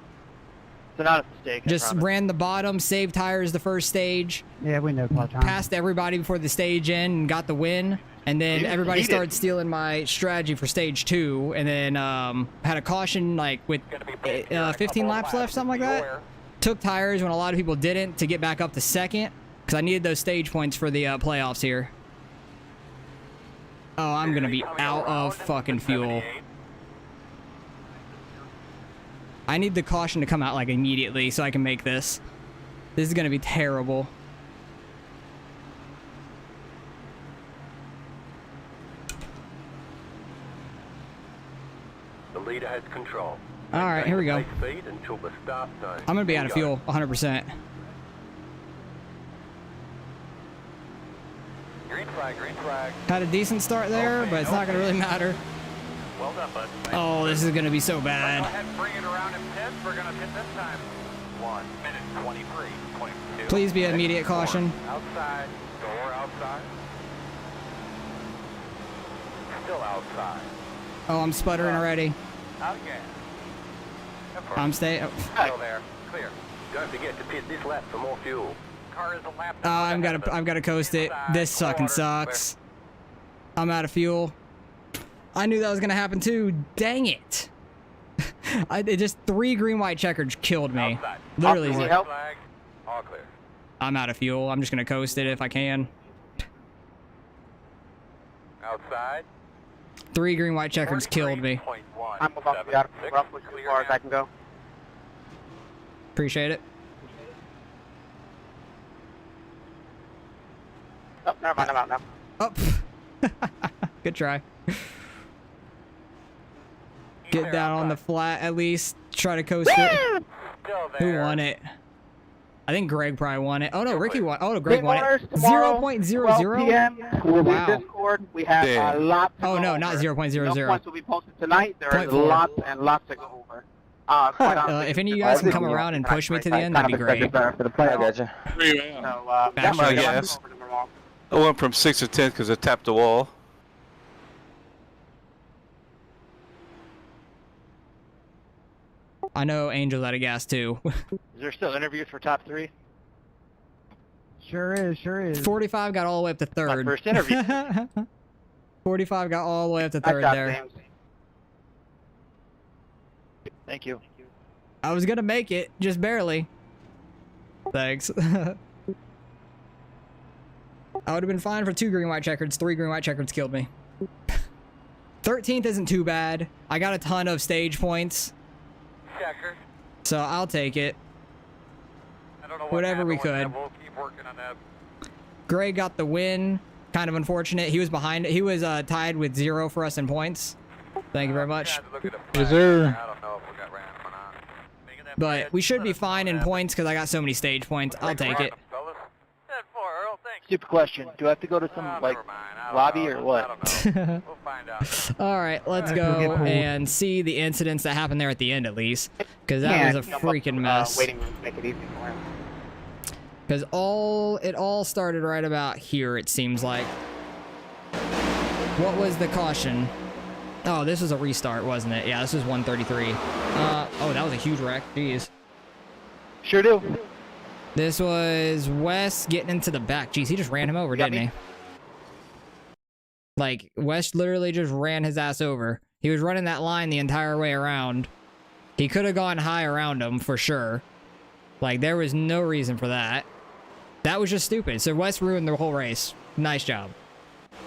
It's not a mistake. I Just promise. ran the bottom, saved tires the first stage, Yeah, we know part time. passed everybody before the stage end, and got the win. And then He was everybody heated. started stealing my strategy for stage 2, and then had a caution like with 15 laps left, something like that. Took tires when a lot of people didn't to get back up to second, because I needed those stage points for the playoffs here. Oh, I'm gonna be out of fucking fuel. I need the caution to come out like immediately so I can make this. This is gonna be terrible. The leader has control. All right, here we go. Speed until the start zone. I'm gonna be out of fuel, 100%. Green flag, green flag. Had a decent start there, but it's not gonna really matter. Well done, bud. Oh, this is gonna be so Go bad. ahead and bring it around in 10. We're going to hit this time. 1 minute 23.2. Please be immediate caution. Outside. Door outside. Still outside. Oh, I'm sputtering already. Out again. I'm staying. Oh, Still there. Clear. Don't forget to pit this lap for more fuel. Car is a lap. I've gotta coast it. This fucking sucks. I'm out of fuel. I knew that was gonna happen too. Dang it! It just 3 green white checkers killed me. Outside. Literally, Need help? Flag. All clear. I'm out of fuel. I'm just gonna coast it if I can. Outside. 3 green white checkers killed me. 43.1. I'm about to be out of fuel roughly as far as I can go. Appreciate it. Oh, never mind. I'm out now. Oh, good try. Get down on the flat at least. Try to coast it. Still there. Who won it? I think Greg probably won it. Oh no, Ricky won. Oh no, Greg Big won it. owners tomorrow, 0.00. 12 p.m. We'll be Wow. Discord. We have Damn. a lot to Oh go no, over. not No 0.00. points will be posted tonight. There is 0.4. lots and lots to go over. Quite honestly, If any of you guys can come around and push me to the end, that'd be great. For the I playoffs. gotcha. So, Back yeah, shot, we'll yes. go over tomorrow. I went from 6 to 10 because I tapped the wall. I know Angel's out of gas too. Is there still interviews for top 3? Sure is, sure is. 45 got all the way up to third. My first interview. 45 got all the way up to Nice third job, there. James. Thank you. I was gonna make it, just barely. Thanks. I would have been fine for 2 green white checkers. 3 green white checkers killed me. 13th isn't too bad. I got a ton of stage points, Checker. so I'll take it. I don't know what Whatever we happened with could. that. We'll keep working on that. Greg got the win. Kind of unfortunate. He was behind. He was tied with 0 for us in points. Thank you very much. Tried to look at the Is flag. there- I don't know if we got random or not. Making that But bad. we should be Let us know fine what in happened. points because I got so many stage points. I'll take it. Fellas. 10-4, Earl, thank you. Stupid question. Do I have to go to some, Ah, like, never mind. I don't lobby know. or what? I don't know. We'll find out. All right, let's go and see the incidents that happened there at the end at least, because that Yeah, was a jump up, freaking mess. waiting room to make it easy for him. Because it all started right about here, it seems like. What was the caution? Oh, this was a restart, wasn't it? Yeah, this was 133. Oh, that was a huge wreck. Jeez. Sure do. This was Wes getting into the back. Jeez, he just ran him over, Got didn't me. Like, West literally just ran his ass over. He was running that line the entire way around. He could have gone high around him for sure. Like, there was no reason for that. That was just stupid. So West ruined the whole race. Nice job.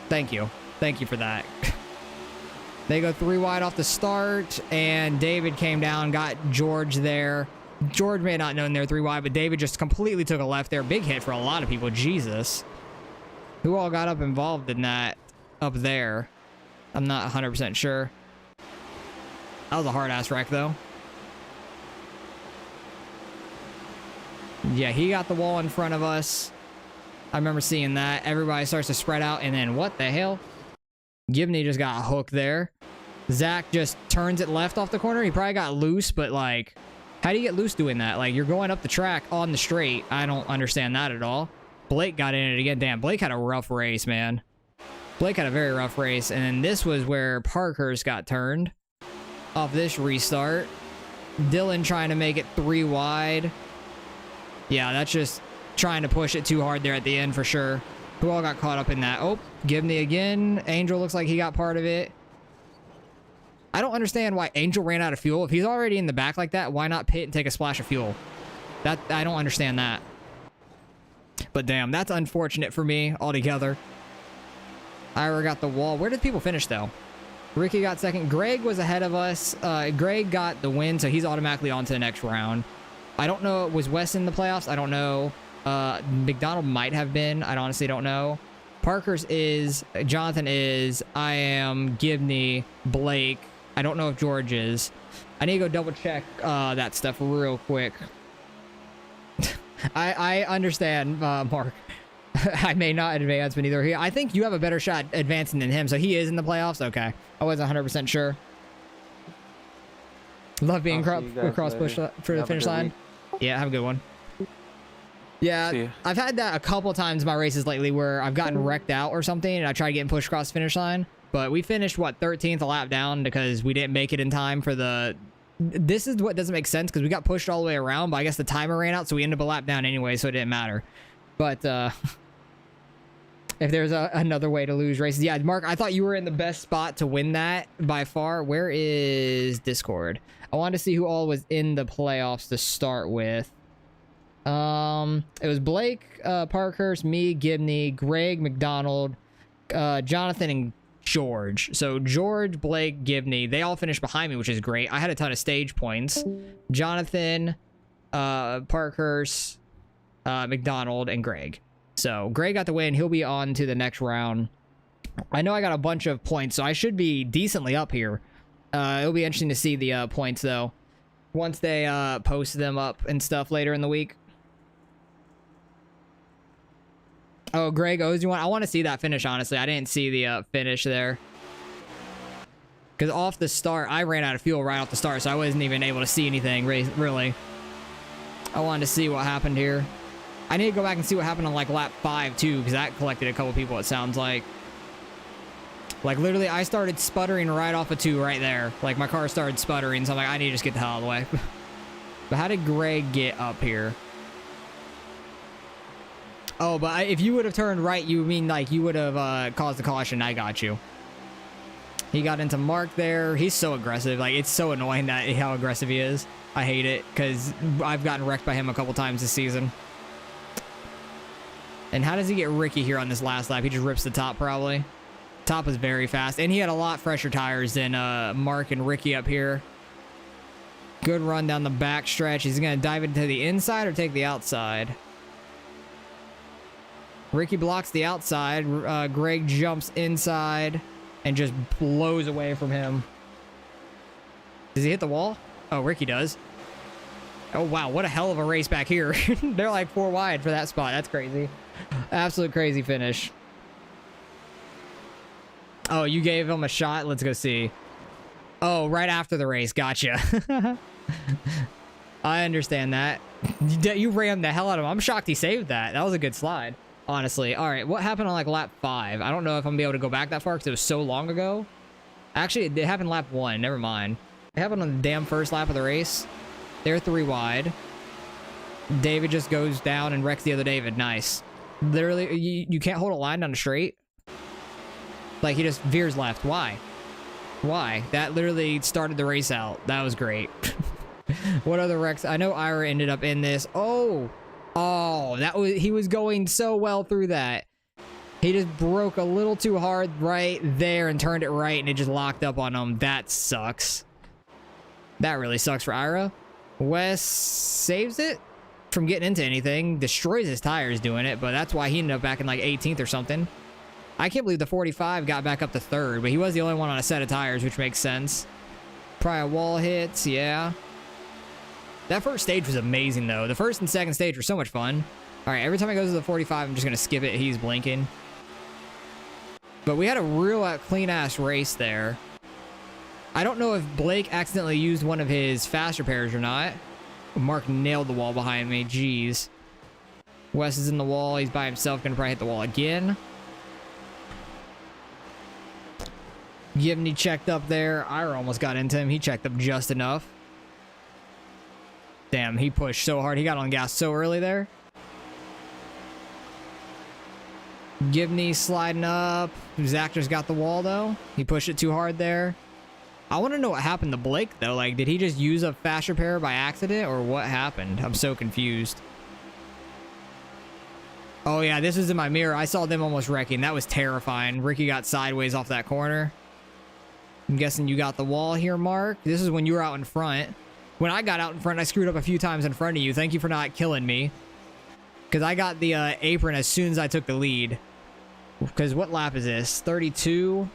Thank you. Thank you for that. They go 3 wide off the start, and David came down, got George there. George may not have known they're 3 wide, but David just completely took a left there. Big hit for a lot of people. Jesus. Who all got up involved in that up there? I'm not 100% sure. That was a hard-ass wreck, though. Yeah, he got the wall in front of us. I remember seeing that. Everybody starts to spread out, and then what the hell? Gibney just got hooked there. Zach just turns it left off the corner. He probably got loose, but, like, how do you get loose doing that? Like, you're going up the track on the straight. I don't understand that at all. Blake got in it again. Damn, Blake had a rough race, man. Blake had a very rough race, and then this was where Parkhurst got turned off this restart. Dylan trying to make it 3 wide. Yeah, that's just trying to push it too hard there at the end for sure. Who all got caught up in that? Oh, Gibney again. Angel looks like he got part of it. I don't understand why Angel ran out of fuel. If he's already in the back like that, why not pit and take a splash of fuel? I don't understand that. But damn, that's unfortunate for me altogether. Ira got the wall. Where did people finish, though? Ricky got second. Greg was ahead of us. Greg got the win, so he's automatically on to the next round. I don't know. Was Wes in the playoffs? I don't know. McDonald might have been. I honestly don't know. Parker's is. Jonathan is. I am. Gibney. Blake. I don't know if George is. I need to go double check that stuff real quick. I understand, Mark. I may not advance, but neither here. I think you have a better shot advancing than him, so he is in the playoffs? Okay. I wasn't 100% sure. Love being cross push for the finish line. Yeah, have a good one. Yeah, I've had that a couple times in my races lately where I've gotten wrecked out or something, and I tried getting pushed across the finish line. But we finished, what, 13th a lap down because we didn't make it in time for the... This is what doesn't make sense because we got pushed all the way around, but I guess the timer ran out, so we ended up a lap down anyway, so it didn't matter. But, if there's another way to lose races. Yeah, Mark, I thought you were in the best spot to win that by far. Where is Discord? I wanted to see who all was in the playoffs to start with. It was Blake, Parkhurst, me, Gibney, Greg, McDonald, Jonathan, and George. So George, Blake, Gibney, they all finished behind me, which is great. I had a ton of stage points. Jonathan, Parkhurst, McDonald, and Greg. So Greg got the win. He'll be on to the next round. I know I got a bunch of points, so I should be decently up here. It'll be interesting to see the points, though, once they post them up and stuff later in the week. Oh, Greg owes you one. I want to see that finish, honestly. I didn't see the finish there. Because off the start, I ran out of fuel right off the start, so I wasn't even able to see anything, really. I wanted to see what happened here. I need to go back and see what happened on, like, lap 5, too, because that collected a couple people, it sounds like. Like, literally, I started sputtering right off of 2 right there. Like, my car started sputtering, so I'm like, I need to just get the hell out of the way. But how did Greg get up here? Oh, but if you would have turned right, you mean, like, you would have caused the caution. I got you. He got into Mark there. He's so aggressive. Like, it's so annoying that how aggressive he is. I hate it, because I've gotten wrecked by him a couple times this season. And how does he get Ricky here on this last lap? He just rips the top, probably. Top was very fast. And he had a lot fresher tires than Mark and Ricky up here. Good run down the back stretch. He's going to dive into the inside or take the outside? Ricky blocks the outside. Greg jumps inside and just blows away from him. Does he hit the wall? Oh, Ricky does. Oh, wow. What a hell of a race back here. They're like 4 wide for that spot. That's crazy. Absolute crazy finish. Oh, you gave him a shot? Let's go see. Oh, right after the race. Gotcha. I understand that. You rammed the hell out of him. I'm shocked he saved that. That was a good slide, honestly. All right, what happened on, like, lap 5? I don't know if I'm going to be able to go back that far because it was so long ago. Actually, it happened lap 1. Never mind. It happened on the damn first lap of the race. They're 3 wide. David just goes down and wrecks the other David. Nice. Literally, you can't hold a line down the straight. Like, he just veers left. Why? Why? That literally started the race out. That was great. What other wrecks? I know Ira ended up in this. Oh, he was going so well through that. He just broke a little too hard right there and turned it right, and it just locked up on him. That sucks. That really sucks for Ira. Wes saves it from getting into anything. Destroys his tires doing it, but that's why he ended up back in like 18th or something. I can't believe the 45 got back up to 3rd, but he was the only one on a set of tires, which makes sense. Prior wall hits, yeah. That first stage was amazing, though. The first and second stage were so much fun. All right, every time I go to the 45, I'm just going to skip it. He's blinking. But we had a real clean-ass race there. I don't know if Blake accidentally used one of his faster pairs or not. Mark nailed the wall behind me. Jeez. Wes is in the wall. He's by himself. Going to probably hit the wall again. Gibney checked up there. Ira almost got into him. He checked up just enough. Damn, he pushed so hard. He got on gas so early there. Gibney sliding up. Zach just got the wall, though. He pushed it too hard there. I want to know what happened to Blake, though. Like, did he just use a faster pair by accident, or what happened? I'm so confused. Oh, yeah, this was in my mirror. I saw them almost wrecking. That was terrifying. Ricky got sideways off that corner. I'm guessing you got the wall here, Mark. This is when you were out in front. When I got out in front, I screwed up a few times in front of you. Thank you for not killing me. Because I got the apron as soon as I took the lead. Because what lap is this? 32?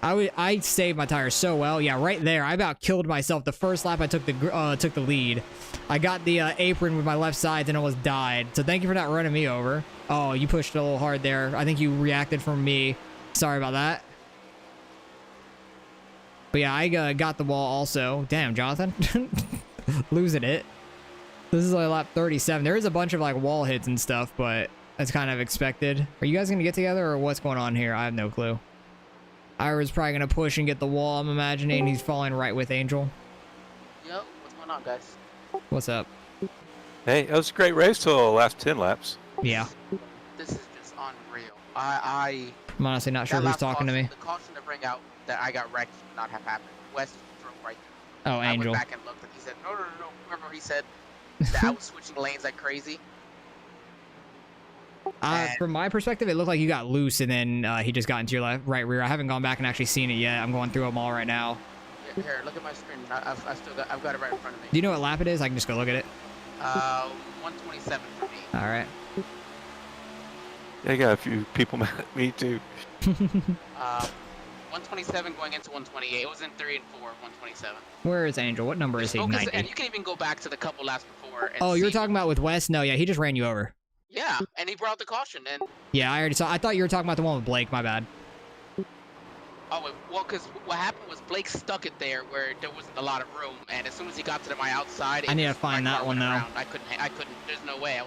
I saved my tires so well. Yeah, right there. I about killed myself the first lap I took the lead. I got the apron with my left side and almost died. So thank you for not running me over. Oh, you pushed it a little hard there. I think you reacted from me. Sorry about that. But yeah, I got the wall also. Damn, Jonathan. Losing it. This is only lap 37. There is a bunch of like wall hits and stuff, but that's kind of expected. Are you guys going to get together or what's going on here? I have no clue. Ira's probably going to push and get the wall, I'm imagining. He's falling right with Angel. Yo, what's going on, guys? What's up? Hey, it was a great race till the last 10 laps. Yeah. This is just unreal. I'm honestly not sure who's talking to me. The caution to bring out that I got wrecked should not have happened. West drove right through. Oh, Angel. I went back and looked, and he said, no. Remember he said that I was switching lanes like crazy? From my perspective, it looked like you got loose, and then he just got into your right rear. I haven't gone back and actually seen it yet. I'm going through them all right now. Here, look at my screen. I've got it right in front of me. Do you know what lap it is? I can just go look at it. 127 for me. All right. They got a few people mad at me too. 127 going into 128. It was in 3 and 4. 127. Where is Angel? What number is he? 90. And you can even go back to the couple laps before. And oh, you're talking about with Wes? No, yeah, he just ran you over. Yeah, and he brought the caution, and yeah, I already saw. I thought you were talking about the one with Blake. My bad. Oh, well, because what happened was Blake stuck it there where there wasn't a lot of room, and as soon as he got to my outside, I need to find that one though. I couldn't. There's no way.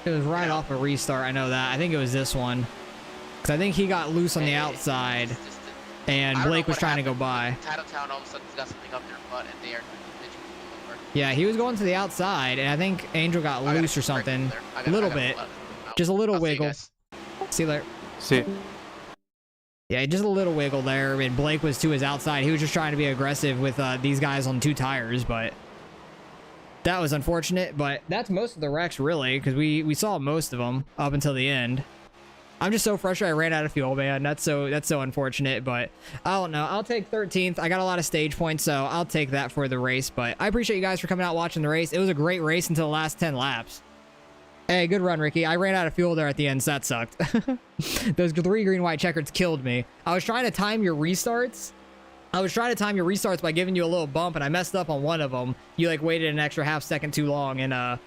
It was right off a restart. I know that. I think it was this one, because I think he got loose on the outside, and Blake was trying to go by. Tattletowne all of a sudden got something up their butt, and they are. Yeah, he was going to the outside, and I think Angel got loose or something. A little bit. Just a little wiggle. See you later. See. Yeah, just a little wiggle there. I mean, Blake was to his outside. He was just trying to be aggressive with these guys on 2 tires, but that was unfortunate. But that's most of the wrecks, really, because we saw most of them up until the end. I'm just so frustrated I ran out of fuel, man. That's so unfortunate, but I don't know. I'll take 13th. I got a lot of stage points, so I'll take that for the race. But I appreciate you guys for coming out watching the race. It was a great race until the last 10 laps. Hey, good run, Ricky. I ran out of fuel there at the end, so that sucked. Those 3 green, white checkers killed me. I was trying to time your restarts. By giving you a little bump, and I messed up on one of them. You, like, waited an extra half second too long, and, I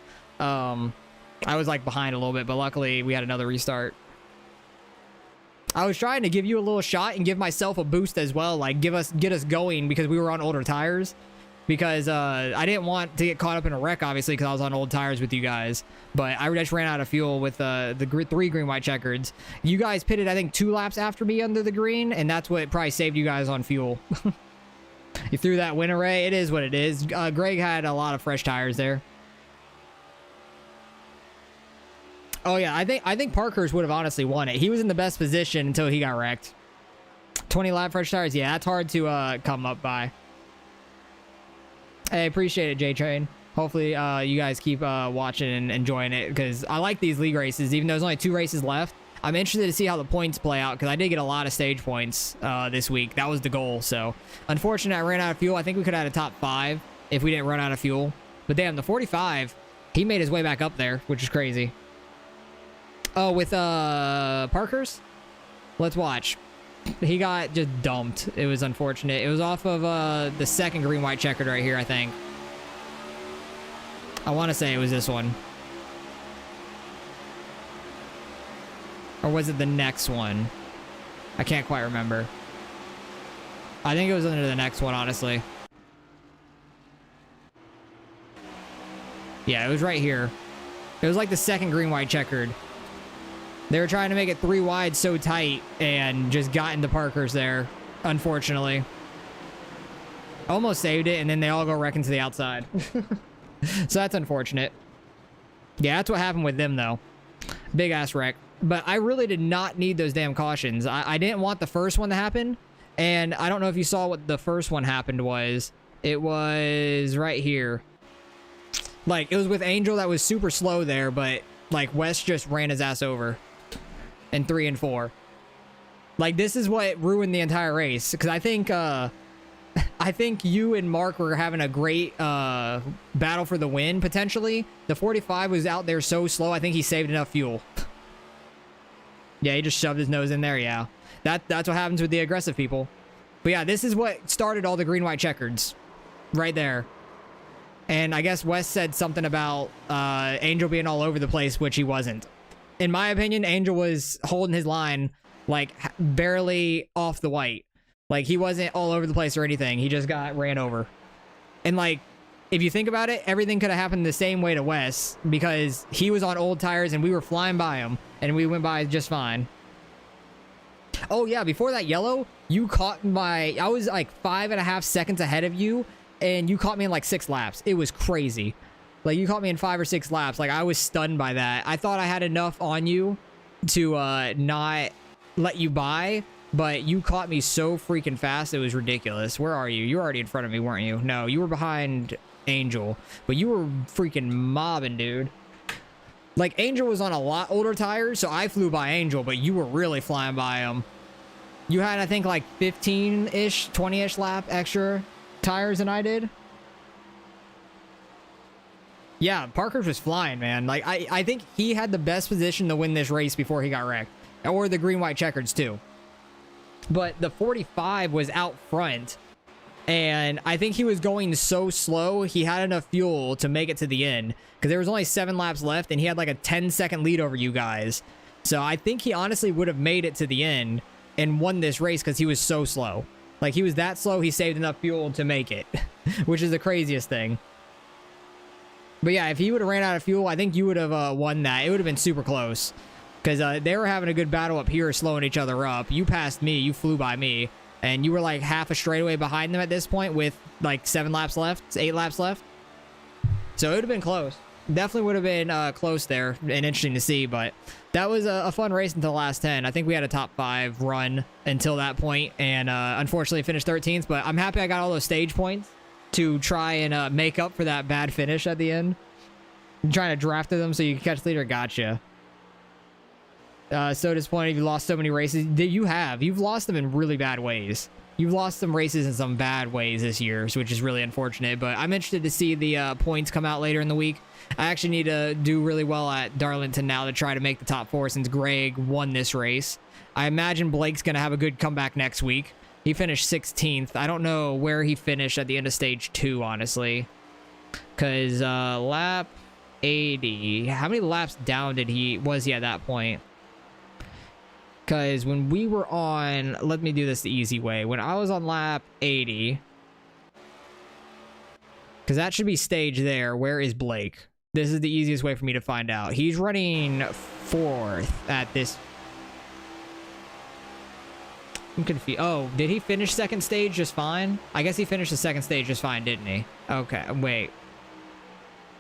was, like, behind a little bit, but luckily we had another restart. I was trying to give you a little shot and give myself a boost as well, like, get us going because we were on older tires. Because I didn't want to get caught up in a wreck, obviously, because I was on old tires with you guys. But I just ran out of fuel with the 3 green, white checkers. You guys pitted, I think, 2 laps after me under the green, and that's what probably saved you guys on fuel. You threw that win array. It is what it is. Greg had a lot of fresh tires there. Oh, yeah, I think Parkhurst would have honestly won it. He was in the best position until he got wrecked. 20 lap fresh tires. Yeah, that's hard to come up by. Hey, appreciate it, J-Train. Hopefully you guys keep watching and enjoying it, because I like these league races. Even though there's only 2 races left, I'm interested to see how the points play out, because I did get a lot of stage points this week. That was the goal. So unfortunately, I ran out of fuel. I think we could have had a top 5 if we didn't run out of fuel. But damn, the 45, he made his way back up there, which is crazy. Oh, with Parker's? Let's watch. He got just dumped. It was unfortunate. It was off of the second green-white checkered right here, I think. I want to say it was this one. Or was it the next one? I can't quite remember. I think it was under the next one, honestly. Yeah, it was right here. It was like the second green-white checkered. They were trying to make it 3 wide so tight and just got into Parker's there, unfortunately. Almost saved it, and then they all go wrecking to the outside. So that's unfortunate. Yeah, that's what happened with them, though. Big-ass wreck. But I really did not need those damn cautions. I didn't want the first one to happen, and I don't know if you saw what the first one happened was. It was right here. Like, it was with Angel that was super slow there, but, like, West just ran his ass over. In 3 and 4. Like, this is what ruined the entire race, because I think you and Mark were having a great battle for the win, potentially. The 45 was out there so slow, I think he saved enough fuel. Yeah, he just shoved his nose in there, yeah. That's what happens with the aggressive people. But yeah, this is what started all the green-white checkers. Right there. And I guess Wes said something about Angel being all over the place, which he wasn't. In my opinion, Angel was holding his line, like, barely off the white. Like, he wasn't all over the place or anything. He just got ran over. And, like, if you think about it, everything could have happened the same way to Wes, because he was on old tires and we were flying by him, and we went by just fine. Oh, yeah, before that yellow, you caught my... I was, like, 5.5 seconds ahead of you, and you caught me in, like, 6 laps. It was crazy. Like, you caught me in 5 or 6 laps. Like, I was stunned by that. I thought I had enough on you to not let you by, but you caught me so freaking fast, it was ridiculous. Where are you? You were already in front of me, weren't you? No, you were behind Angel, but you were freaking mobbing, dude. Like, Angel was on a lot older tires, so I flew by Angel, but you were really flying by him. You had, I think, like 15-ish, 20-ish lap extra tires than I did. Yeah, Parker's was flying, man. Like, I think he had the best position to win this race before he got wrecked. Or the green-white checkers, too. But the 45 was out front. And I think he was going so slow, he had enough fuel to make it to the end. Because there was only 7 laps left, and he had like a 10-second lead over you guys. So I think he honestly would have made it to the end and won this race because he was so slow. Like, he was that slow, he saved enough fuel to make it. Which is the craziest thing. But yeah, if he would have ran out of fuel, I think you would have won that. It would have been super close. Because they were having a good battle up here, slowing each other up. You passed me, you flew by me. And you were like half a straightaway behind them at this point with like 7 laps left, 8 laps left. So it would have been close. Definitely would have been close there and interesting to see. But that was a fun race until the last 10. I think we had a top 5 run until that point, and unfortunately finished 13th. But I'm happy I got all those stage points to try and make up for that bad finish at the end. I'm trying to draft them so you can catch leader. Gotcha. So disappointed you lost so many races. You've lost them in really bad ways. You've lost some races in some bad ways this year, which is really unfortunate. But I'm interested to see the points come out later in the week. I actually need to do really well at Darlington now to try to make the top 4 since Greg won this race. I imagine Blake's going to have a good comeback next week. He finished 16th. I don't know where he finished at the end of stage 2, honestly. Because lap 80. How many laps down was he at that point? Because when we were on... Let me do this the easy way. When I was on lap 80... Because that should be stage there. Where is Blake? This is the easiest way for me to find out. He's running 4th at this... I'm confused. Oh, did he finish second stage just fine? I guess he finished the second stage just fine, didn't he? Okay, wait.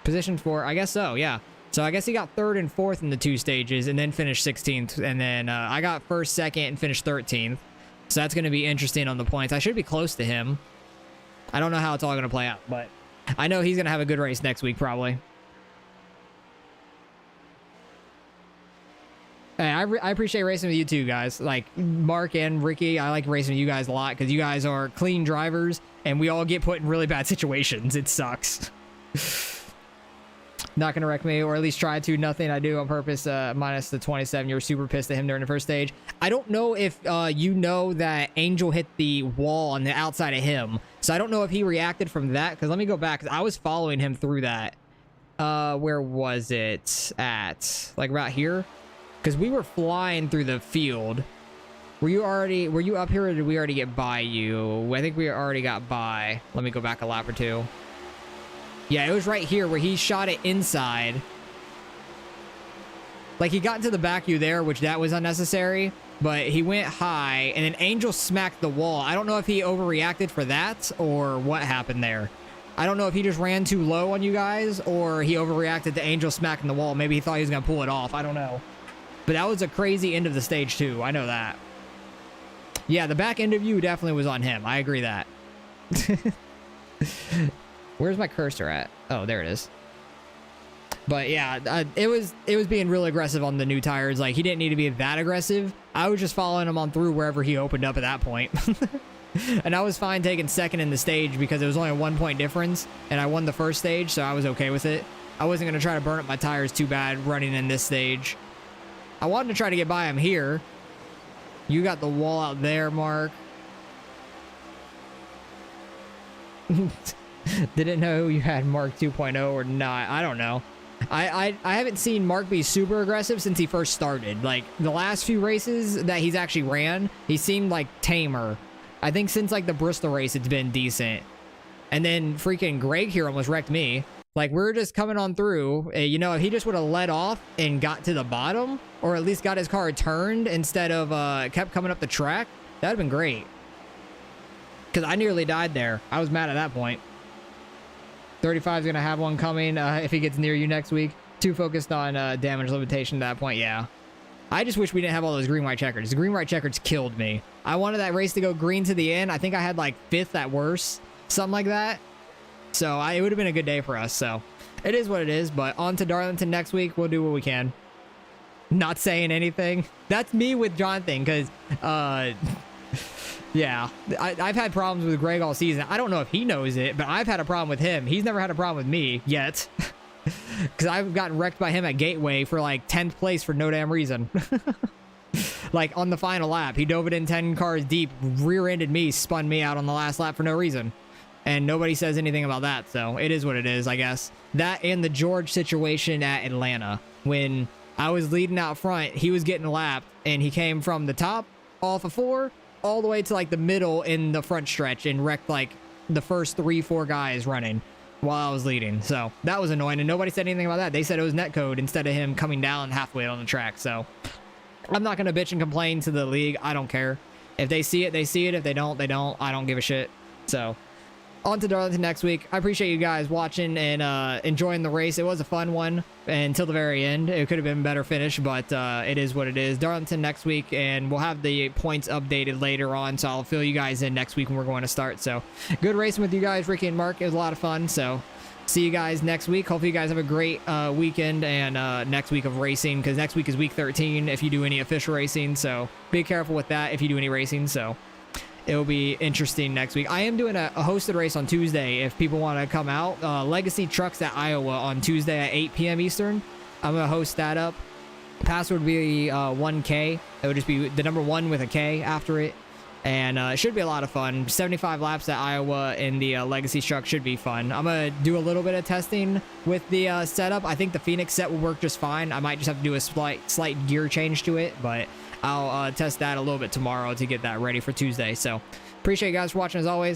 Position 4. I guess so, yeah. So I guess he got 3rd and 4th in the 2 stages and then finished 16th. And then I got 1st, 2nd, and finished 13th. So that's going to be interesting on the points. I should be close to him. I don't know how it's all going to play out, but I know he's going to have a good race next week, probably. Hey, I appreciate racing with you too, guys. Like, Mark and Ricky, I like racing with you guys a lot because you guys are clean drivers, and we all get put in really bad situations. It sucks. Not going to wreck me, or at least try to. Nothing I do on purpose, minus the 27. You were super pissed at him during the first stage. I don't know if you know that Angel hit the wall on the outside of him. So I don't know if he reacted from that, because let me go back, because I was following him through that. Where was it at? Like, right here? Because we were flying through the field. Were you up here, or did we already get by you? I think we already got by. Let me go back a lap or two. Yeah, it was right here where he shot it inside. Like, he got into the back of you there, which that was unnecessary, but he went high, and then Angel smacked the wall. I don't know if he overreacted for that or what happened there. I don't know if he just ran too low on you guys or he overreacted to Angel smacking the wall. Maybe he thought he was going to pull it off. I don't know. But that was a crazy end of the stage, too. I know that. Yeah, the back end of you definitely was on him. I agree that. Where's my cursor at? Oh, there it is. But yeah, it was being real aggressive on the new tires. Like, he didn't need to be that aggressive. I was just following him on through wherever he opened up at that point. And I was fine taking second in the stage because it was only a 1 point difference, and I won the first stage, so I was okay with it. I wasn't going to try to burn up my tires too bad running in this stage. I wanted to try to get by him here. You got the wall out there, Mark. Didn't know you had Mark 2.0 or not. I don't know. I haven't seen Mark be super aggressive since he first started. Like, the last few races that he's actually ran, he seemed like tamer. I think since, like, the Bristol race, it's been decent. And then freaking Greg here almost wrecked me. Like, we're just coming on through. You know, if he just would have let off and got to the bottom, or at least got his car turned instead of kept coming up the track, that would have been great. Because I nearly died there. I was mad at that point. 35 is going to have one coming if he gets near you next week. Too focused on damage limitation at that point, yeah. I just wish we didn't have all those green-white checkers. The green-white checkers killed me. I wanted that race to go green to the end. I think I had like 5th at worst. Something like that. So it would have been a good day for us. So it is what it is. But on to Darlington next week. We'll do what we can. Not saying anything. That's me with Jonathan because... yeah, I've had problems with Greg all season. I don't know if he knows it, but I've had a problem with him. He's never had a problem with me yet. Because I've gotten wrecked by him at Gateway for like 10th place for no damn reason. Like on the final lap, he dove it in 10 cars deep, rear-ended me, spun me out on the last lap for no reason. And nobody says anything about that, so it is what it is, I guess. That and the George situation at Atlanta. When I was leading out front, he was getting lapped, and he came from the top off of 4 all the way to like the middle in the front stretch and wrecked like the first 3-4 guys running while I was leading. So that was annoying, and nobody said anything about that. They said it was netcode instead of him coming down halfway on the track. So I'm not going to bitch and complain to the league. I don't care. If they see it, they see it. If they don't, they don't. I don't give a shit. So on to Darlington next week. I appreciate you guys watching and enjoying the race. It was a fun one until the very end. It could have been a better finish, but it is what it is. Darlington next week, and we'll have the points updated later on, so I'll fill you guys in next week when we're going to start. So good racing with you guys, Ricky and Mark. It was a lot of fun, so see you guys next week. Hopefully you guys have a great weekend and next week of racing, because next week is week 13 if you do any official racing, so be careful with that if you do any racing. So it'll be interesting next week. I am doing a hosted race on Tuesday if people want to come out. Legacy Trucks at Iowa on Tuesday at 8 p.m. Eastern. I'm going to host that up. Password would be 1K. It would just be the number 1 with a K after it. And it should be a lot of fun. 75 laps at Iowa in the Legacy truck should be fun. I'm going to do a little bit of testing with the setup. I think the Phoenix set will work just fine. I might just have to do a slight gear change to it, but I'll test that a little bit tomorrow to get that ready for Tuesday. So appreciate you guys for watching as always.